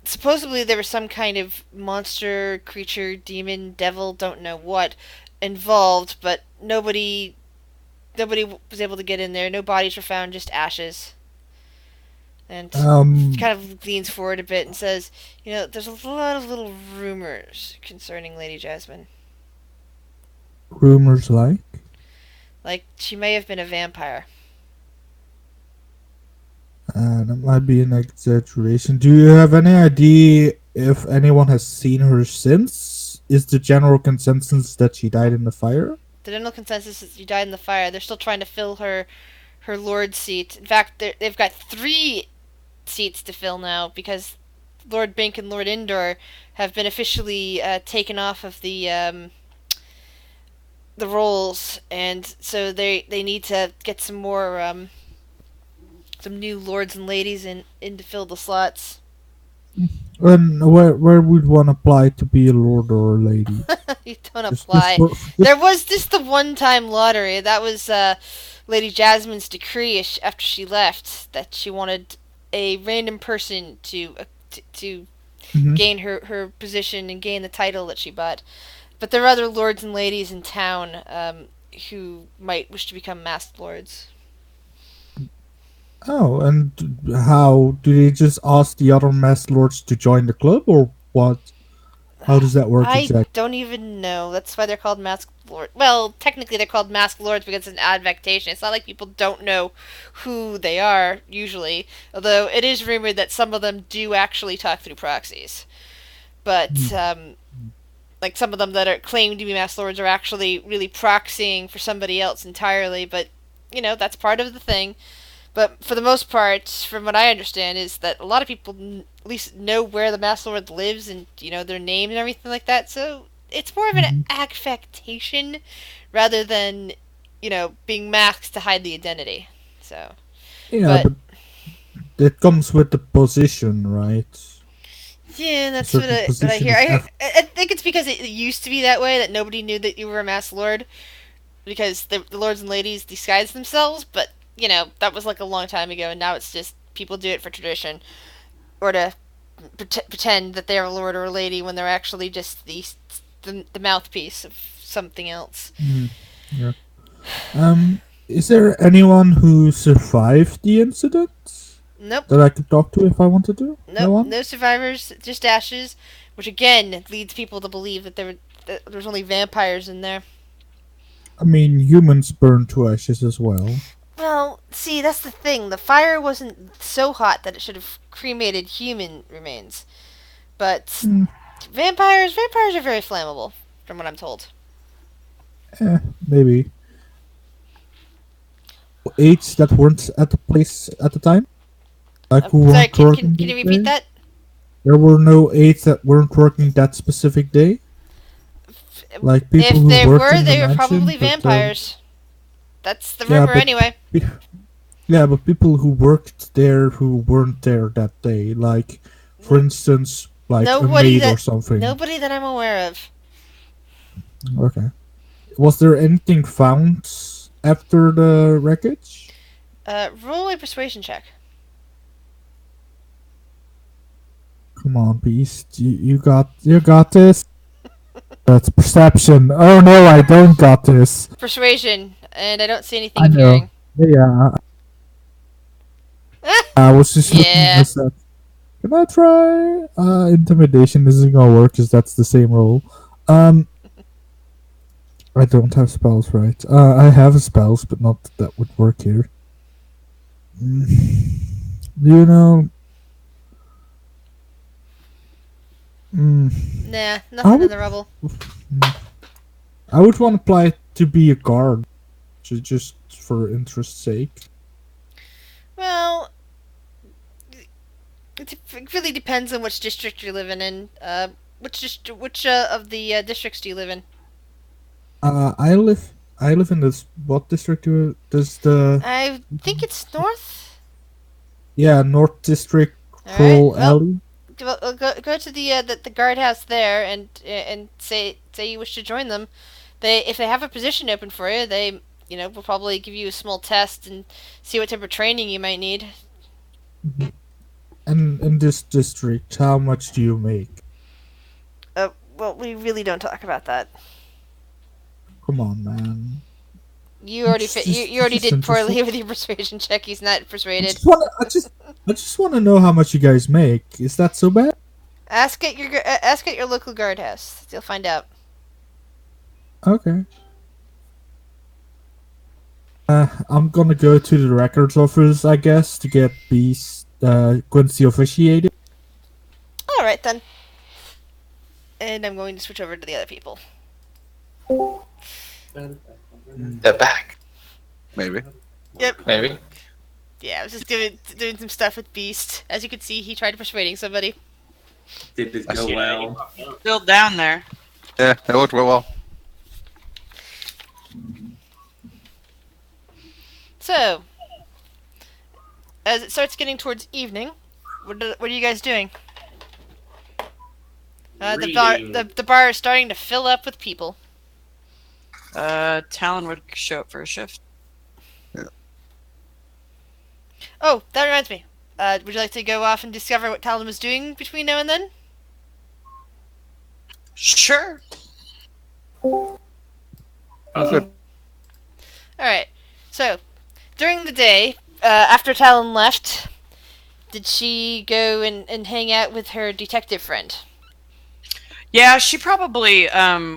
Supposedly there was some kind of monster, creature, demon, devil, don't know what, involved, but nobody was able to get in there. No bodies were found, just ashes. And kind of leans forward a bit and says, there's a lot of little rumors concerning Lady Jasmine. Rumors like she may have been a vampire. That might be an exaggeration. Do you have any idea if anyone has seen her since? Is the general consensus that she died in the fire? The general consensus is she died in the fire. They're still trying to fill her lord seat. In fact, they've got 3 seats to fill now because Lord Bink and Lord Indor have been officially taken off of the rolls, and so they need to get some more some new lords and ladies in to fill the slots. And where would one apply to be a lord or a lady? You don't apply. There was just the one-time lottery. That was Lady Jasmine's decree after she left, that she wanted a random person to gain her position and gain the title that she bought. But there are other lords and ladies in town who might wish to become masked lords. Oh, and how do they just ask the other masked lords to join the club, or what? How does that work I exactly? don't even know. That's why they're called masked lords. Well, technically they're called masked lords because it's an advectation. It's not like people don't know who they are usually. Although it is rumored that some of them do actually talk through proxies. But like some of them that are claimed to be masked lords are actually really proxying for somebody else entirely. But that's part of the thing. But for the most part, from what I understand, is that a lot of people at least know where the Master Lord lives and their name and everything like that. So it's more of an Mhm. affectation rather than being masked to hide the identity. So, Yeah, but but it comes with the position, right? yeah, A that's what certain I position hear. of I think it's because it used to be that way that nobody knew that you were a Master Lord because the lords and ladies disguised themselves. But that was like a long time ago, and now it's just people do it for tradition or to pretend that they're a lord or a lady when they're actually just the mouthpiece of something else. Yeah. Is there anyone who survived the incident Nope, that I could talk to if I wanted to? No nope, one? no survivors, just ashes, which again leads people to believe that there's only vampires in there. I mean, humans burn to ashes as well. Well, see, that's the thing. The fire wasn't so hot that it should have cremated human remains, but Hmm, vampires are very flammable, from what I'm told. maybe. Aides that weren't at the place at the time? Like, who Sorry, weren't can working can you that repeat day? that? There were no aides that weren't working that specific day? Like, people If who there worked were, in the they were mansion, probably but, vampires. That's the yeah, rumor but, anyway. yeah, but people who worked there who weren't there that day. Like, for instance, like a Nobody maid or that something. nobody that I'm aware of. Okay. Was there anything found after the wreckage? Roll a persuasion check. Come on, Beast. You got this. That's perception. Oh no, I don't got this. Persuasion, and I don't see anything I know. appearing. Yeah, I was just looking at Yeah. this. Can I try? Intimidation isn't gonna work because that's the same roll. Um, I don't have spells, right? I have spells, but not that would work here. Mm. You know, mm, Nah, I nothing in would, the rubble. I would want to apply to be a guard, just for interest's sake. Well, it really depends on which district you're living in. Which of the districts do you live in? I live in this. What district does the? I think it's north. Yeah, North District All right. Patrol Well, Alley. go to the guardhouse there and say you wish to join them. If they have a position open for you, they will probably give you a small test and see what type of training you might need. And in this district, how much do you make? Well, we really don't talk about that. Come on, man. You already you already Just did interested. poorly with your persuasion check. He's not I persuaded. just wanna, I just wanna know how much you guys make. Is that so bad? Ask at your local guardhouse. You'll find out. Okay. I'm gonna go to the records office, I guess, to get these Quincy officiated. All right then. And I'm going to switch over to the other people. They're back. Maybe. Yep. Maybe. Yeah, I was just doing some stuff with Beast. As you could see, he tried persuading somebody. Did it I go see. well? Still down there. Yeah, it worked real well. So, as it starts getting towards evening, what are you guys doing? Reading. The bar is starting to fill up with people. Talon would show up for a shift. Oh, that reminds me. Would you like to go off and discover what Talon was doing between now and then? Sure. Good. Alright. So, during the day, after Talon left, did she go and hang out with her detective friend? Yeah, she probably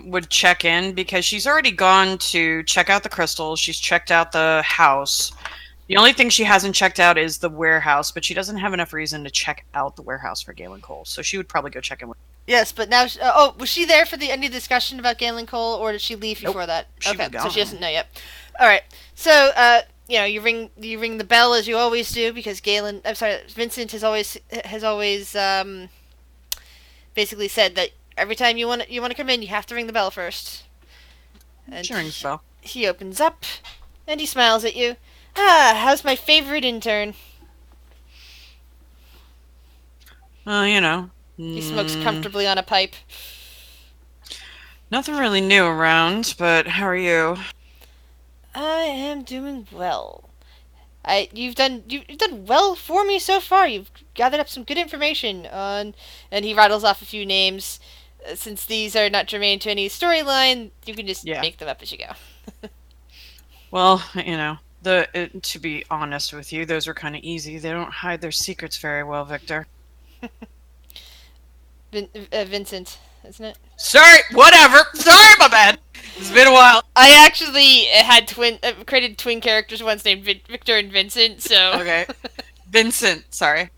would check in because she's already gone to check out the crystals. She's checked out the house. The only thing she hasn't checked out is the warehouse, but she doesn't have enough reason to check out the warehouse for Galen Cole. So she would probably go check in with. Yes, but now, was she there for any discussion about Galen Cole, or did she leave Nope. before that? She was Okay, so she gone. doesn't know yet. All right, so you ring the bell as you always do because Vincent has always basically said that every time you want to come in, you have to ring the bell first. And She rings the bell. he opens up, and he smiles at you. Ah, how's my favorite intern? You know. He smokes comfortably on a pipe. Nothing really new around, but how are you? I am doing well. You've done well for me so far. You've gathered up some good information on, and he rattles off a few names. Since these are not germane to any storyline, you can just make them up as you go. Well, you know, to be honest with you, those are kind of easy. They don't hide their secrets very well, Victor. Vincent, isn't it? Sorry, whatever. Sorry, my bad. It's been a while. I actually had created twin characters once named Victor and Vincent. So okay, Vincent. Sorry.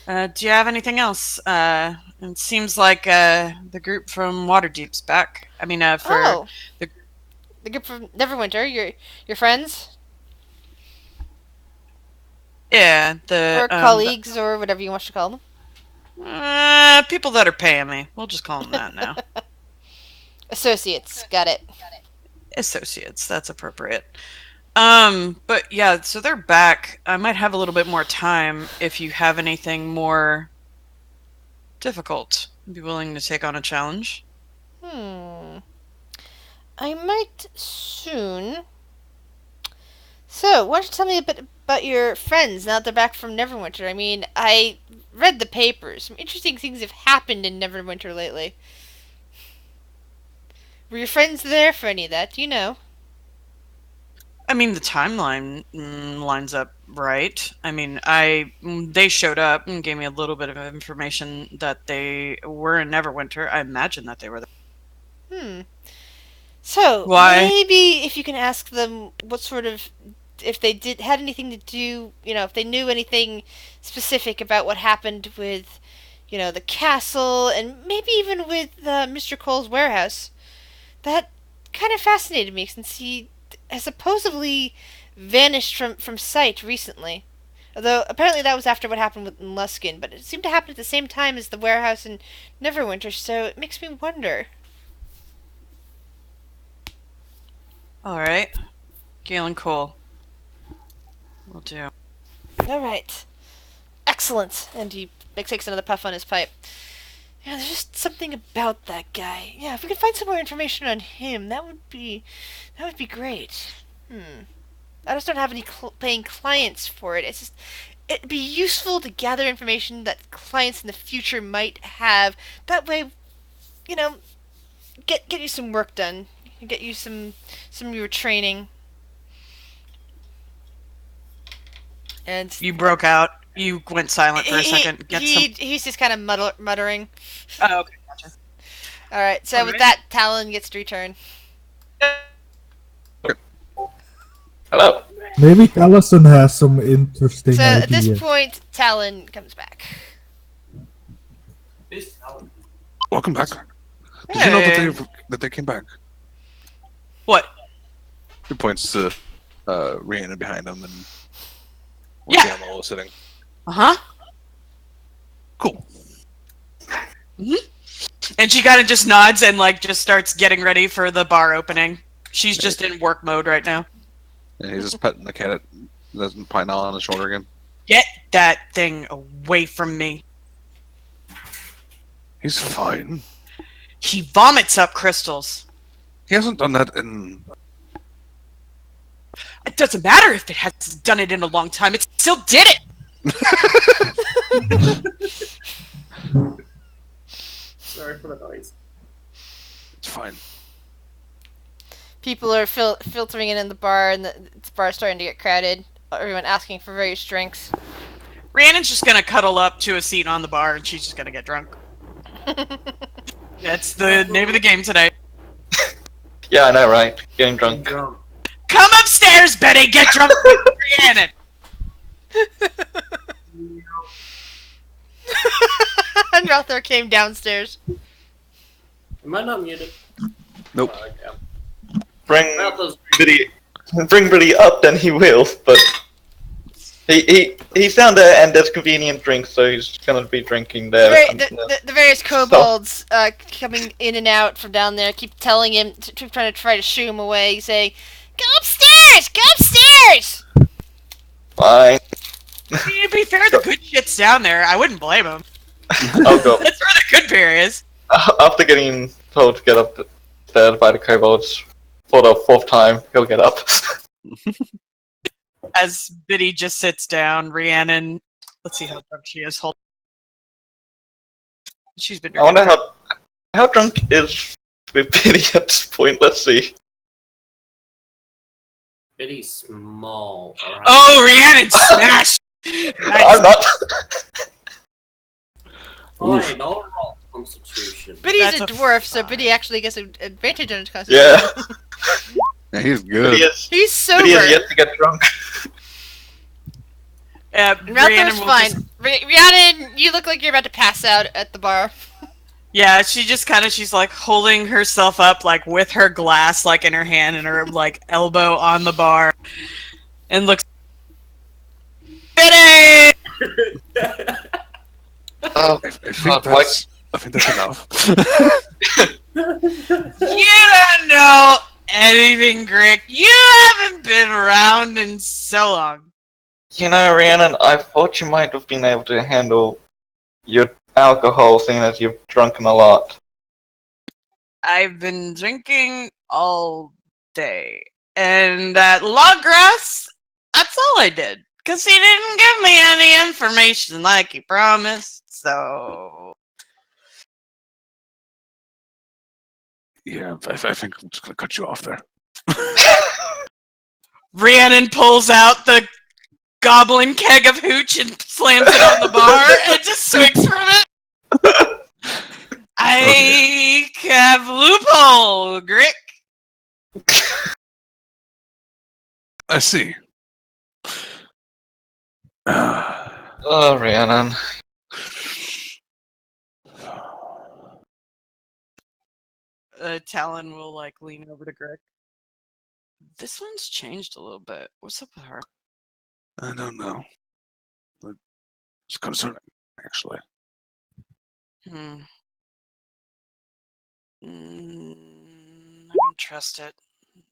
Do you have anything else? It seems like the group from Waterdeep's back. I mean, for the group from Neverwinter, your friends. Yeah, or colleagues, or whatever you want to call them. People that are paying me. We'll just call them that now. Associates, got it. Associates, that's appropriate. But yeah, so they're back. I might have a little bit more time if you have anything more difficult. I'd be willing to take on a challenge. I might soon. So, why don't you tell me a bit about your friends now that they're back from Neverwinter? I mean, I read the papers. Some interesting things have happened in Neverwinter lately. Were your friends there for any of that? Do you know? I mean, the timeline lines up right. I mean, they showed up and gave me a little bit of information that they were in Neverwinter. I imagine that they were there. So, Why? maybe if you can ask them what sort of, if they had anything to do, if they knew anything specific about what happened with, the castle, and maybe even with Mr. Cole's warehouse. That kind of fascinated me, since he has supposedly vanished from sight recently. Although, apparently that was after what happened with Luskin, but it seemed to happen at the same time as the warehouse in Neverwinter, so it makes me wonder. Alright. Galen Cole. Will do. Alright. Excellent. And he takes another puff on his pipe. Yeah, there's just something about that guy. Yeah, if we could find some more information on him, that would be great. I just don't have any paying clients for it. It'd be useful to gather information that clients in the future might have. That way, get you some work done. Get you some of your training. And you broke out. You went silent for a second. He's just kind of muttering. Oh, okay, gotcha. Alright, so with that, Talon gets to return. Hello. Maybe Allison has some interesting So ideas. at this point, Talon comes back. Welcome back. Did you know that they came back? What? He points to Rihanna behind him and where Gamma was sitting. Uh-huh. Cool. And she kind of just nods and just starts getting ready for the bar opening. She's just in work mode right now. And he's just petting the cat that's pine on his shoulder again. Get that thing away from me. He's fine. He vomits up crystals. He hasn't done that in... It doesn't matter if it hasn't done it in a long time. It still did it! Sorry for the noise. It's fine. People are filtering in the bar, and the bar is starting to get crowded. Everyone asking for various drinks. Rhiannon's just gonna cuddle up to a seat on the bar, and she's just gonna get drunk. That's the name of the game tonight. Yeah, I know, right? Getting drunk. Come upstairs, Betty! Get drunk with Rhiannon! And Rother came downstairs. Am I not muted? Nope. Oh, okay. Bring Malthus- Billy up, then he will. But he's down there, and there's convenient drinks, so he's gonna be drinking there. The various kobolds coming in and out from down there keep telling him, trying to shoo him away, saying, "Go upstairs! Go upstairs!" Fine. To be fair, the good shit's down there. I wouldn't blame him. I'll go. That's where the good beer is. After getting told to get up there by the kobolds for the 4th time, he'll get up. As Biddy just sits down, Rhiannon. Let's see how drunk she is. Hold. She's been. I wonder how drunk is Billy at this point. Let's see. Pretty small. Alright. Oh, Rhiannon smashed. I'm not. Fine, I'll roll Constitution. Biddy's That's a a dwarf, so fine. Biddy actually gets an advantage on his constitution. Yeah. Yeah, he's Billy good. is, He's sober. Billy is yet to get drunk. And Rother's Rhiannon will fine. just- Rhiannon, you look like you're about to pass out at the bar. Yeah, she just she's like holding herself up, like with her glass, like in her hand and her like elbow on the bar, and looks. Biddy! Oh, I think God, that's enough. You don't know anything, Grick. You haven't been around in so long. you know, Rhiannon, I thought you might have been able to handle your alcohol, seeing as you've drunken a lot. I've been drinking all day. And at Loggrass, that's all I did. Because he didn't give me any information like he promised, so... Yeah, I think I'm just gonna cut you off there. Rhiannon pulls out the goblin keg of hooch and slams it on the bar and just swings from it. I have loophole, Grick. I see. Oh, Rhiannon. Talon will lean over to Grick. This one's changed a little bit. What's up with her? I don't know. But it's concerning, actually. I don't trust it.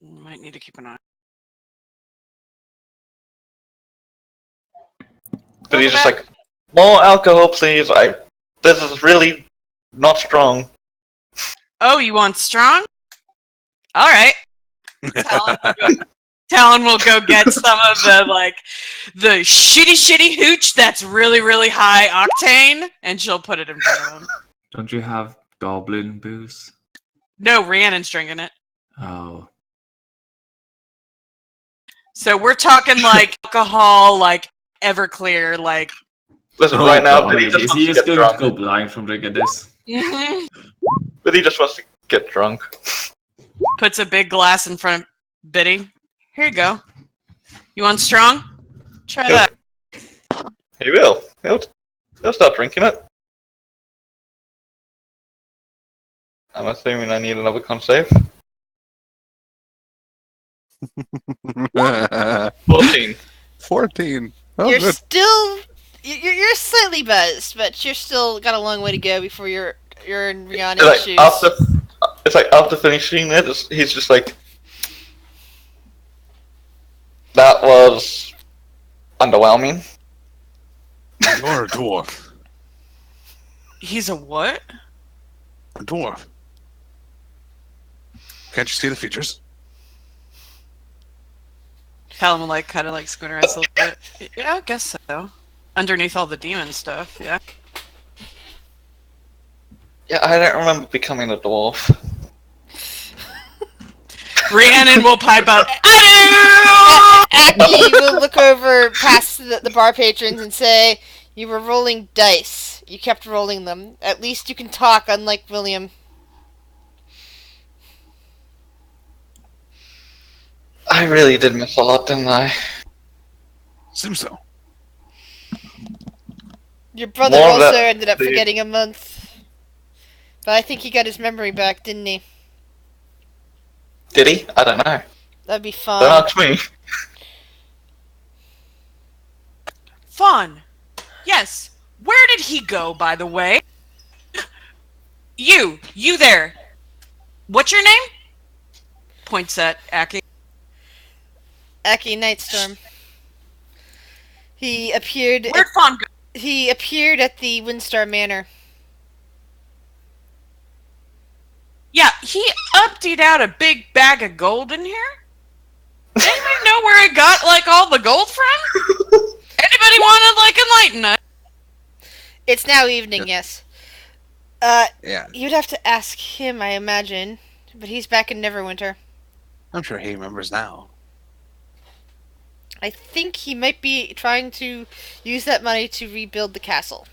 Might need to keep an eye. But he's just like, more alcohol, please. This is really not strong. Oh, you want strong? All right. Talon will go get some of the shitty hooch that's really, really high octane, and she'll put it in front of him. Don't you have goblin booze? No, Rhiannon's drinking it. Oh. So we're talking alcohol, Everclear, Listen, Oh, right now, God. Billy Is just he wants to just get going to drunk. go blind from drinking this? Billy just wants to get drunk. Puts a big glass in front of Biddy. Here you go. You want strong? Try that. He will. He'll start drinking it. I'm assuming I need another con save. 14. 14. Oh, You're good. still... You're slightly buzzed, but you're still got a long way to go before you're in Rhiannon's It's shoes. like after finishing it, he's just like, that was underwhelming. You're a dwarf. He's a what? A dwarf. Can't you see the features? Talon will kind of squint her eyes a little bit. Yeah, I guess so. Underneath all the demon stuff, yeah. Yeah, I don't remember becoming a dwarf. Rhiannon will pipe up. Aki will look over past the bar patrons and say, "You were rolling dice. You kept rolling them. At least you can talk, unlike William." I really did miss a lot, didn't I? Seems so. Your brother More of also that, ended up please. forgetting a month. But I think he got his memory back, didn't he? Did he? I don't know. That'd be Don't fun. ask me. Fawn. Yes. Where did he go, by the way? You there. What's your name? Points at Aki. Aki Nightstorm. He appeared. Where'd Fawn go? He appeared at the Windstar Manor. Yeah, he emptied out a big bag of gold in here. Anybody know where he got like all the gold from? Anybody want to like enlighten us? It's now evening, yes. Yeah, You'd have to ask him, I imagine. But he's back in Neverwinter. I'm sure he remembers now. I think he might be trying to use that money to rebuild the castle.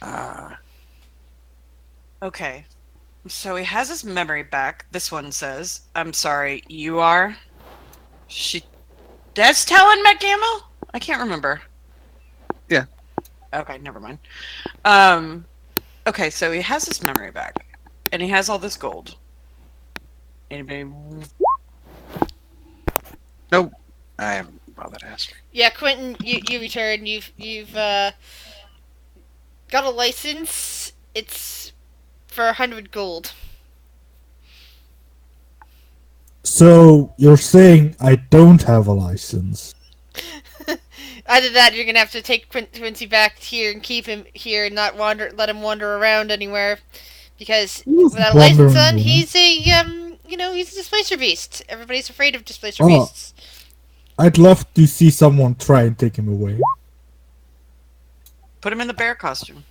Ah, Okay. So he has his memory back. This one says, I'm sorry, you are? That's Talon McGamel? I can't remember. Yeah. Okay, never mind. Okay, so he has his memory back. And he has all this gold. Anybody? nope. I haven't bothered to ask. Yeah, Quentin, you returned. You've got a license. It's for 100 gold. So you're saying I don't have a license? Either that, or you're gonna have to take Quincy back here and keep him here and not let him wander around anywhere, because Who's without a license wandering on, around? he's a he's a displacer beast. Everybody's afraid of displacer Oh. beasts. I'd love to see someone try and take him away. Put him in the bear costume.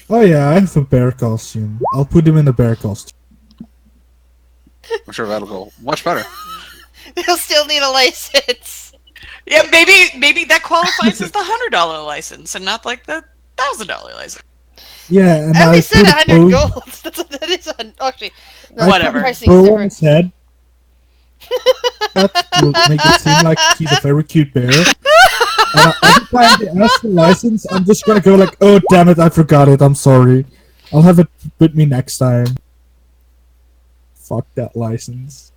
Oh yeah, I have a bear costume. I'll put him in a bear costume. I'm sure that'll go much better. He'll still need a license. Yeah, maybe that qualifies as the $100 license and not like the $1,000 license. Yeah, and I only said put 100 bow- gold. That is actually no, I Whatever. put a pricing's bow on different. his head. That will make it seem like he's a very cute bear. Every time they ask for license, I'm just gonna go like, "Oh damn it, I forgot it. I'm sorry. I'll have it with me next time." Fuck that license.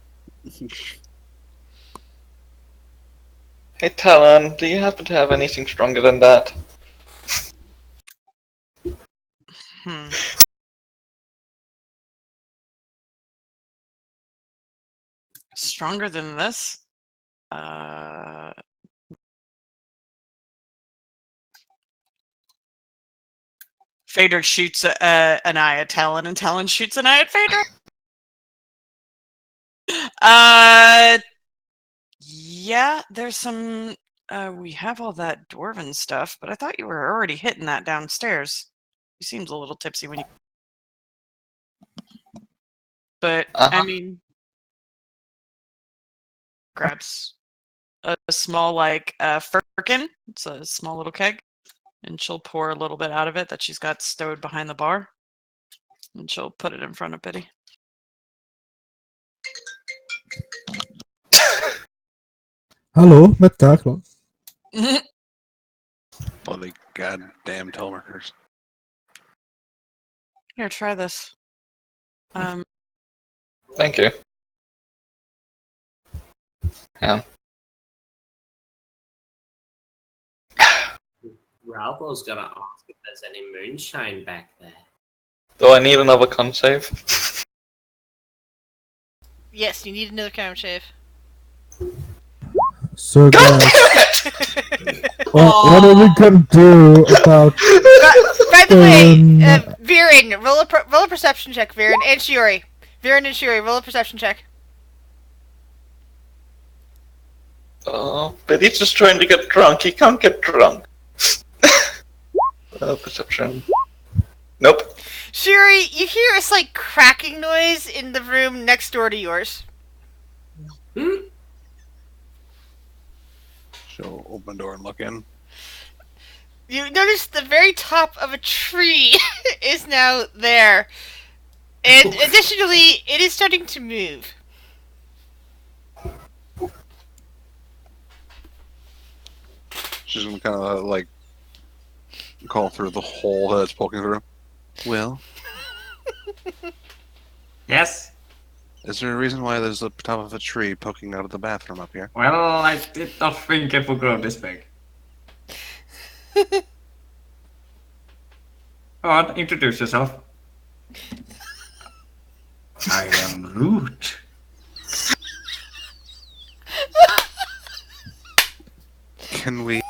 Hey Talon, do you happen to have anything stronger than that? Hmm. Stronger than this? Fader shoots an eye at Talon, and Talon shoots an eye at Fader. Yeah, there's some. We have all that dwarven stuff, but I thought you were already hitting that downstairs. You seemed a little tipsy when you. But I Uh-huh. mean, grabs a small firkin. It's a small little keg, and she'll pour a little bit out of it that she's got stowed behind the bar, and she'll put it in front of Biddy. Hallo, met Carlos. All the goddamn telemarketers. Here, try this. Thank you. Yeah. Ralbo's gonna ask if there's any moonshine back there. Do I need another con save? Yes, you need another count shave. So God guys, damn it! what are we gonna do about By the way, Um, Viren, roll a perception check, Viren, and Shiori. Viren and Shiori, roll a perception check. Oh, but he's just trying to get drunk. He can't get drunk. Perception. Nope. Shuri, you hear a slight cracking noise in the room next door to yours. She'll open the door and look in. You notice the very top of a tree is now there. And additionally, it is starting to move. She's gonna kind of like call through the hole that it's poking through. Well, Yes? is there a reason why there's the top of a tree poking out of the bathroom up here? Well, I did not think it would grow this big. Go on, introduce yourself. I am Root. Can we?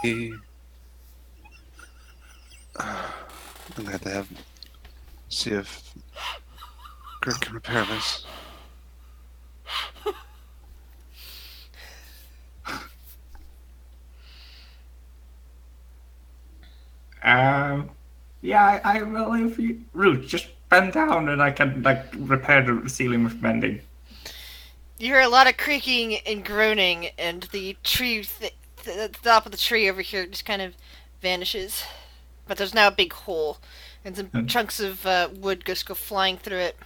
I'm gonna have to see if Gert can repair this. Yeah, I will if you... Root, just bend down and I can, like, repair the ceiling with bending. You hear a lot of creaking and groaning, and the tree, the top of the tree over here just kind of vanishes. But there's now a big hole, and some chunks of wood just go flying through it.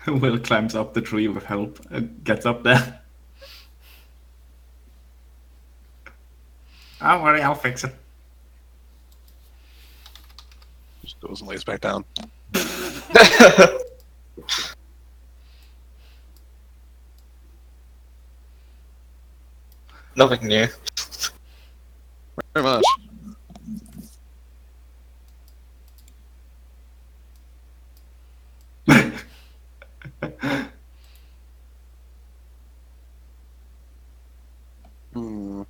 Will climbs up the tree with help and gets up there. Don't worry, I'll fix it. Just goes and lays back down. Nothing new. Very much. Hmm.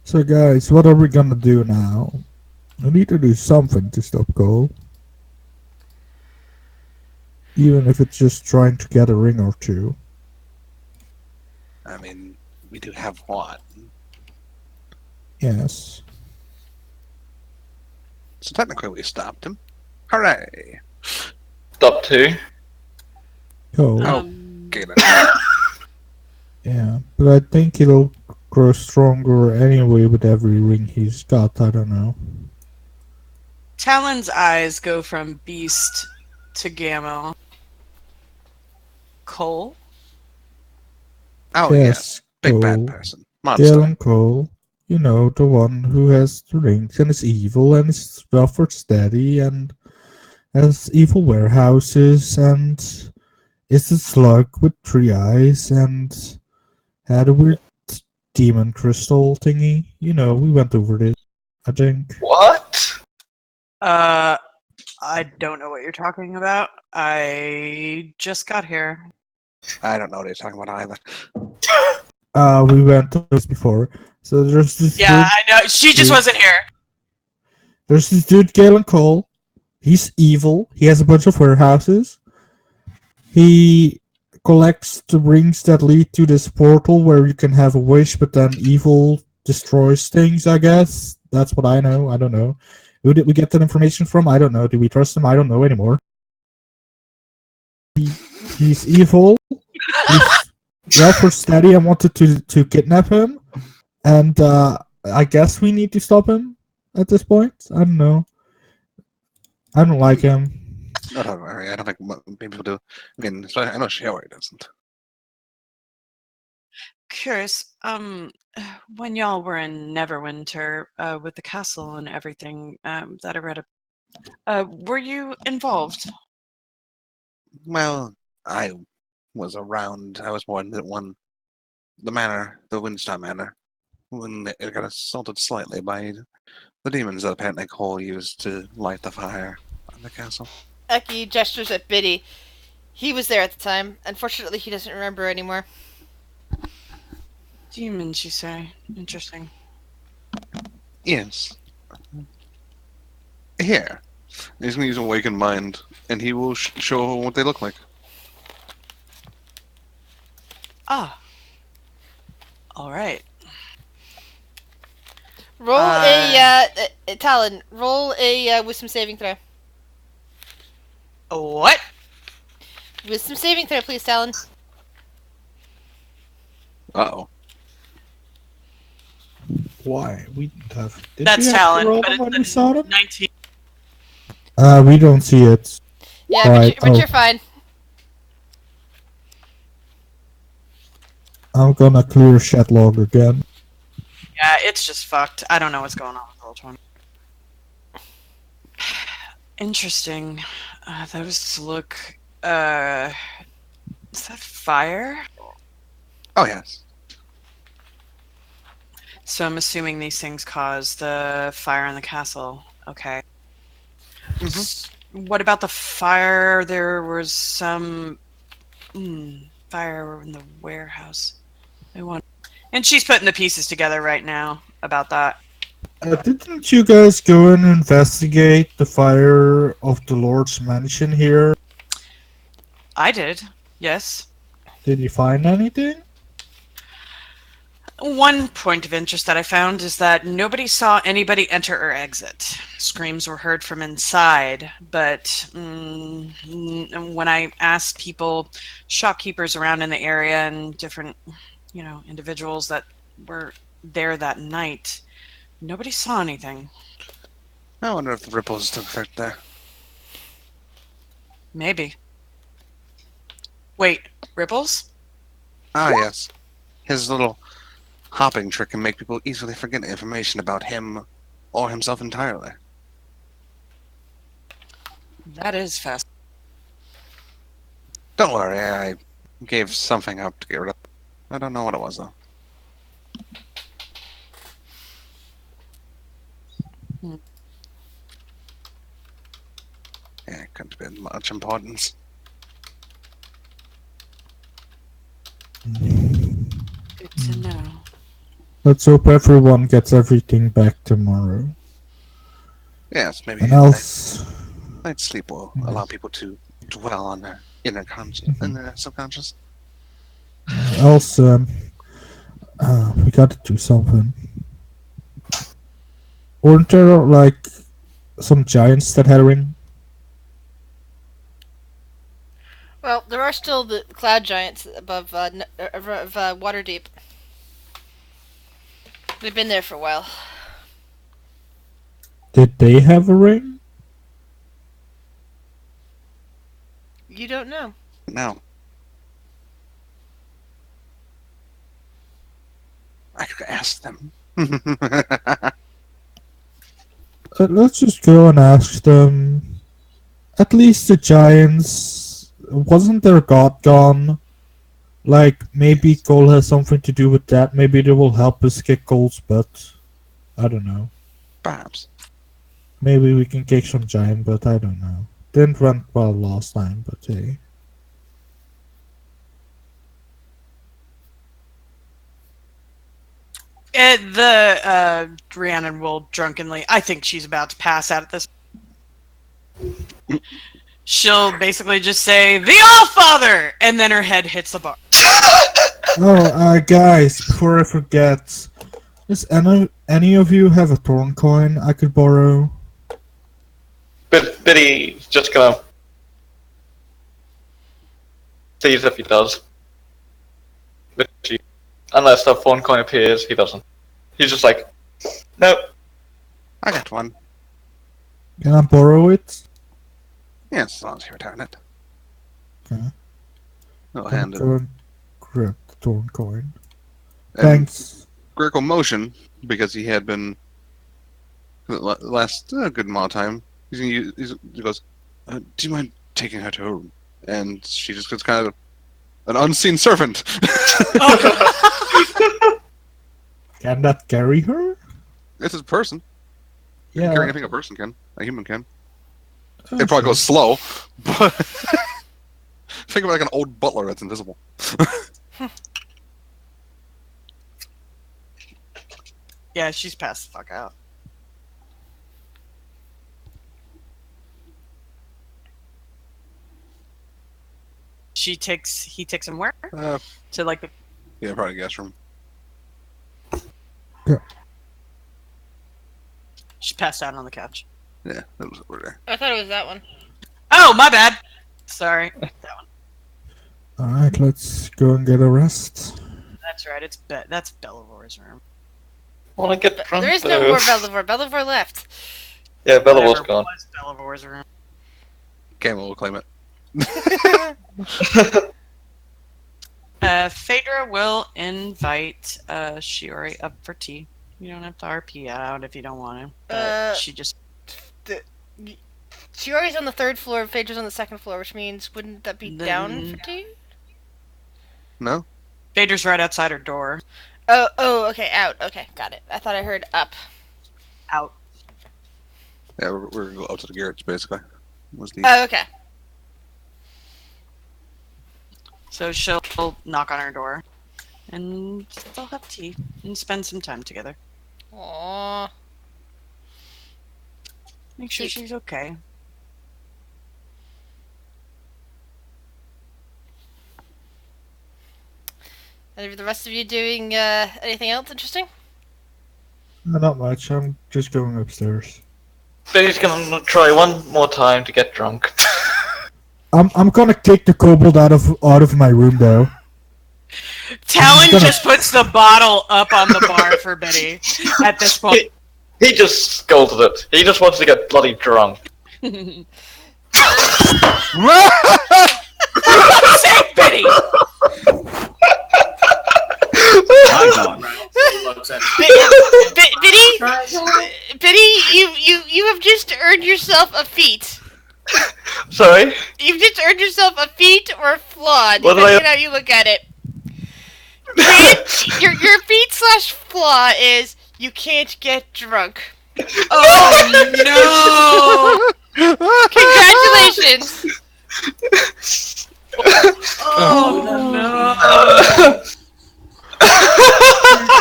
So guys, what are we gonna do now? We need to do something to stop Cole. Even if it's just trying to get a ring or two. I mean, we do have one. Yes. So technically we stopped him. Hooray! Stop 2. Cole. Oh. Um, Okay then. Yeah, but I think it'll grow stronger anyway with every ring he's got. I don't know. Talon's eyes go from beast to Gamma. Cole? Oh Yes, big bad Cole. person. Monster. Galen Cole. You know, the one who has the rings and is evil and is rough or steady and has evil warehouses and is a slug with 3 eyes and had a weird demon crystal thingy. You know, we went over this, I think. What? I don't know what you're talking about. I just got here. I don't know what he's talking about either. We went over this before. So there's this Yeah, dude, I know. She just Dude. wasn't here. there's this dude Galen Cole. He's evil. He has a bunch of warehouses. He collects the rings that lead to this portal where you can have a wish, but then evil destroys things, I guess. That's what I know. I don't know. Who did we get that information from? I don't know. Do we trust him? I don't know anymore. He's evil. He's rough or steady. I wanted to kidnap him. And I guess we need to stop him at this point. I don't know. I don't like him. No, don't worry. I don't think many people do. I mean, I know Shiori doesn't. Curious, when y'all were in Neverwinter, with the castle and everything, that I read, were you involved? Well, I was around. I was born at the manor, the Windstar Manor, when it got assaulted slightly by the demons that apparently Cole used to light the fire on the castle. Eki gestures at Biddy. He was there at the time. Unfortunately, he doesn't remember anymore. Demons, you say? Interesting. Yes. Here. He's going to use Awakened Mind, and he will show what they look like. Ah. All right. Roll Talon. Roll a wisdom saving throw. What? Wisdom saving throw, please, Talon. Uh-oh. Why? We didn't have. Did That's we have to talent, roll but them when we it's saw them? 19. We don't see it. Yeah, Right, but you're fine. I'm gonna clear chat log again. Yeah, it's just fucked. I don't know what's going on with Roll20. Interesting. Those look. Is that fire? Oh, yes. So I'm assuming these things cause the fire in the castle. Okay. What about the fire? There was some fire in the warehouse. And she's putting the pieces together right now about that. Didn't you guys go and investigate the fire of the Lord's mansion here? I did. Yes. Did you find anything? One point of interest that I found is that nobody saw anybody enter or exit. Screams were heard from inside, but when I asked people, shopkeepers around in the area and different, individuals that were there that night, nobody saw anything. I wonder if the ripples took effect there. Maybe. Wait, ripples? Ah, yes. His little hopping trick can make people easily forget information about him or himself entirely. That is fast. Don't worry, I gave something up to get rid of. I don't know what it was, though. Yeah, it couldn't have been much importance. Good to know. Let's hope everyone gets everything back tomorrow. Yes, maybe And else... night's sleep will allow people to dwell on their inner and their subconscious. Else, we gotta do something. Weren't there, like, some giants that had a ring? Well, there are still the cloud giants above Waterdeep. They've been there for a while. Did they have a ring? You don't know. No. I could ask them. Let's just go and ask them. At least the giants. Wasn't their god gone? Like, maybe Cole has something to do with that. Maybe they will help us kick Cole's butt. I don't know. Perhaps. Maybe we can kick some giant butt. I don't know. Didn't went well last time, but hey. Rhiannon will drunkenly. I think she's about to pass out at this. She'll basically just say, "The All-Father!" And then her head hits the bar. Oh, guys, before I forget, does any of you have a thorn coin I could borrow? Biddy's just gonna see if he does. Literally. Unless the phone coin appears, he doesn't. He's just like, nope. I got one. Can I borrow it? Yes, as long as you return it. Okay. No, I'll hand it. go and grab the thorn coin. And Thanks. Greco motion, because he had been last good amount of time. He goes, "Do you mind taking her to her room?" And she just gets kind of an unseen servant. Can that carry her? It's a person. You Yeah. can carry anything a person can. A human can. Okay. It probably goes slow, but think of it like an old butler that's invisible. Yeah, she's passed the fuck out. He takes him where? To like the. Yeah, probably guest room. passed out on the couch. Yeah, that was over there. I thought it was that one. Oh, my bad. Sorry. That one. Alright, let's go and get a rest. That's right. That's Bellivor's room. Wanna get drunk? There is no though. more Belivore. Belivore left. Yeah, Bellavor's Whatever gone. was Bellivor's room. Camel will claim it. Phaedra will invite Shiori up for tea. You don't have to RP out if you don't want to. But she just... Shiori's on the 3rd floor, Phaedra's on the 2nd floor, which means wouldn't that be down for tea? No? Phaedra's right outside her door. Oh, okay, out. Okay, got it. I thought I heard up. Out. Yeah, we're gonna go up to the Garrett's, basically. Was the... Oh, okay. So she'll knock on her door. And they'll have tea. And spend some time together. Aww. Make sure Cute. she's okay. And are the rest of you doing anything else interesting? Not much, I'm just going upstairs. Betty's gonna try one more time to get drunk. I'm gonna kick the kobold out of my room though. Talon just puts the bottle up on the bar for Betty at this point. He just scolded it. He just wants to get bloody drunk. Save Betty! My God. Biddy, you have just earned yourself a feat. Sorry? You've just earned yourself a feat or a flaw, What did depending I- on how you look at it. Your feat / flaw is you can't get drunk. Oh no! Congratulations! Oh no!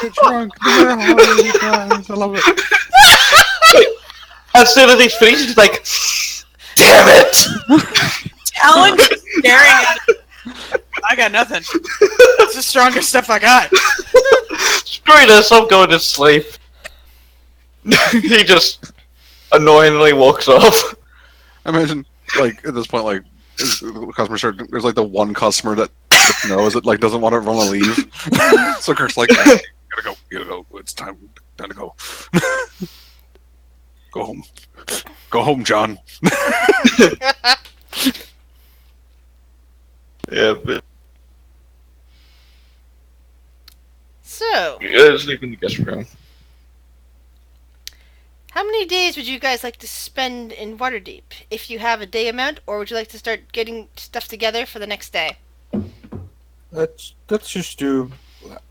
Get drunk, no matter how hard he tries. I love it. As soon as he's finished, he's like, damn it! Talon just staring at it. I got nothing. That's the strongest stuff I got. Screw this, I'm going to sleep. He just annoyingly walks off. Imagine, like, at this point, like, the customer service, there's like the one customer that knows it, like, doesn't want everyone to leave. So Kirk's like, gotta go, it's time to go. Go home, John. Yeah, but So, you gotta sleep in the guest room. how many days would you guys like to spend in Waterdeep? If you have a day amount, or would you like to start getting stuff together for the next day? Let's just do.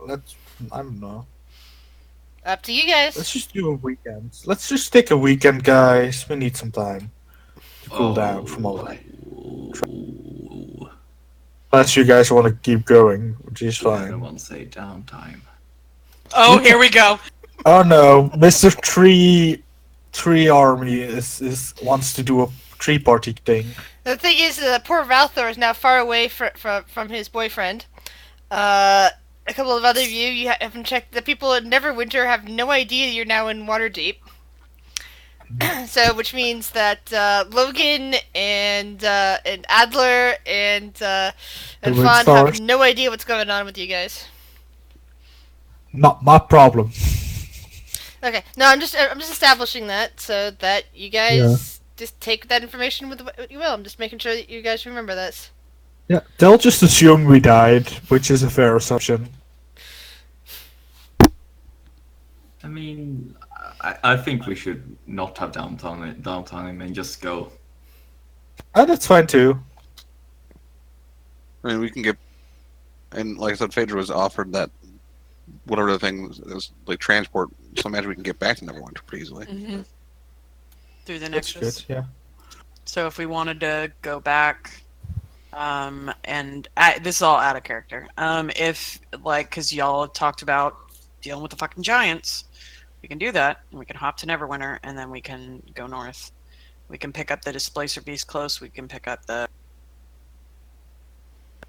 I don't know. Up to you guys. Let's just do a weekend. Let's just take a weekend, guys. We need some time to cool down from all that. Unless you guys want to keep going, which is No fine. one say downtime. Oh, here we go. Oh no, Mr. Tree Army is wants to do a tree party thing. The thing is, poor Valthor is now far away from his boyfriend. A couple of other of you haven't checked. The people in Neverwinter have no idea you're now in Waterdeep. So, which means that Logan and Adler and Fawn Windstar. have no idea what's going on with you guys. Not my problem. Okay, no, I'm just establishing that so that you guys just take that information with what you will. I'm just making sure that you guys remember this. Yeah, they'll just assume we died, which is a fair assumption. I mean, I think we should not have downtime and just go. That's fine too. I mean, we can get, and like I said, Phaedra was offered that, whatever the thing is, like transport, so imagine we can get back to Neverwinter pretty easily. Mm-hmm. Through the That's Nexus. good, yeah. So if we wanted to go back, and this is all out of character. If because y'all talked about dealing with the fucking giants, we can do that, and we can hop to Neverwinter, and then we can go north. We can pick up the Displacer Beast close. We can pick up the.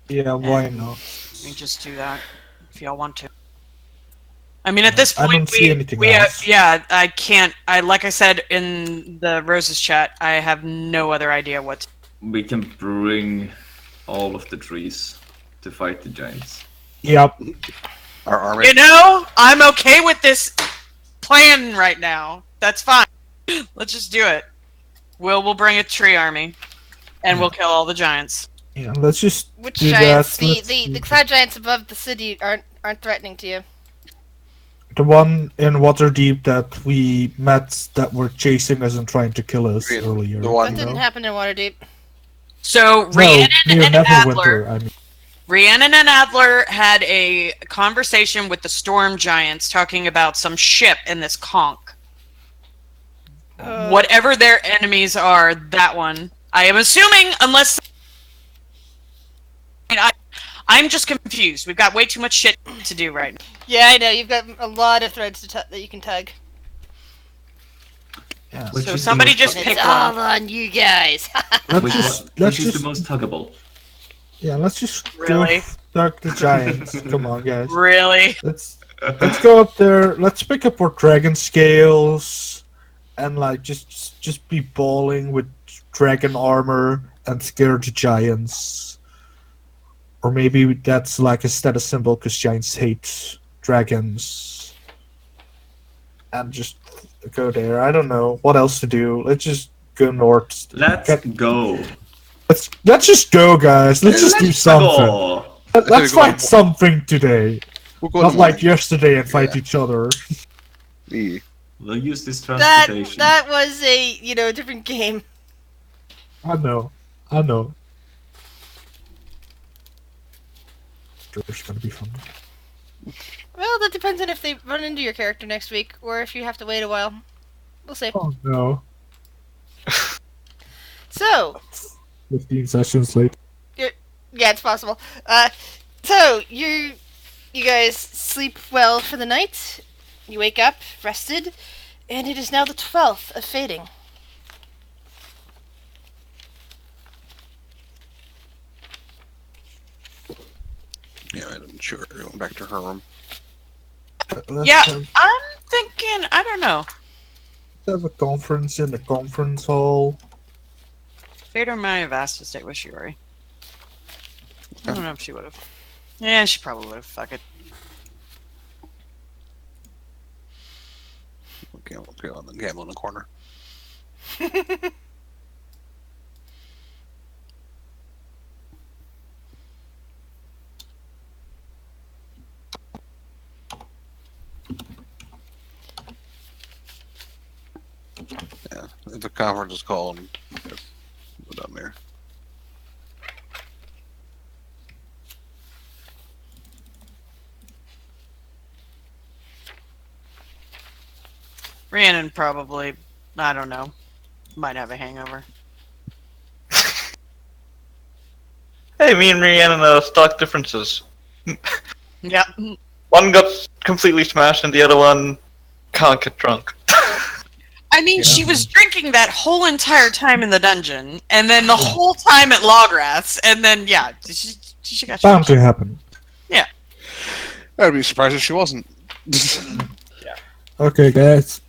Yeah, why And- not? We just do that if y'all want to. I mean, at this I point, don't see anything we else. yeah, I can't. Like I said in the Roses chat, I have no other idea what. We can bring all of the trees to fight the giants. Yep. Our army. You know, I'm okay with this plan right now. That's fine. Let's just do it. We'll bring a tree army, and we'll kill all the giants. Yeah, let's just Which do giants? that. Let's The cloud giants above the city aren't threatening to you. The one in Waterdeep that we met that were chasing us and trying to kill us The earlier. one- That didn't happen in Waterdeep. So No, Rhiannon near and Adler, Neverwinter. I mean, Rhiannon and Adler had a conversation with the storm giants, talking about some ship in this conch. Whatever their enemies are, that one. I am assuming, unless I'm just confused. We've got way too much shit to do right now. Yeah, I know. You've got a lot of threads that you can tug. yeah. Which So is the somebody most just tug- pick It's one. all on you guys. Which is the most tuggable? Let's just Really? go tug the giants. Come on, guys. Really? Let's go up there. Let's pick up our dragon scales and like just be balling with dragon armor and scare the giants. Or maybe that's like a status symbol because giants hate dragons. And just go there. I don't know what else to do. Let's just go north. Let's go. Let's just go, guys. Let's just do something. Go. Let's go fight on. something today. We'll go Not to like morning. yesterday and fight each other. Yeah. We'll use this that transportation. that was a different game. I know. There's gonna be fun. Well, that depends on if they run into your character next week, or if you have to wait a while. We'll see. Oh no. So, 15 sessions late. yeah, it's possible. So you guys sleep well for the night. You wake up rested, and it is now the 12th of fading. Yeah, I'm sure. Going back to her room. Let's Yeah, have, I'm thinking. I don't know. have a conference in the conference hall. Vader might have asked to stay with Shiori. I don't know if she would have. Yeah, she probably would have. Fuck it. Okay, we'll go on the gamble in the corner. Yeah, the conference is called. Go down there. Rhiannon probably. I don't know. Might have a hangover. Hey, me and Rhiannon stock differences. Yeah. One got completely smashed and the other one can't get drunk. I mean, she was drinking that whole entire time in the dungeon, and then the whole time at Lograth's, and then yeah, she got. Bound to happen. I'd be surprised if she wasn't. Okay, guys.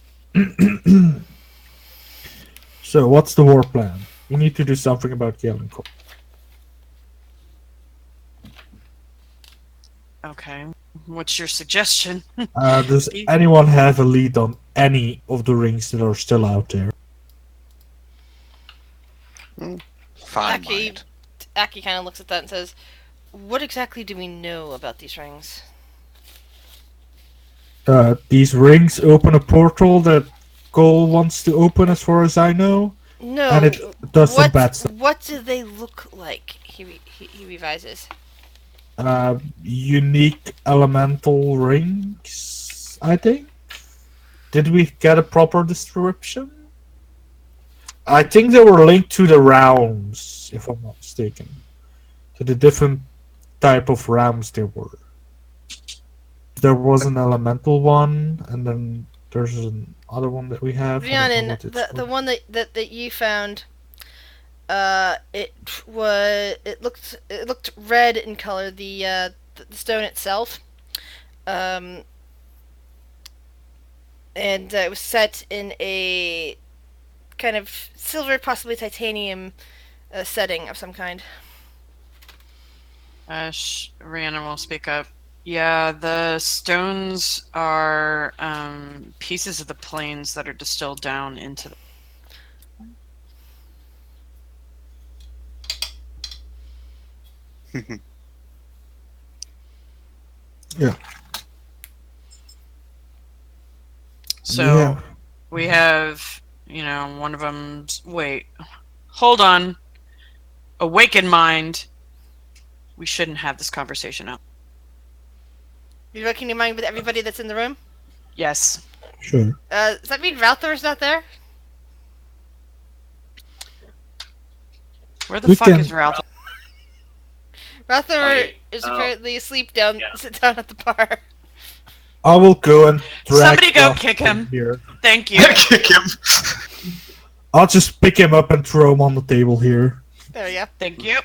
So, what's the war plan? We need to do something about Galenkor. Okay. What's your suggestion? Does anyone have a lead on any of the rings that are still out there? Fine. Aki, Mind. Aki kind of looks at that and says, "What exactly do we know about these rings?" These rings open a portal that Cole wants to open, as far as I know, No. and it does some bad stuff. What do they look like? He revises. Unique elemental rings, I think. Did we get a proper description? I think they were linked to the realms, if I'm not mistaken. To the different type of realms there were. There was an elemental one, and then there's another one that we have. I don't know Rhiannon, what it's the called. one that you found, it looked red in color. The stone itself, and it was set in a kind of silver, possibly titanium setting of some kind. Rhiannon will speak up. Yeah, the stones are pieces of the plains that are distilled down into the. Yeah. So Yeah. we have, one of them's. Wait, hold on. Awaken mind. We shouldn't have this conversation out. You're looking in mind with everybody that's in the room? Yes. Sure. Does that mean Ralthor's not there? Where the We fuck can- is Ralph? Ralthor Wait, is oh. apparently asleep down Yeah. sit down at the bar. I will go and drag Somebody go Ruff kick in him. Here. Thank you. Kick him. I'll just pick him up and throw him on the table here. There we go. Thank you.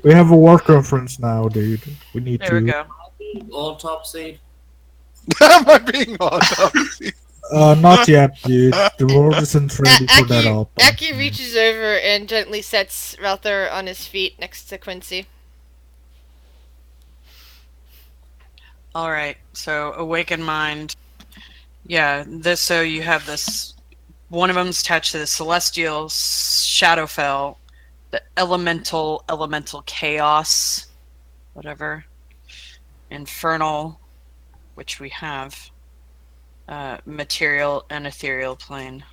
We have a war conference now, dude. We need There to. we go. Autopsy. Am I being on? Not yet, dude. The world isn't ready for that up. Aki reaches over and gently sets Ralthor on his feet next to Quincy. All right. So awaken mind. Yeah. So you have this. One of them's attached to the celestial Shadowfell, the elemental chaos, whatever, infernal, which we have, material and ethereal plane.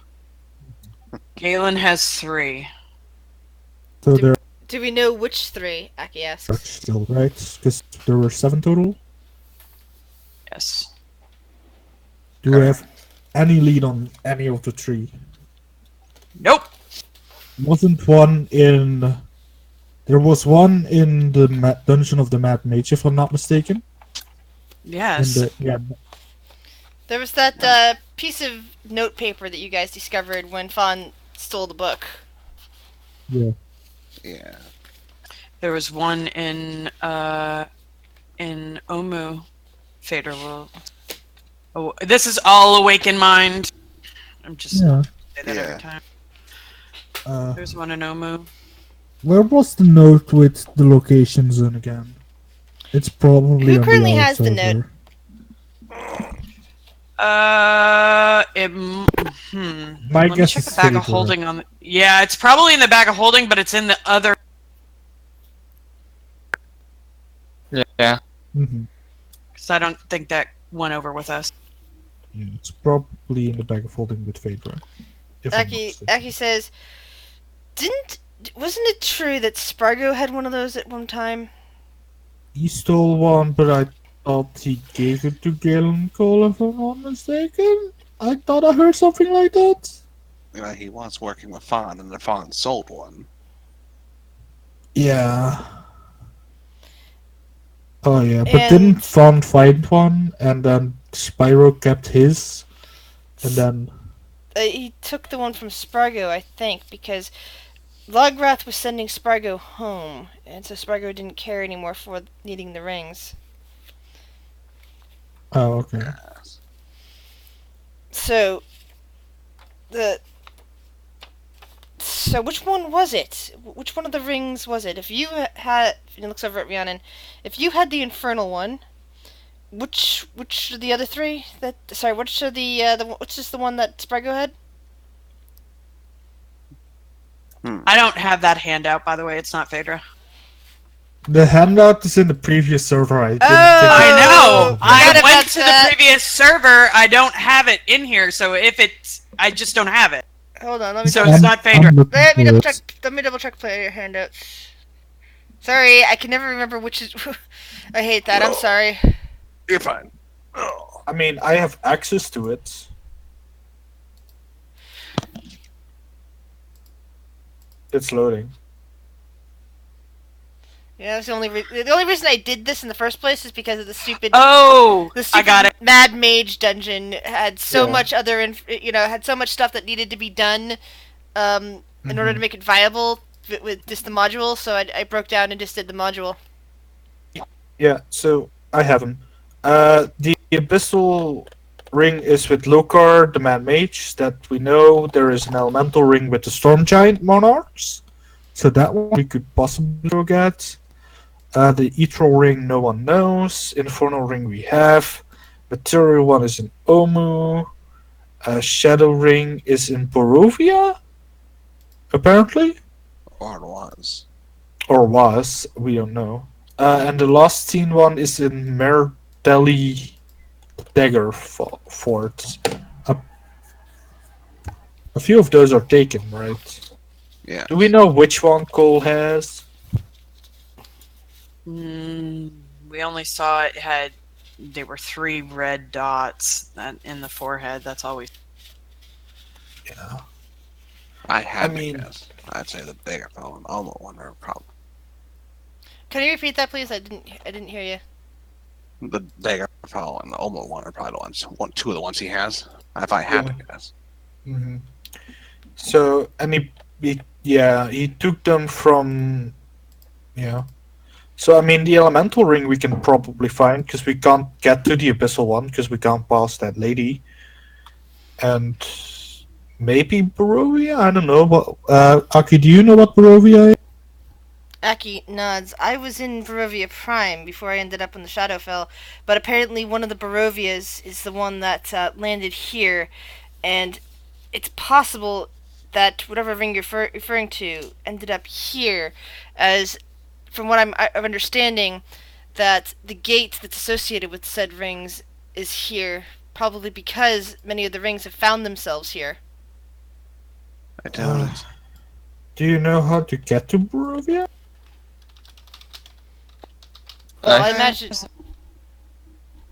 Galen has 3. So there Do we know which 3? Aki are asks. still, right? Because there were 7 total. Yes. Do we have any lead on any of the 3? Nope. Wasn't one in... There was one in the Dungeon of the Mad Mage, if I'm not mistaken. Yes. Yeah. There was that piece of note paper that you guys discovered when Fawn stole the book. Yeah. Yeah. There was one in Omu, Fader World. Oh, this is all awaken mind. I'm just Yeah. say that Yeah. every time. There's one in Omu. Where was the note with the location zone again? It's probably Who on currently the has the note? server. My Let me guess check is the bag Fader. of holding on. Yeah, it's probably in the bag of holding, but it's in the other. Yeah. Mm-hmm. Because I don't think that went over with us. Yeah, it's probably in the bag of holding with Phaedra. If I'm not mistaken. Aki says, wasn't it true that Spargo had one of those at one time? He stole one, but I thought he gave it to Galen Cole, if I'm not mistaken. I thought I heard something like that. Yeah, he was working with Fawn, and the Fawn sold one. Yeah. Oh yeah, but And- didn't Fawn find one, and then Spyro kept his, and then... He took the one from Spargo, I think, because Lograth was sending Spargo home, and so Spargo didn't care anymore for needing the rings. Oh, okay. Yes. So which one was it? Which one of the rings was it? If you had, and he looks over at Rhiannon, if you had the infernal one, which of the other 3 that which of which is the one that Spargo had? I don't have that handout, by the way. It's not Phaedra. The handout is in the previous server. I didn't I know. I forgot went about to that. the previous server. I don't have it in here, so if it's, I just don't have it. Hold on, let me So double, it's not Phaedra. let me double check. Let me double check player handouts. Sorry, I can never remember which is. I hate that. I'm sorry. You're fine. I mean, I have access to it. It's loading. Yeah, that's the only reason I did this in the first place is because of the stupid. Oh, The I stupid got it. Mad Mage dungeon had so Yeah. much other, had so much stuff that needed to be done, in order to make it viable with just the module. So I broke down and just did the module. Yeah, so I have them. The abyssal ring is with Lokar, the man mage, that we know. There is an elemental ring with the storm giant monarchs. So that one we could possibly go get. The ethereal ring no one knows. Infernal ring we have. Material one is in Omu. Shadow ring is in Borovia? Apparently? Or it was. Or was, we don't know. And the last seen one is in Merdelli Dagger Fort. A few of those are taken, right? Yeah. Do we know which one Cole has? We only saw it had. There were 3 red dots in the forehead. That's all we. Yeah. I had I mean- to guess. I'd say the bigger fellow and almost one are probably Can you repeat that, please? I didn't hear you. the bigger fellow and the almost one are probably the ones. Two of the ones he has. If I had to guess. Mm-hmm. So, and he took them from, yeah. So, I mean, the elemental ring we can probably find because we can't get to the abyssal one because we can't pass that lady. And maybe Barovia? I don't know. But, Aki, do you know what Barovia is? Aki nods. I was in Barovia Prime before I ended up in the Shadowfell, but apparently one of the Barovias is the one that landed here, and it's possible that whatever ring you're referring to ended up here, as from what I'm understanding, that the gate that's associated with said rings is here, probably because many of the rings have found themselves here. I doubt it. Do you know how to get to Barovia? Well, I imagine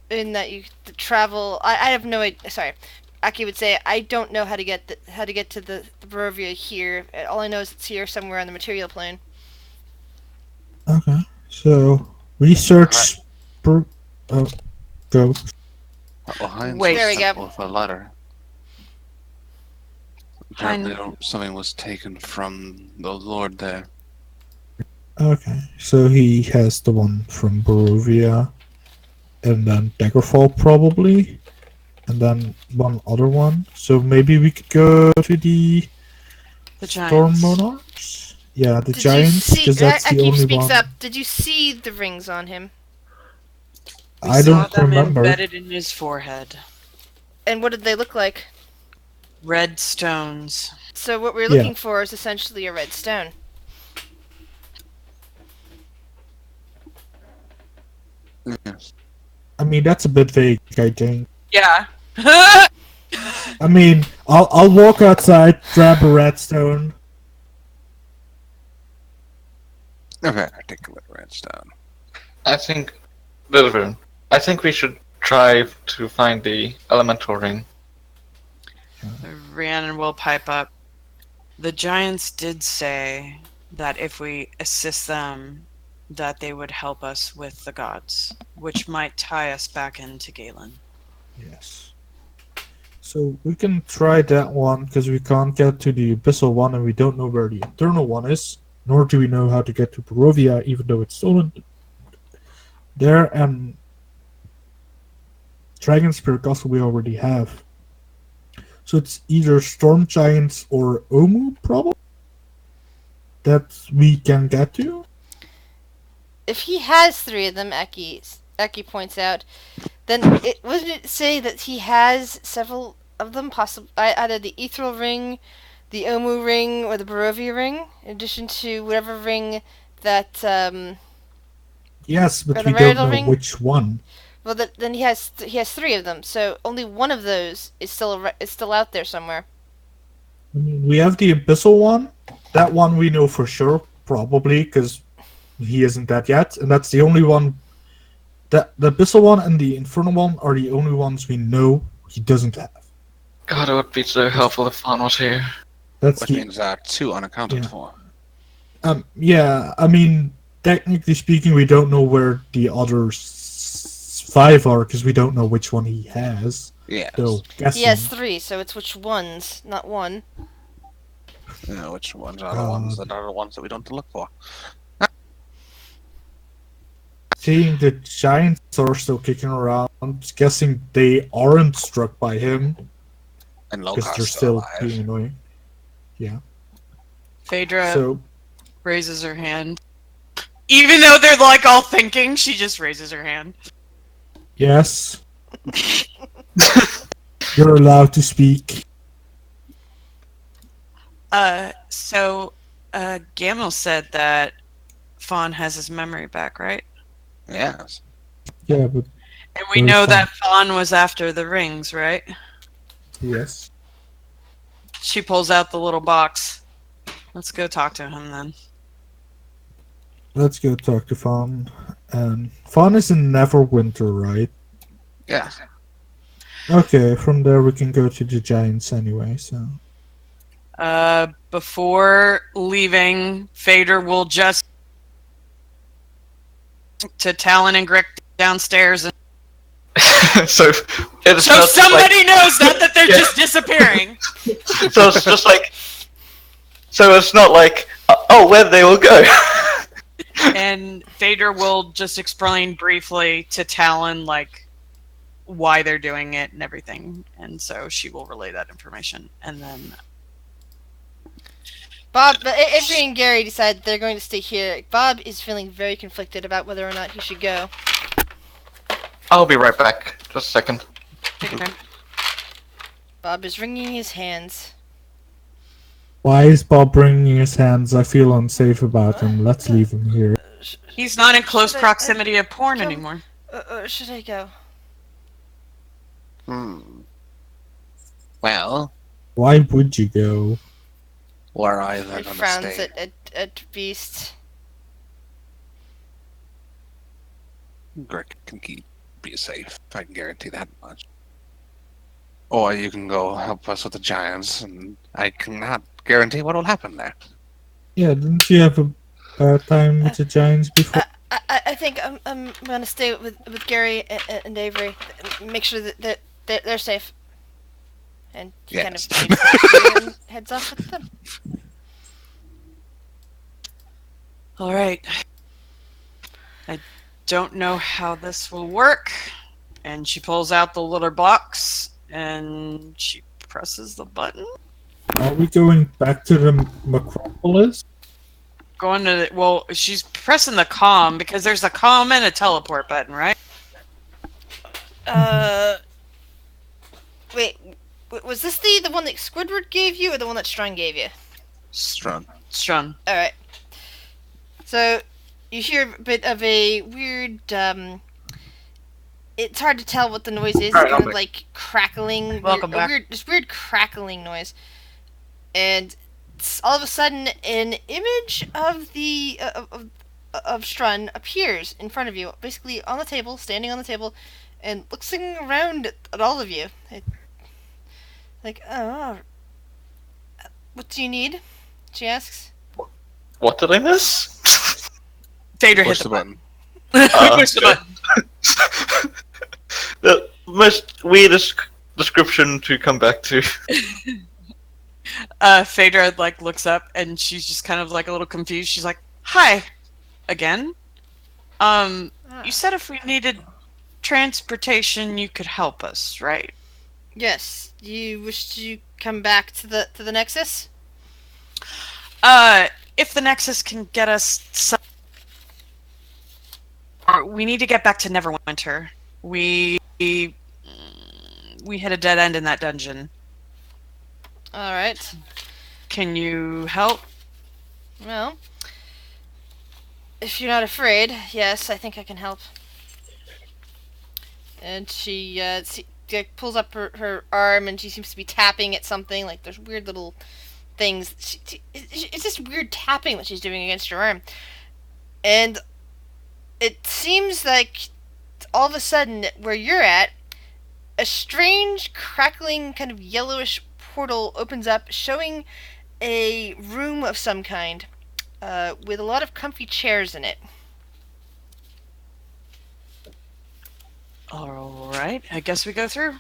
in that you travel. I have no idea. Sorry, Aki would say I don't know how to get to the Barovia here. All I know is it's here somewhere on the material plane. Okay. So, research. Go. Behind Wait. There we go. with a letter. Apparently, Hein- something was taken from the Lord there. Okay, so he has the one from Barovia, and then Daggerfall probably, and then one other one. So maybe we could go to the Storm Giants. Monarchs? Yeah, the Did Giants, you see? because that's the Aki only speaks one. up. Did you see the rings on him? We I saw don't them remember. embedded in his forehead. And what did they look like? Red stones. So what we're Yeah. looking for is essentially a red stone. Yes. I mean, that's a bit vague, I think. Yeah. I mean, I'll walk outside, grab a redstone. A very articulate redstone. I think, Lilvern, I think we should try to find the elemental ring. Rhiannon will pipe up. The giants did say that if we assist them, that they would help us with the gods, which might tie us back into Galen. Yes. So we can try that one because we can't get to the abyssal one and we don't know where the eternal one is, nor do we know how to get to Barovia, even though it's stolen there. And Dragon Spirit Castle we already have. So it's either Storm Giants or Omu, probably, that we can get to. If he has 3 of them, Aki points out, then wouldn't it say that he has several of them, possibly either the Ethereal Ring, the Omu Ring, or the Barovia Ring, in addition to whatever ring that, Yes, Or but the we don't Marital know Ring? which one. well, then he has 3 of them, so only one of those is still out there somewhere. I mean, we have the abyssal one. That one we know for sure, probably, because he isn't that yet, and that's the only one. The abyssal one and the infernal one are the only ones we know he doesn't have. God, it would be so helpful if Fawn was here. That's Which the means there are 2 unaccounted Yeah. for. yeah. I mean, technically speaking, we don't know where the other 5 are because we don't know which one he has. Yes. So guessing. He has 3, so it's which ones, not one. You know, which ones are the ones that are the ones that we don't look for. seeing the giants are still kicking around, guessing they aren't struck by him And because Lokar's they're still alive. being annoying. Yeah. Phaedra So raises her hand. Even though they're like all thinking, she just raises her hand. yes, you're allowed to speak. Gamel said that Fawn has his memory back, right? Yes. Yeah, but And we Where's know Fawn? that Fawn was after the rings, right? yes. She pulls out the little box. Let's go talk to him then. Let's go talk to Fawn. And Fawn is in Neverwinter, right? Yes. Okay, from there we can go to the giants anyway, so. Before leaving, Phaedra will just to Talon and Grick downstairs, and So it's so not somebody like, knows that they're Yeah. just disappearing. so it's just like, so it's not like, oh, where they will go. And Phaedra will just explain briefly to Talon like why they're doing it and everything, and so she will relay that information, and then Bob, Avery and Gary decide they're going to stay here. Bob is feeling very conflicted about whether or not he should go. I'll be right back. Just a second. Bob is wringing his hands. Why is Bob bringing his hands? I feel unsafe about him. Let's leave him here. he's not in close Should I- proximity of porn come- anymore. Should I go? Well, Why would you go? we're either He gonna frowns stay. at Beast. Grick can be safe. I can guarantee that much. Or you can go help us with the giants, and I cannot guarantee what will happen there. Yeah, didn't you have a bad time with the giants before? I think I'm gonna stay with Gary and Avery. Make sure that they're safe. And he kind of Yes. takes Avery and heads off with them. All right. I don't know how this will work. And she pulls out the little box and she presses the button. Are we going back to the Macropolis? Going to the, well, she's pressing the comm because there's a comm and a teleport button, right? Wait, was this the one that Squidward gave you, or the one that Strong gave you? Strong. Strun. All right. So you hear a bit of a weird. It's hard to tell what the noise is. It's Alright, kind I'll of like crackling. Welcome back. This weird crackling noise, and all of a sudden, an image of the of Strun appears in front of you, basically on the table, standing on the table, and looking around at all of you. Like, oh, what do you need? She asks. What did I miss? Phaedra hit Push the the button. button. Push the button. The most weirdest description to come back to. Phaedra like looks up and she's just kind of like a little confused. She's like, "Hi, again. You said if we needed transportation, you could help us, right?" Yes. You wish to come back to the Nexus? If the Nexus can get us some... we need to get back to Neverwinter. We hit a dead end in that dungeon. All right. Can you help? Well, if you're not afraid, yes, I think I can help. And she pulls up her arm, and she seems to be tapping at something. Like there's weird little things. It's just weird tapping that she's doing against her arm. And it seems like all of a sudden, where you're at, a strange, crackling, kind of yellowish portal opens up, showing a room of some kind, with a lot of comfy chairs in it. All right, I guess we go through.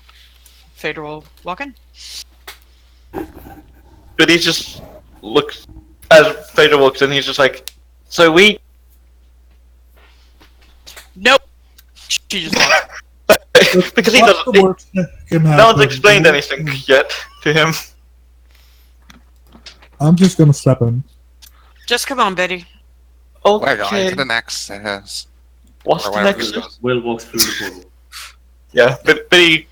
Phaedra will walk in. But he just looks, as Phaedra walks in, he's just like, so we... Nope. She just walks. Because he What's the doesn't. worst that can No happen? one's explained anything yet to him. I'm just gonna step in. Just come on, Betty. We're going Okay. to the Nexus. What's Or the whatever next? it goes. Will walks through the portal. Yeah, Billy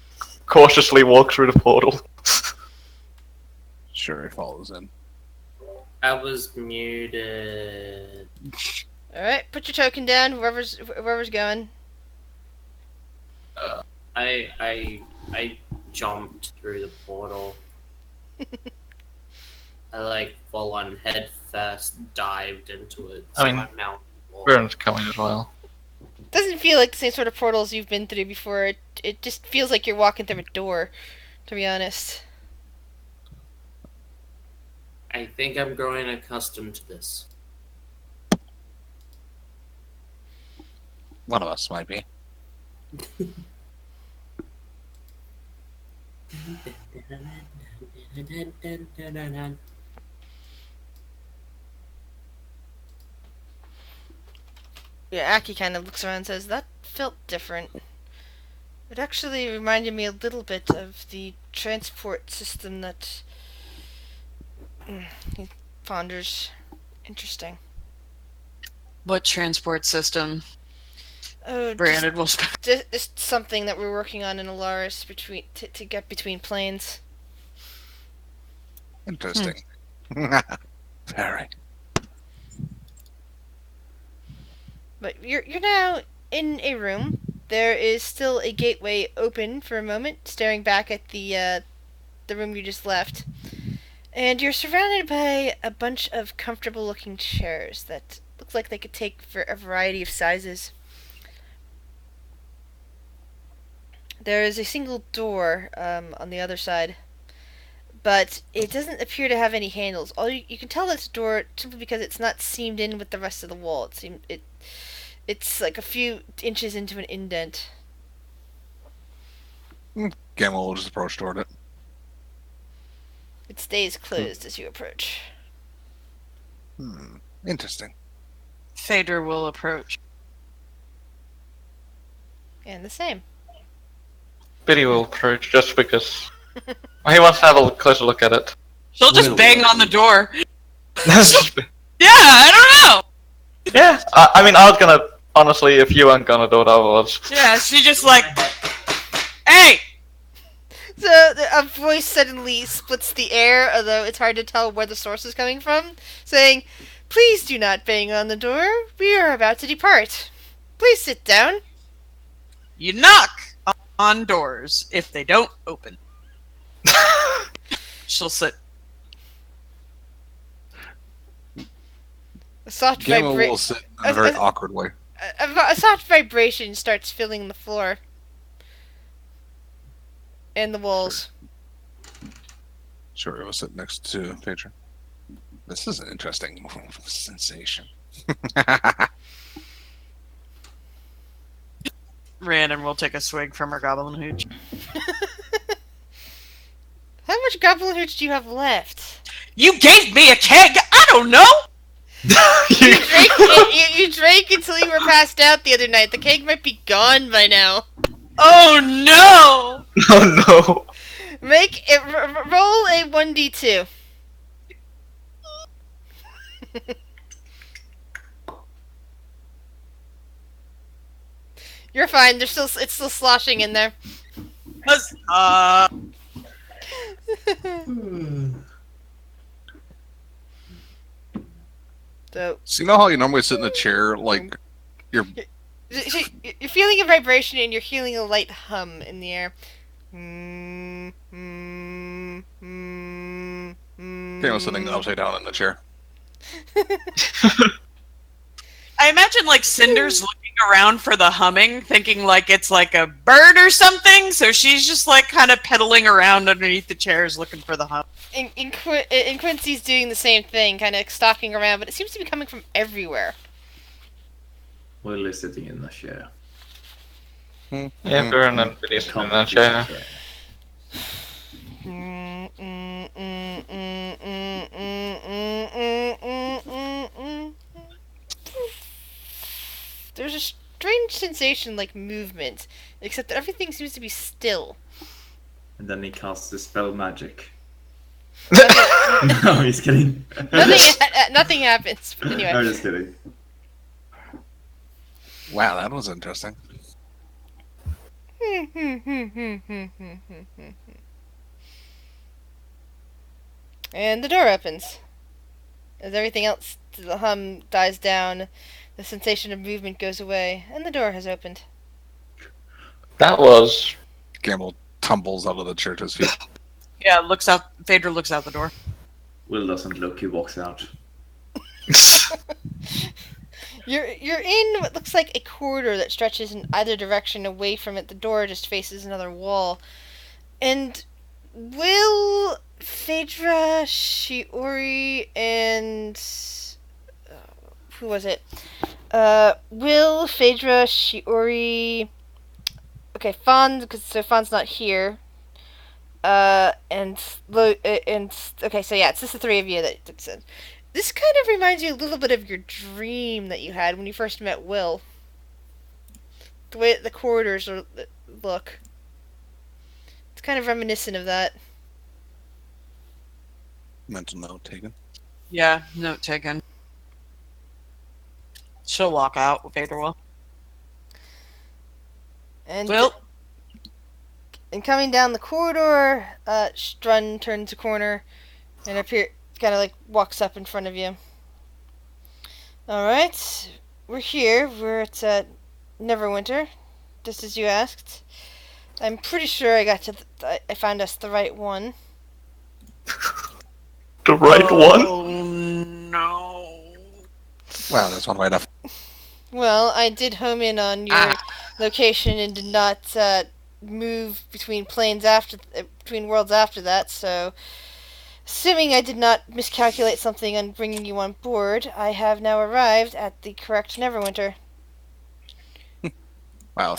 cautiously walks through the portal. Sure, he follows in. I was muted. Alright, put your token down, whoever's going. I jumped through the portal. I like full on head first dived into it. I mean, I'm now. Vern's coming as well. Doesn't feel like the same sort of portals you've been through before. It just feels like you're walking through a door, to be honest. I think I'm growing accustomed to this. One of us might be. Yeah, Aki kind of looks around and says, that felt different. It actually reminded me a little bit of the transport system that he ponders. Interesting. What transport system? Oh, Brandon will just something that we're working on in Alaris to get between planes. Interesting. Very. But you're now in a room. There is still a gateway open for a moment, staring back at the room you just left. And you're surrounded by a bunch of comfortable-looking chairs that look like they could take for a variety of sizes. There is a single door on the other side, but it doesn't appear to have any handles. You can tell it's a door simply because it's not seamed in with the rest of the wall. It's like a few inches into an indent. Gamma will just approach toward it. It stays closed as you approach. Interesting. Phaedra will approach. And the same. Billy will approach just because he wants to have a closer look at it. She'll just Will. bang on the door. yeah, Yeah, I don't know. I mean, I was gonna honestly, if you weren't gonna do it, I was. Yeah, she just like, hey! So a voice suddenly splits the air, although it's hard to tell where the source is coming from, saying, "Please do not bang on the door. We are about to depart. Please sit down." You knock on doors if they don't open. She'll sit. A soft Gamma will vibration. sit in a very awkward way. A soft vibration starts filling the floor and the walls. Sure, it will sit next to Phaedra. This is an interesting sensation. Rhiannon will take a swig from her goblin hooch. How much goblin hooch do you have left? You gave me a keg! I don't know! You drank until you were passed out the other night. The cake might be gone by now. Oh no! Oh no! Make it roll a 1d2. You're fine. It's still sloshing in there. So you know how you normally sit in a chair, like you're you're feeling a vibration and you're feeling a light hum in the air. sitting upside down in the chair. I imagine like Cinder's looking around for the humming, thinking like it's like a bird or something, so she's just like kind of pedaling around underneath the chairs looking for the hum. And Quincy's doing the same thing, kind of stalking around, but it seems to be coming from everywhere. Will is sitting in the chair. Yeah, Vern and Billy sitting in that chair. There's a strange sensation like movement, except that everything seems to be still. And then he casts the spell magic. Nothing, No, he's kidding. nothing happens. But anyway. I'm just kidding. Wow, that was interesting. And the door opens. As everything else, the hum dies down, the sensation of movement goes away, and the door has opened. That was Gamble tumbles out of the chair to his feet. Yeah, looks out. Phaedra looks out the door. Will doesn't look, he walks out. You're in what looks like a corridor that stretches in either direction away from it. The door just faces another wall. And Will, Phaedra, Shiori, and who was it? Will, Phaedra, Shiori. Okay, Fawn, so Fawn's not here. And okay, so yeah, it's just the three of you that said. This kind of reminds you a little bit of your dream that you had when you first met Will. The way the corridors look. It's kind of reminiscent of that. Mental note taken. Yeah, note taken. She'll walk out. Phaedra will. And Will. And coming down the corridor, Strun turns a corner and kind of like walks up in front of you. Alright, we're here. We're at Neverwinter, just as you asked. I'm pretty sure I found us the right one. the right one. Oh no. Wow, that's one way enough. Well, I did home in on your location and did not move between between worlds after that, so assuming I did not miscalculate something on bringing you on board, I have now arrived at the correct Neverwinter. Wow,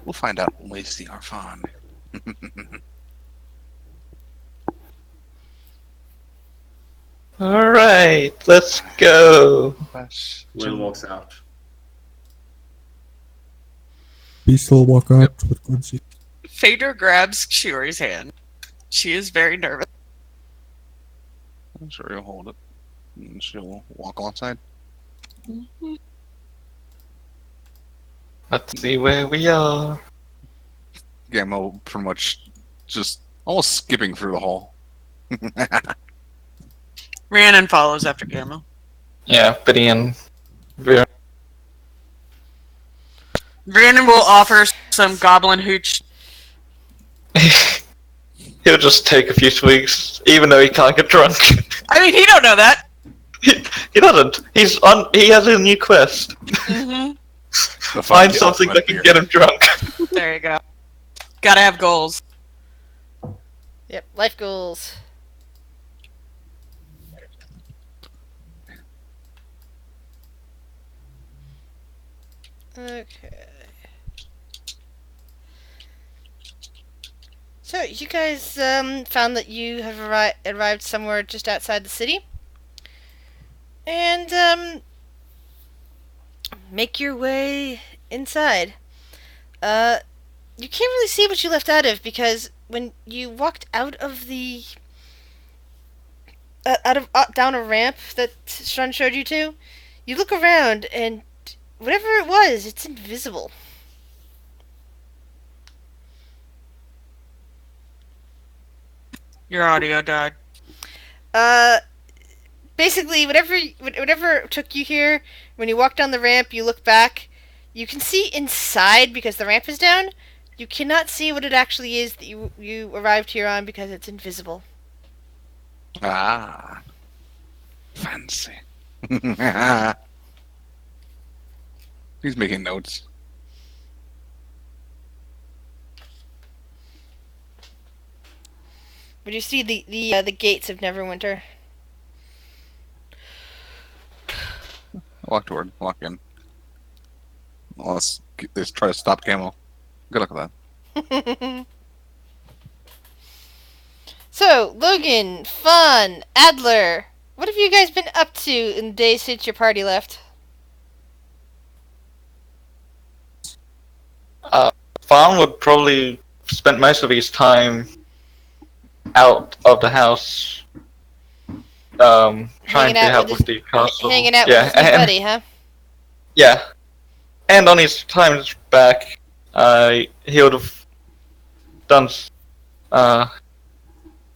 we'll find out when we see our fawn. Alright, let's go. Will walks out. Beast will walk out with Quincy. Phaedra grabs Shiori's hand. She is very nervous. I'm sure he'll hold it. And she'll walk alongside. Let's see where we are. Gamma pretty much just almost skipping through the hall. Rhiannon follows after Gamma. Yeah, Biddy and Vera. Rhiannon will offer some goblin hooch. He'll just take a few swigs, even though he can't get drunk. I mean, he don't know that. He doesn't. He has a new quest. Mm-hmm. Find something that can get him drunk. There you go. Gotta have goals. Yep, life goals. Okay. So, you guys found that you have arrived somewhere just outside the city. And, make your way inside. You can't really see what you left out of, because when you walked out of the... down a ramp that Strun showed you to, you look around, and whatever it was, it's invisible. Your audio died. Basically, whatever took you here, when you walk down the ramp, you look back, you can see inside because the ramp is down. You cannot see what it actually is that you arrived here on because it's invisible. Ah. Fancy. He's making notes. But you see the gates of Neverwinter. Walk in. Well, let's try to stop Camel. Good luck with that. So, Logan, Fawn, Adler, what have you guys been up to in the days since your party left? Vaughn would probably spend most of his time out of the house, trying Hanging to out help with with the castle. hanging out Yeah, with his new and buddy, huh? yeah, and on his times back, he would have done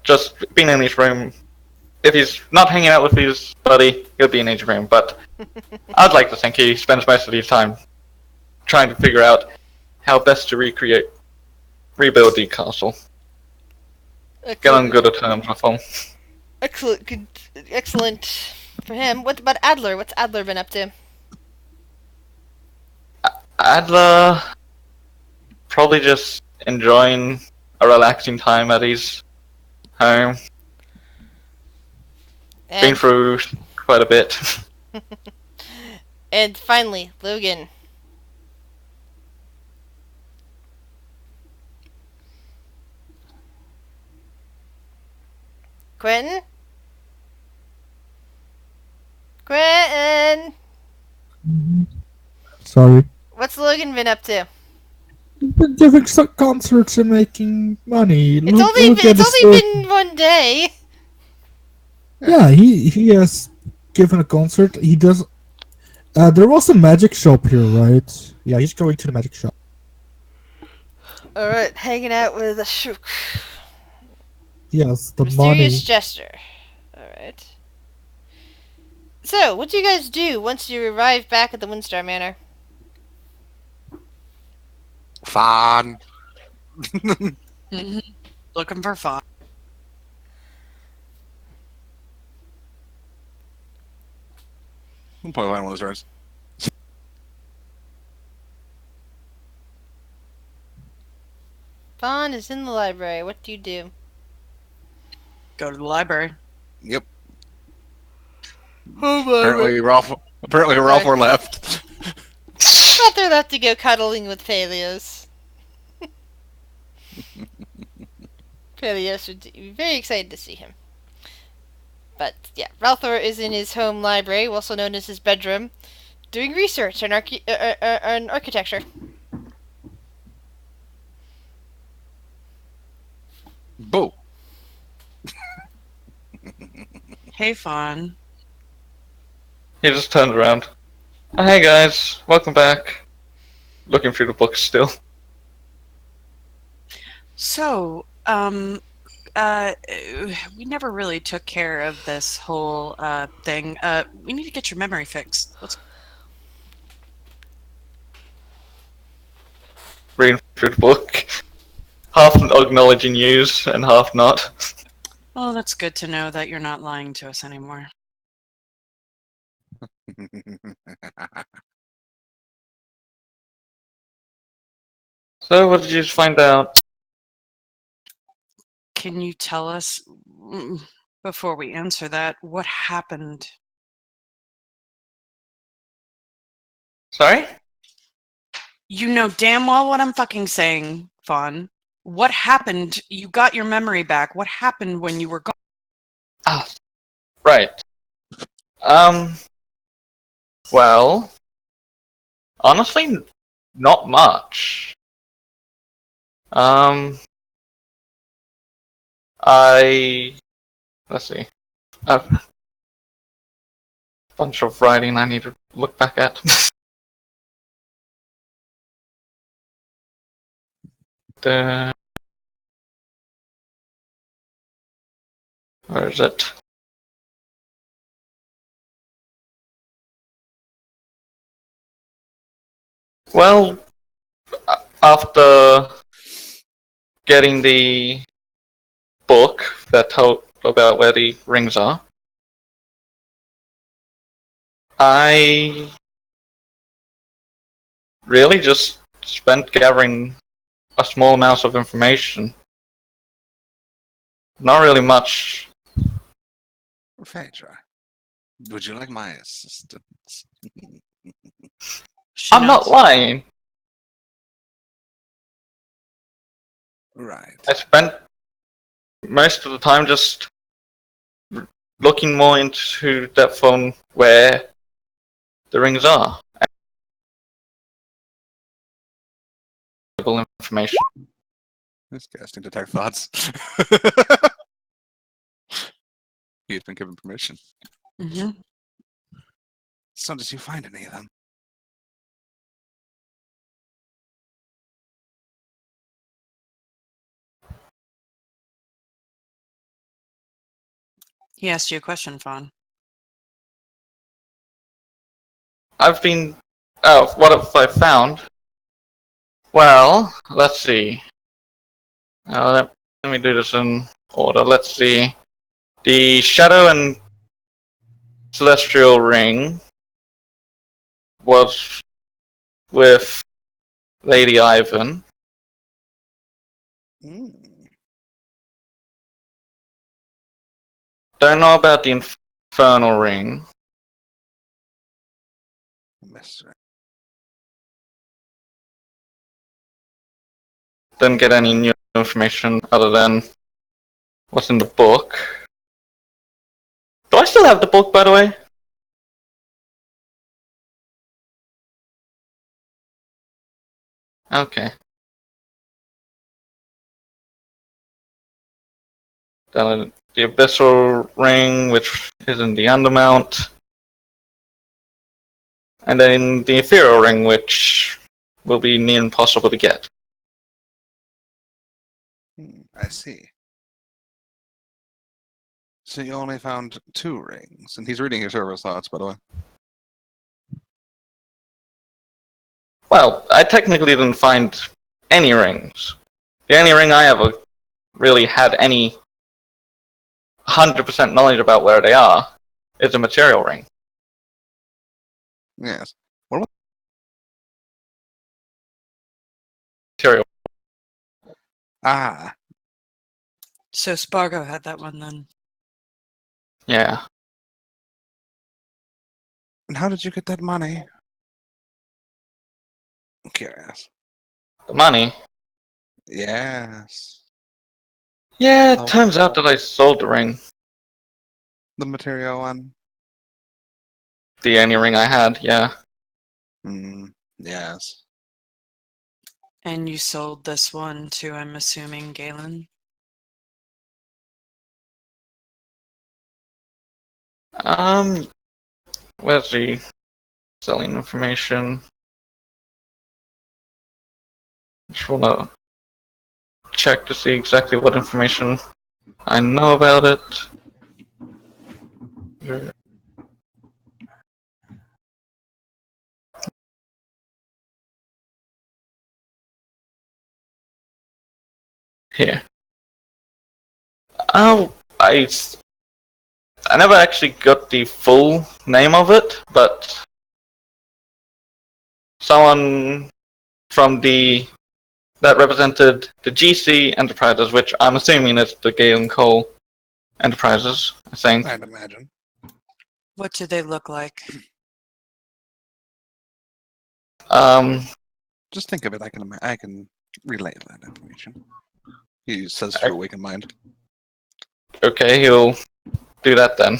just been in his room. If he's not hanging out with his buddy, he'll be in his room. But I'd like to think he spends most of his time trying to figure out how best to rebuild the castle. Get on good terms with him. Excellent for him. What about Adler? What's Adler been up to? Adler probably just enjoying a relaxing time at his home. Been And, through quite a bit. and finally, Logan. Quentin? Quentin! Sorry. What's Logan been up to? Been giving some concerts and making money. It's only been 1 day. Yeah, he has given a concert. He does. There was a magic shop here, right? Yeah, he's going to the magic shop. Alright, hanging out with a shook. Yes, the Mysterious money. gesture. Alright. So, what do you guys do once you arrive back at the Windstar Manor? Fun. Looking for fun. I'll probably find one of those turns. Fawn is in the library. What do you do? Go to the library. Yep. Oh Apparently Ralph were left. Thought they're left to go cuddling with Peleos. Peleos would be very excited to see him. But yeah, Ralthor is in his home library, also known as his bedroom, doing research on architecture. Boo. Hey, Fawn. He just turned around. Oh, hey guys, welcome back. Looking through the books still. So, we never really took care of this whole thing. We need to get your memory fixed. Let's. Reading through the book. Half acknowledging yous and half not. Well, that's good to know that you're not lying to us anymore. So, what did you find out? Can you tell us, before we answer that, what happened? Sorry? You know damn well what I'm fucking saying, Fawn. What happened? You got your memory back. What happened when you were gone? Ah, right. Well, honestly, not much. Let's see. A bunch of writing I need to look back at. Where is it? Well, after getting the book that told about where the rings are, I really just spent gathering a small amount of information. Not really much. Phaedra, would you like my assistance? She I'm not knows. lying. Right. I spent most of the time just looking more into depth on where the rings are. valuable information. This casting detect thoughts. He has been given permission. Hmm. So did you find any of them? He asked you a question, Fawn. I've been. Oh, what have I found? Well, let's see. Let me do this in order. Let's see. The Shadow and Celestial Ring was with Lady Ivan. Don't know about the Infernal Ring. Mystery. Didn't get any new information other than what's in the book. Do I still have the book, by the way? Okay. Then the Abyssal Ring, which is in the Undermount. And then the Ethereal Ring, which will be near impossible to get. I see. So you only found 2 rings, and he's reading your server's thoughts, by the way. Well, I technically didn't find any rings. The only ring I ever really had any 100% knowledge about where they are is a material ring. Yes. What about Material. Ah, So Spargo had that one then. Yeah. and how did you get that money? I'm curious. The money. Yes. Yeah, it Oh. turns out that I sold the ring. The material one? The only ring I had, yeah. Yes. And you sold this one to, I'm assuming, Galen? Where's the selling information? Just wanna check to see exactly what information I know about it. Here. Oh, I never actually got the full name of it, but someone from that represented the GC Enterprises, which I'm assuming is the Galen Cole Enterprises, I think. I'd imagine. What do they look like? Just think of it. I can relay that information. He says through awakened mind. Okay, he'll do that then.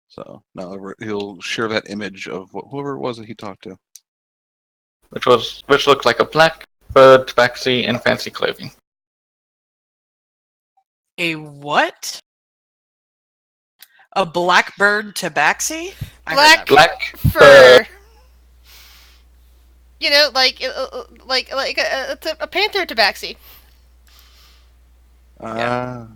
So now he'll share that image of whoever it was that he talked to. Which looked like a black bird, tabaxi, in fancy clothing. A what? A blackbird tabaxi? I heard Black that. Black fur. You know, like a panther tabaxi. Ah.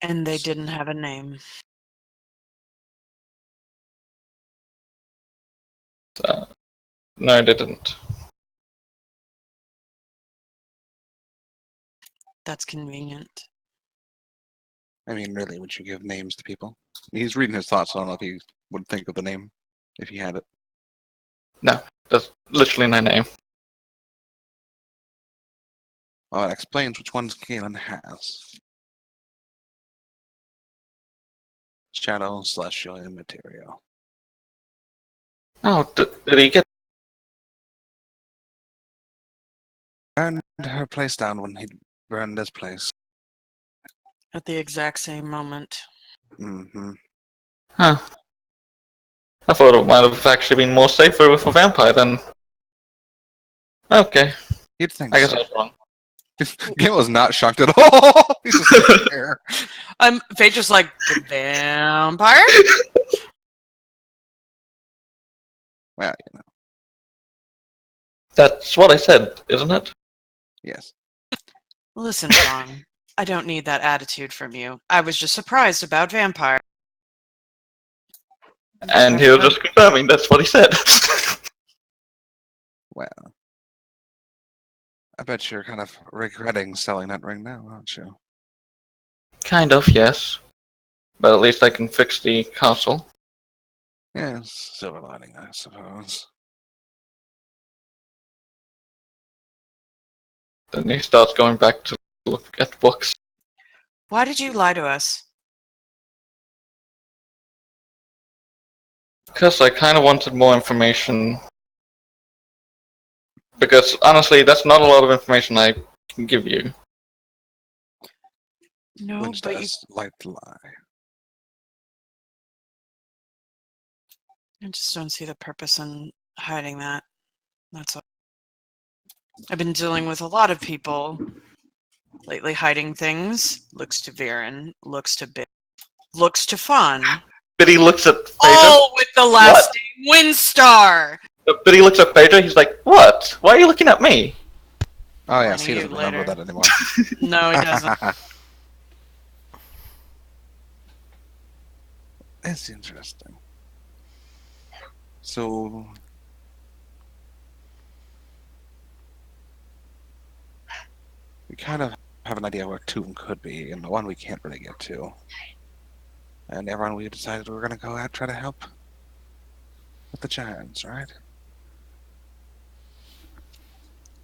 And they didn't have a name. No, they didn't. That's convenient. I mean, really, would you give names to people? He's reading his thoughts. So I don't know if he would think of the name if he had it. No, there's literally no name. Well, it explains which ones Galen has. Shadow, celestial, and material. Oh, did he get burned her place down when he burned this place. At the exact same moment. Mm-hmm. Huh. I thought it might have actually been more safer with a vampire than. Okay, You'd think I guess so. I was wrong. Gale is not shocked at all. He's just sitting there. Fate just like, the vampire? Well, That's what I said, isn't it? yes. Listen, Fawn, I don't need that attitude from you. I was just surprised about vampire. And he was just confirming that's what he said. Well, I bet you're kind of regretting selling that ring now, aren't you? Kind of, yes. But at least I can fix the castle. Yes, silver lining, I suppose. Then he starts going back to look at books. Why did you lie to us? Because I kind of wanted more information. Because honestly, that's not a lot of information I can give you. No, Lynch but you does like to lie. I just don't see the purpose in hiding that. That's all. I've been dealing with a lot of people lately hiding things. Looks to Viren, looks to Bit, looks to Fun. But he looks at Phaedra. Oh, with the lasting Windstar! But he looks at Phaedra, he's like, what? Why are you looking at me? Oh yes, Warning he you doesn't remember later. that anymore. No, he doesn't. That's interesting. So, we kind of have an idea where Tomb could be, and the one we can't really get to. And everyone, we decided we were going to go out try to help with the giants, right?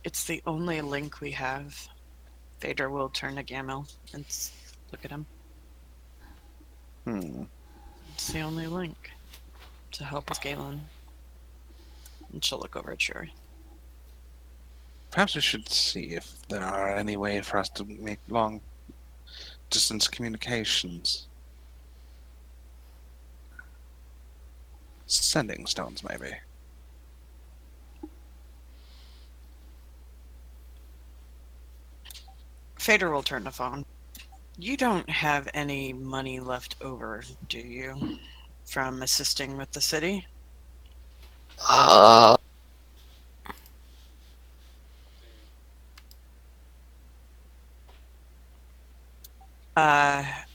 It's the only link we have. Vader will turn to Gamel and look at him. It's the only link to help with Galen. And she'll look over at Shuri. Perhaps we should see if there are any way for us to make long distance communications. Sending stones, maybe. Fader will turn to phone. You don't have any money left over, do you? From assisting with the city?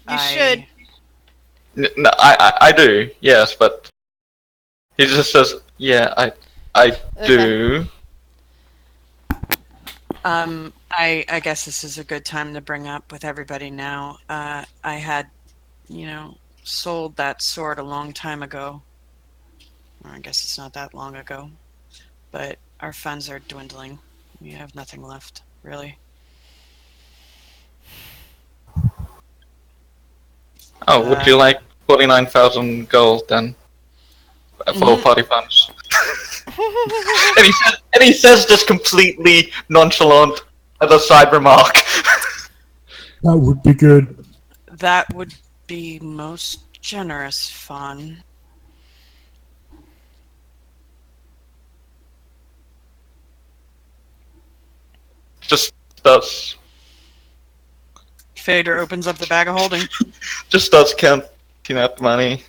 You should. No, I do, yes, but he just says, yeah, I do. I guess this is a good time to bring up with everybody now. I had, sold that sword a long time ago. Or I guess it's not that long ago. But our funds are dwindling. We have nothing left, really. Oh, would you like 49,000 gold then? For party funds. and he says this completely nonchalant as a side remark. That would be good. That would be most generous, Fawn. Just starts Fader opens up the bag of holding. just starts counting out the money.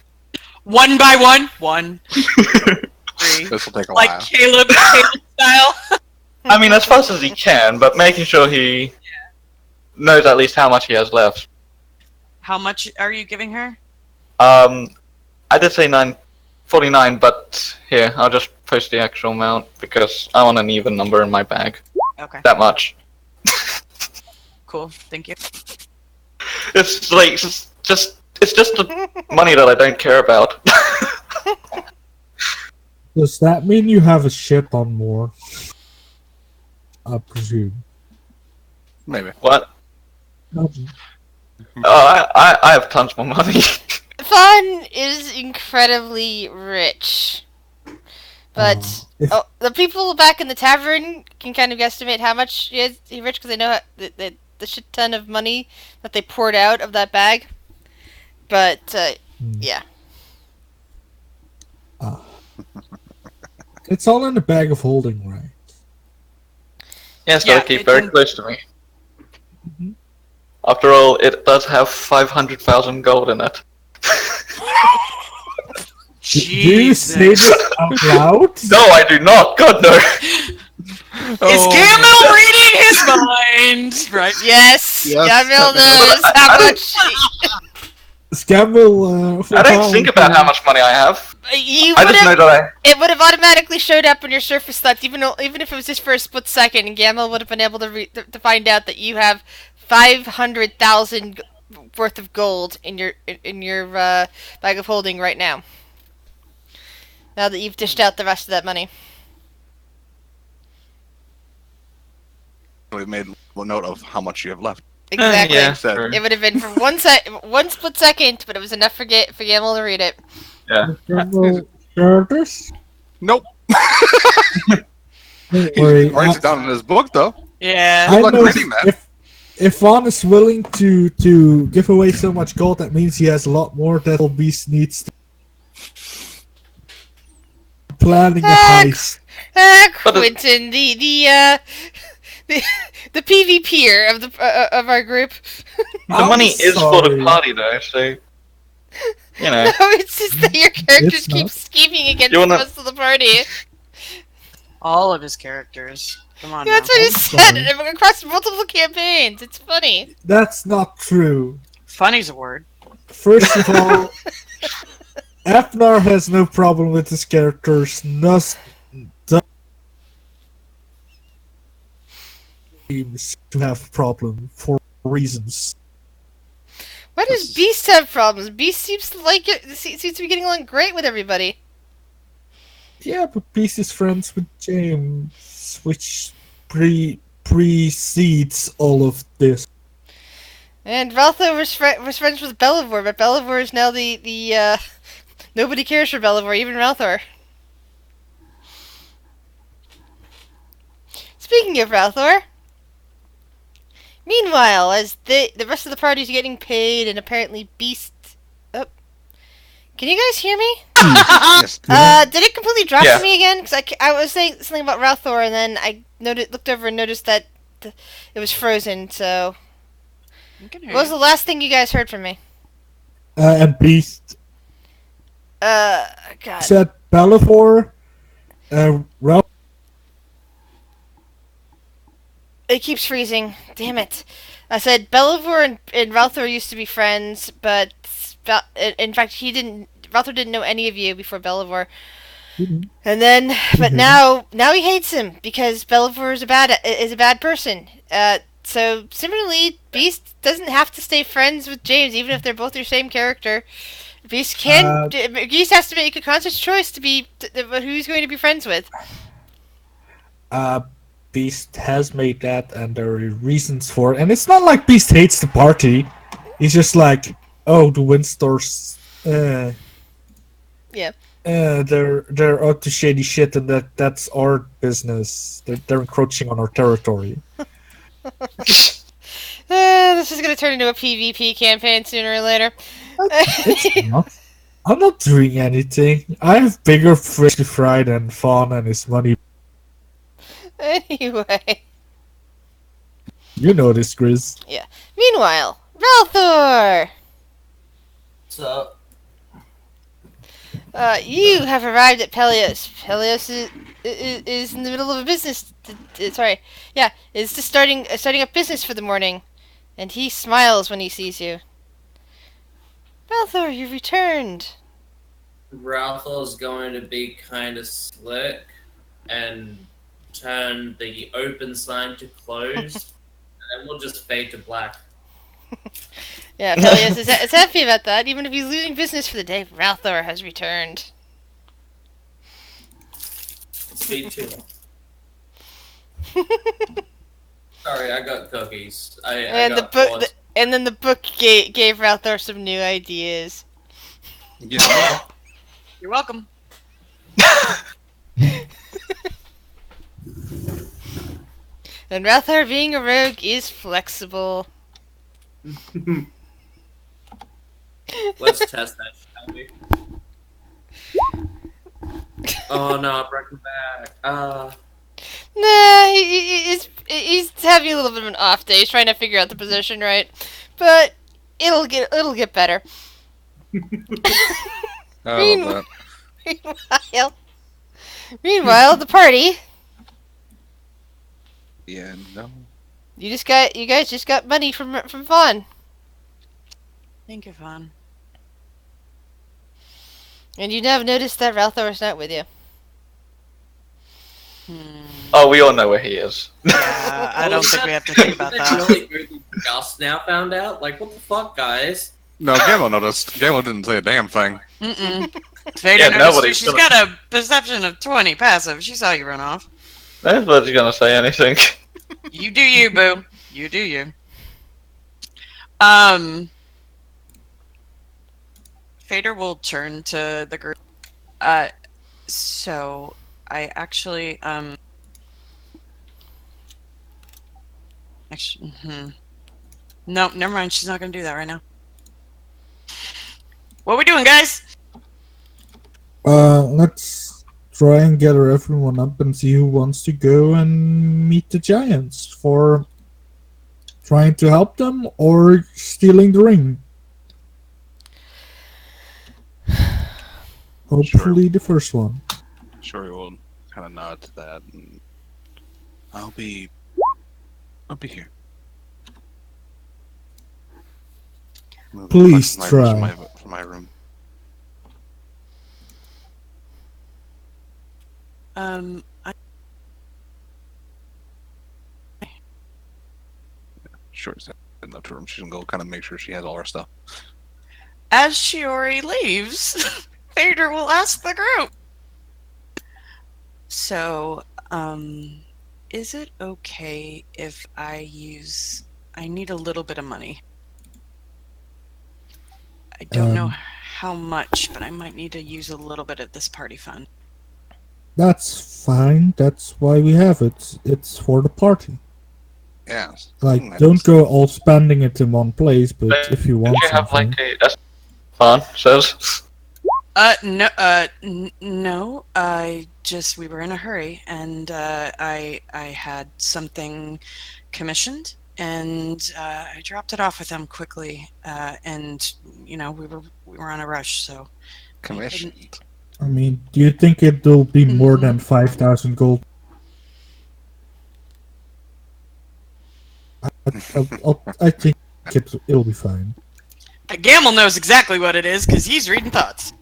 One by one. 1, 3. This will take a Like while. Caleb style. I mean, as fast as he can, but making sure he knows at least how much he has left. How much are you giving her? I did say 49, but here, I'll just post the actual amount because I want an even number in my bag. Okay, That much. cool. Thank you. It's like it's just the money that I don't care about. Does that mean you have a shit ton more? I presume. Maybe. What? No. I have tons more money. Fun is incredibly rich. But If the people back in the tavern can kind of guesstimate how much he rich because they know the shit ton of money that they poured out of that bag. But yeah, it's all in the bag of holding, right? Yes, Yeah, gotta keep it very can- close to me. Mhm. After all, it does have 500,000 gold in it. Do you say Jesus. this out loud? No, I do not. God no. Is Gamel reading his mind? Right. yes, Yes. Gamil knows how much. Scamble. I don't think about how much money I have. You I would just know have. that It would have automatically showed up on your surface stats, even if it was just for a split second, and Gamil would have been able to find out that you have 500,000 worth of gold in your bag of holding right now. Now that you've dished out the rest of that money. We made a note of how much you have left. Exactly. yeah, Said- sure. It would have been for one split second, but it was enough for Gamil to read it. Yeah. Scamble characters? Nope. Don't He worry. writes it down in his book, though. Yeah. I luck know reading that. if Vaughn is willing to give away so much gold, that means he has a lot more that Little Beast needs to planning a heist. But Quentin, the PvPer of our group. The I'm money is for the sorry. party, though, so you know. No, it's just that your characters It's keep not. scheming against You wanna- the rest of the party. All of his characters. Come on. Yeah, that's now. what he I'm said sorry. across multiple campaigns. It's funny. That's not true. Funny's a word. First of all, Afnar has no problem with his characters. Nus seems to have a problem for reasons. Why does Beast have problems? Beast seems to like it. Seems to be getting along great with everybody. Yeah, but Beast is friends with James, which precedes all of this. And Raltho was friends with Belivor, but Belivor is now the nobody cares for Belivor, even Ralthor. Speaking of Ralthor, meanwhile, as the rest of the party's getting paid, and apparently Beast. Oh, can you guys hear me? Yes. Did it completely drop Yeah. for me again? Because I was saying something about Ralthor, and then I looked over and noticed that it was frozen. So, You can hear what was you. the last thing you guys heard from me? And Beast God. said Belivor, Ralph. It keeps freezing. Damn it. I said Belivor and Ralthor used to be friends, but in fact, Ralthor didn't know any of you before Belivor. Mhm. And then, but Mhm. now he hates him because Belivor is a bad person. So similarly, Beast doesn't have to stay friends with James, even if they're both your same character. Beast Beast has to make a conscious choice to be who he's going to be friends with. Beast has made that, and there are reasons for it. And it's not like Beast hates the party. He's just like, oh, the Winstors, Yeah. they're up to shady shit, and that's our business. They're encroaching on our territory. This is gonna turn into a PvP campaign sooner or later. It's not. I'm not doing anything. I have bigger fish to fry than Fawn and his money. Anyway. You know this, Grizz. Meanwhile, Ralthor! So, You have arrived at Pelios. Pelios is in the middle of a business. Is just starting up business for the morning, and he smiles when he sees you. Ralthor, you've returned. Ralph's going to be kind of slick and turn the open sign to closed, and then we'll just fade to black. Yeah, Pelios is happy about that. Even if he's losing business for the day, Ralthor has returned. Speed 2. Sorry, I got cookies. And then the book gave Ralthor some new ideas. Yeah. You're welcome. And Rathar, being a rogue, is flexible. Let's test that, shall we? Oh no, I broke him back. Nah, he's having a little bit of an off day. He's trying to figure out the position right, but it'll get better. I love that. Meanwhile, the party. Yeah, no. You guys just got money from Vaughn, Thank you, Vaughn. and you now have noticed that Ralthor's not with you. Oh, we all know where he is. Yeah, I don't think we have to think about that. Really Gus now found out? Like, what the fuck, guys? No, Gamma noticed. Gamma didn't say a damn thing. Mm-mm. Vader Yeah, noticed nobody's you. She's gonna- got a perception of 20 passive. She saw you run off. Nobody's gonna say anything. You do you, boo. You do you. Vader will turn to the group. So I actually no, never mind. She's not gonna do that right now. What we doing, guys? Let's try and gather everyone up and see who wants to go and meet the giants for trying to help them or stealing the ring. Hopefully the first one. Sure, we'll kind of nod to that. And I'll be here. Move Please my- try. From my room. Sure, it's heading up to her room. She's gonna go kind of make sure she has all her stuff. As Shiori leaves, Vader will ask the group. So, is it okay if I need a little bit of money. I don't know how much, but I might need to use a little bit of this party fund. That's fine. That's why we have it. It's for the party. Yeah. Like, don't go all spending it in one place, but if you want Did you have something. like a... That's fun, says. No, we were in a hurry, and I had something commissioned, and I dropped it off with them quickly, and we were on a rush, so. Commissioned. I mean, do you think it'll be more than 5,000 gold? I think it'll be fine. Gamble knows exactly what it is, because he's reading thoughts.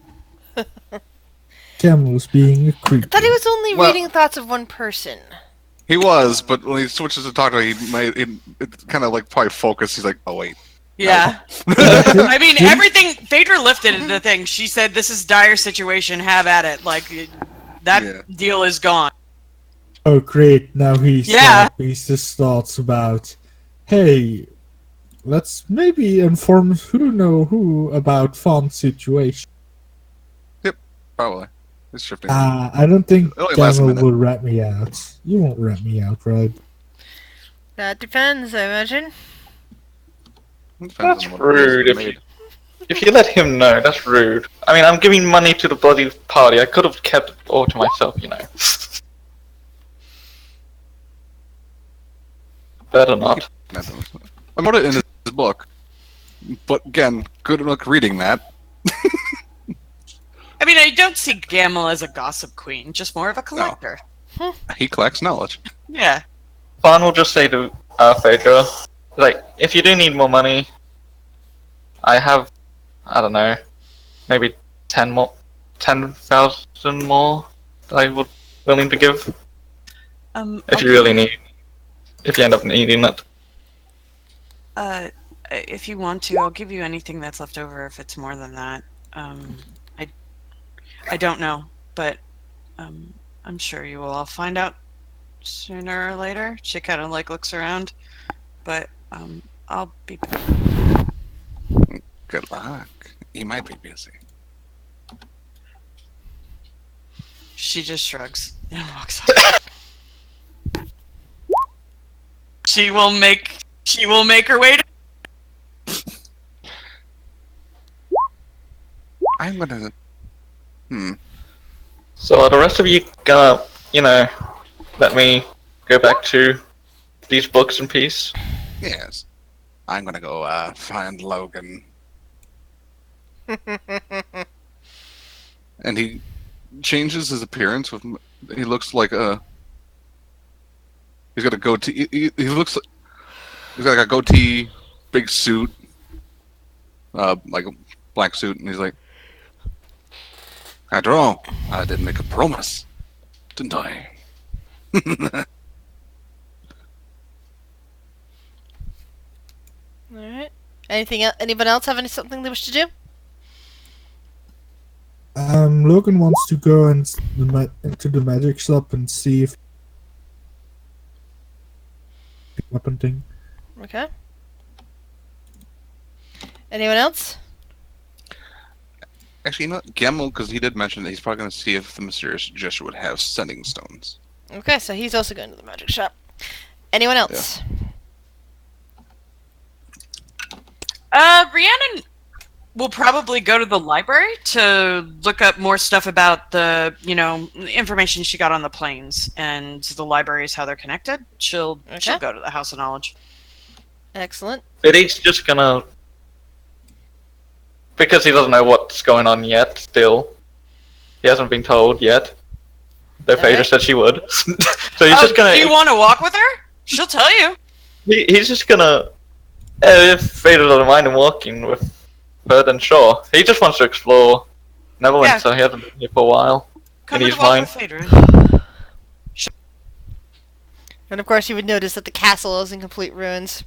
Camel was being a creep. I thought he was only Well- reading thoughts of one person. He was, but when he switches to talk to her, it kind of like probably focus. He's like, oh wait. Yeah. I mean, everything, Phaedra lifted the thing. She said, this is dire situation, have at it. Like, that deal is gone. Oh, great. Now he's Yeah. he's just thoughts about, hey, let's maybe inform who about Fawn's situation. Probably. It's shifting. I don't think Only last Camel minute. will rat me out. You won't rat me out, right? That depends, I imagine. Depends That's on what rude. it is If made. you, if you let him know, that's rude. I mean, I'm giving money to the bloody party. I could have kept it all to myself, you know. Better not. I wrote it in his book, but again, good luck reading that. I mean, I don't see Gamel as a gossip queen, just more of a collector. He collects knowledge. Yeah. Fawn will just say to Phaedra, like, if you do need more money, I have, I don't know, maybe 10,000 more that I would willing to give. If you really need, if you end up needing it. If you want to, I'll give you anything that's left over if it's more than that. I don't know, but I'm sure you will all find out sooner or later. She kind of like looks around, but I'll be back. Good luck. He might be busy. She just shrugs and walks off. She will make her way to. I'm gonna. So are the rest of you gonna, let me go back to these books in peace? Yes. I'm gonna go find Logan. And he changes his appearance with. He looks like a. He's got a goatee. He looks like he's got like a goatee, big suit, like a black suit, and he's like, "After all, I did make a promise, didn't I?" All right. Anyone else have something they wish to do? Logan wants to go into the magic shop and see if weapon thing. Okay. Anyone else? Actually, you know what? Gemmel, because he did mention that he's probably going to see if the mysterious gesture would have sending stones. Okay, so he's also going to the magic shop. Anyone else? Rhiannon will probably go to the library to look up more stuff about the, information she got on the planes and the libraries, how they're connected. She'll go to the House of Knowledge. Excellent. Biddy's just gonna, because he doesn't know what's going on yet. Still, he hasn't been told yet. Though Phaedra said she would, so he's just gonna. Do you want to walk with her? She'll tell you. He's just gonna. If Phaedra doesn't mind him walking with her, then sure. He just wants to explore Neverwinter. He hasn't been here for a while. Come and and he's walk mine. with Phaedra. And of course, you would notice that the castle is in complete ruins.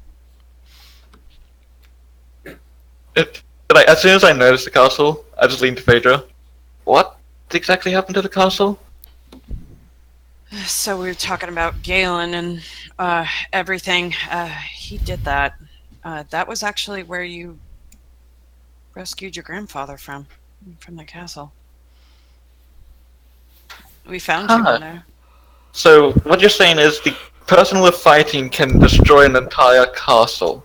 As soon as I notice the castle, I just lean to Phaedra. What exactly happened to the castle? So we were talking about Galen and everything. He did that. That was actually where you rescued your grandfather from the castle. We found him in there. So what you're saying is the person we're fighting can destroy an entire castle.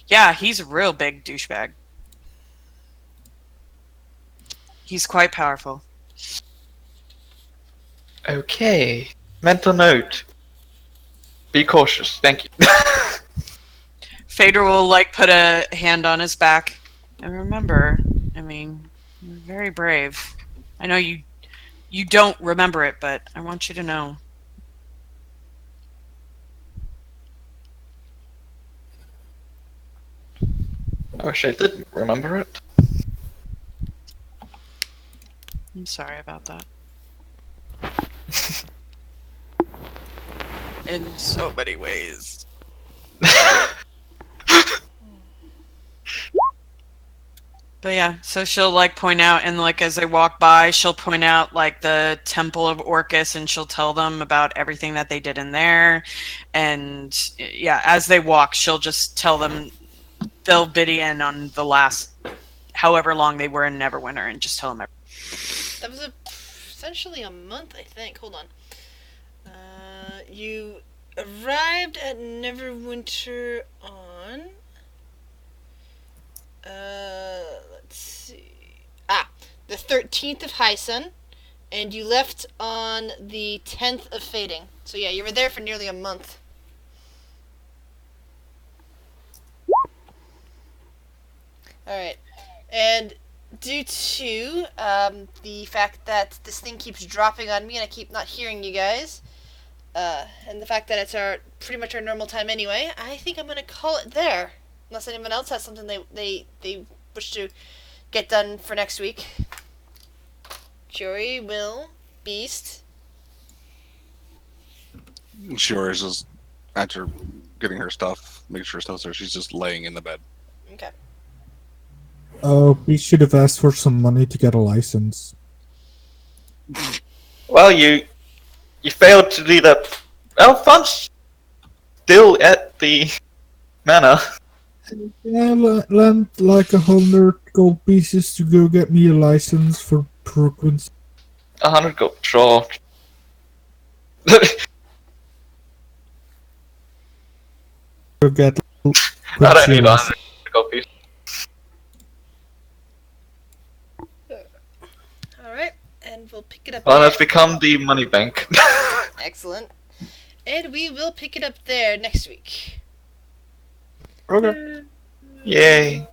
Yeah, he's a real big douchebag. He's quite powerful. Okay. Mental note. Be cautious. Thank you. Phaedra will put a hand on his back. And remember, you're very brave. I know you don't remember it, but I want you to know. I wish I did remember it. I'm sorry about that. In so many ways. But yeah, so she'll point out, and as they walk by, she'll point out the Temple of Orcus, and she'll tell them about everything that they did in there. And yeah, as they walk, she'll just tell them they'll biddy in on the last however long they were in Neverwinter, and just tell them everything. That was essentially a month, I think. Hold on. You arrived at Neverwinter on... let's see... the 13th of Hyson, and you left on the 10th of Fading. So yeah, you were there for nearly a month. Alright. And due to the fact that this thing keeps dropping on me and I keep not hearing you guys, and the fact that it's pretty much our normal time anyway, I think I'm going to call it there. Unless anyone else has something they wish to get done for next week. Jory, Will, Beast. Sure, is just after getting her stuff, make sure stuff's there. She's just laying in the bed. Okay. Oh, we should have asked for some money to get a license. Well, you failed to do that. Well, fun's still at the manor. Yeah, lend 100 gold pieces to go get me a license for frequency. 100 gold, sure. get I don't need 100 copies. Alright, and we'll pick it up Well, there. it's become the money bank. Excellent. And we will pick it up there next week. Okay. Yay.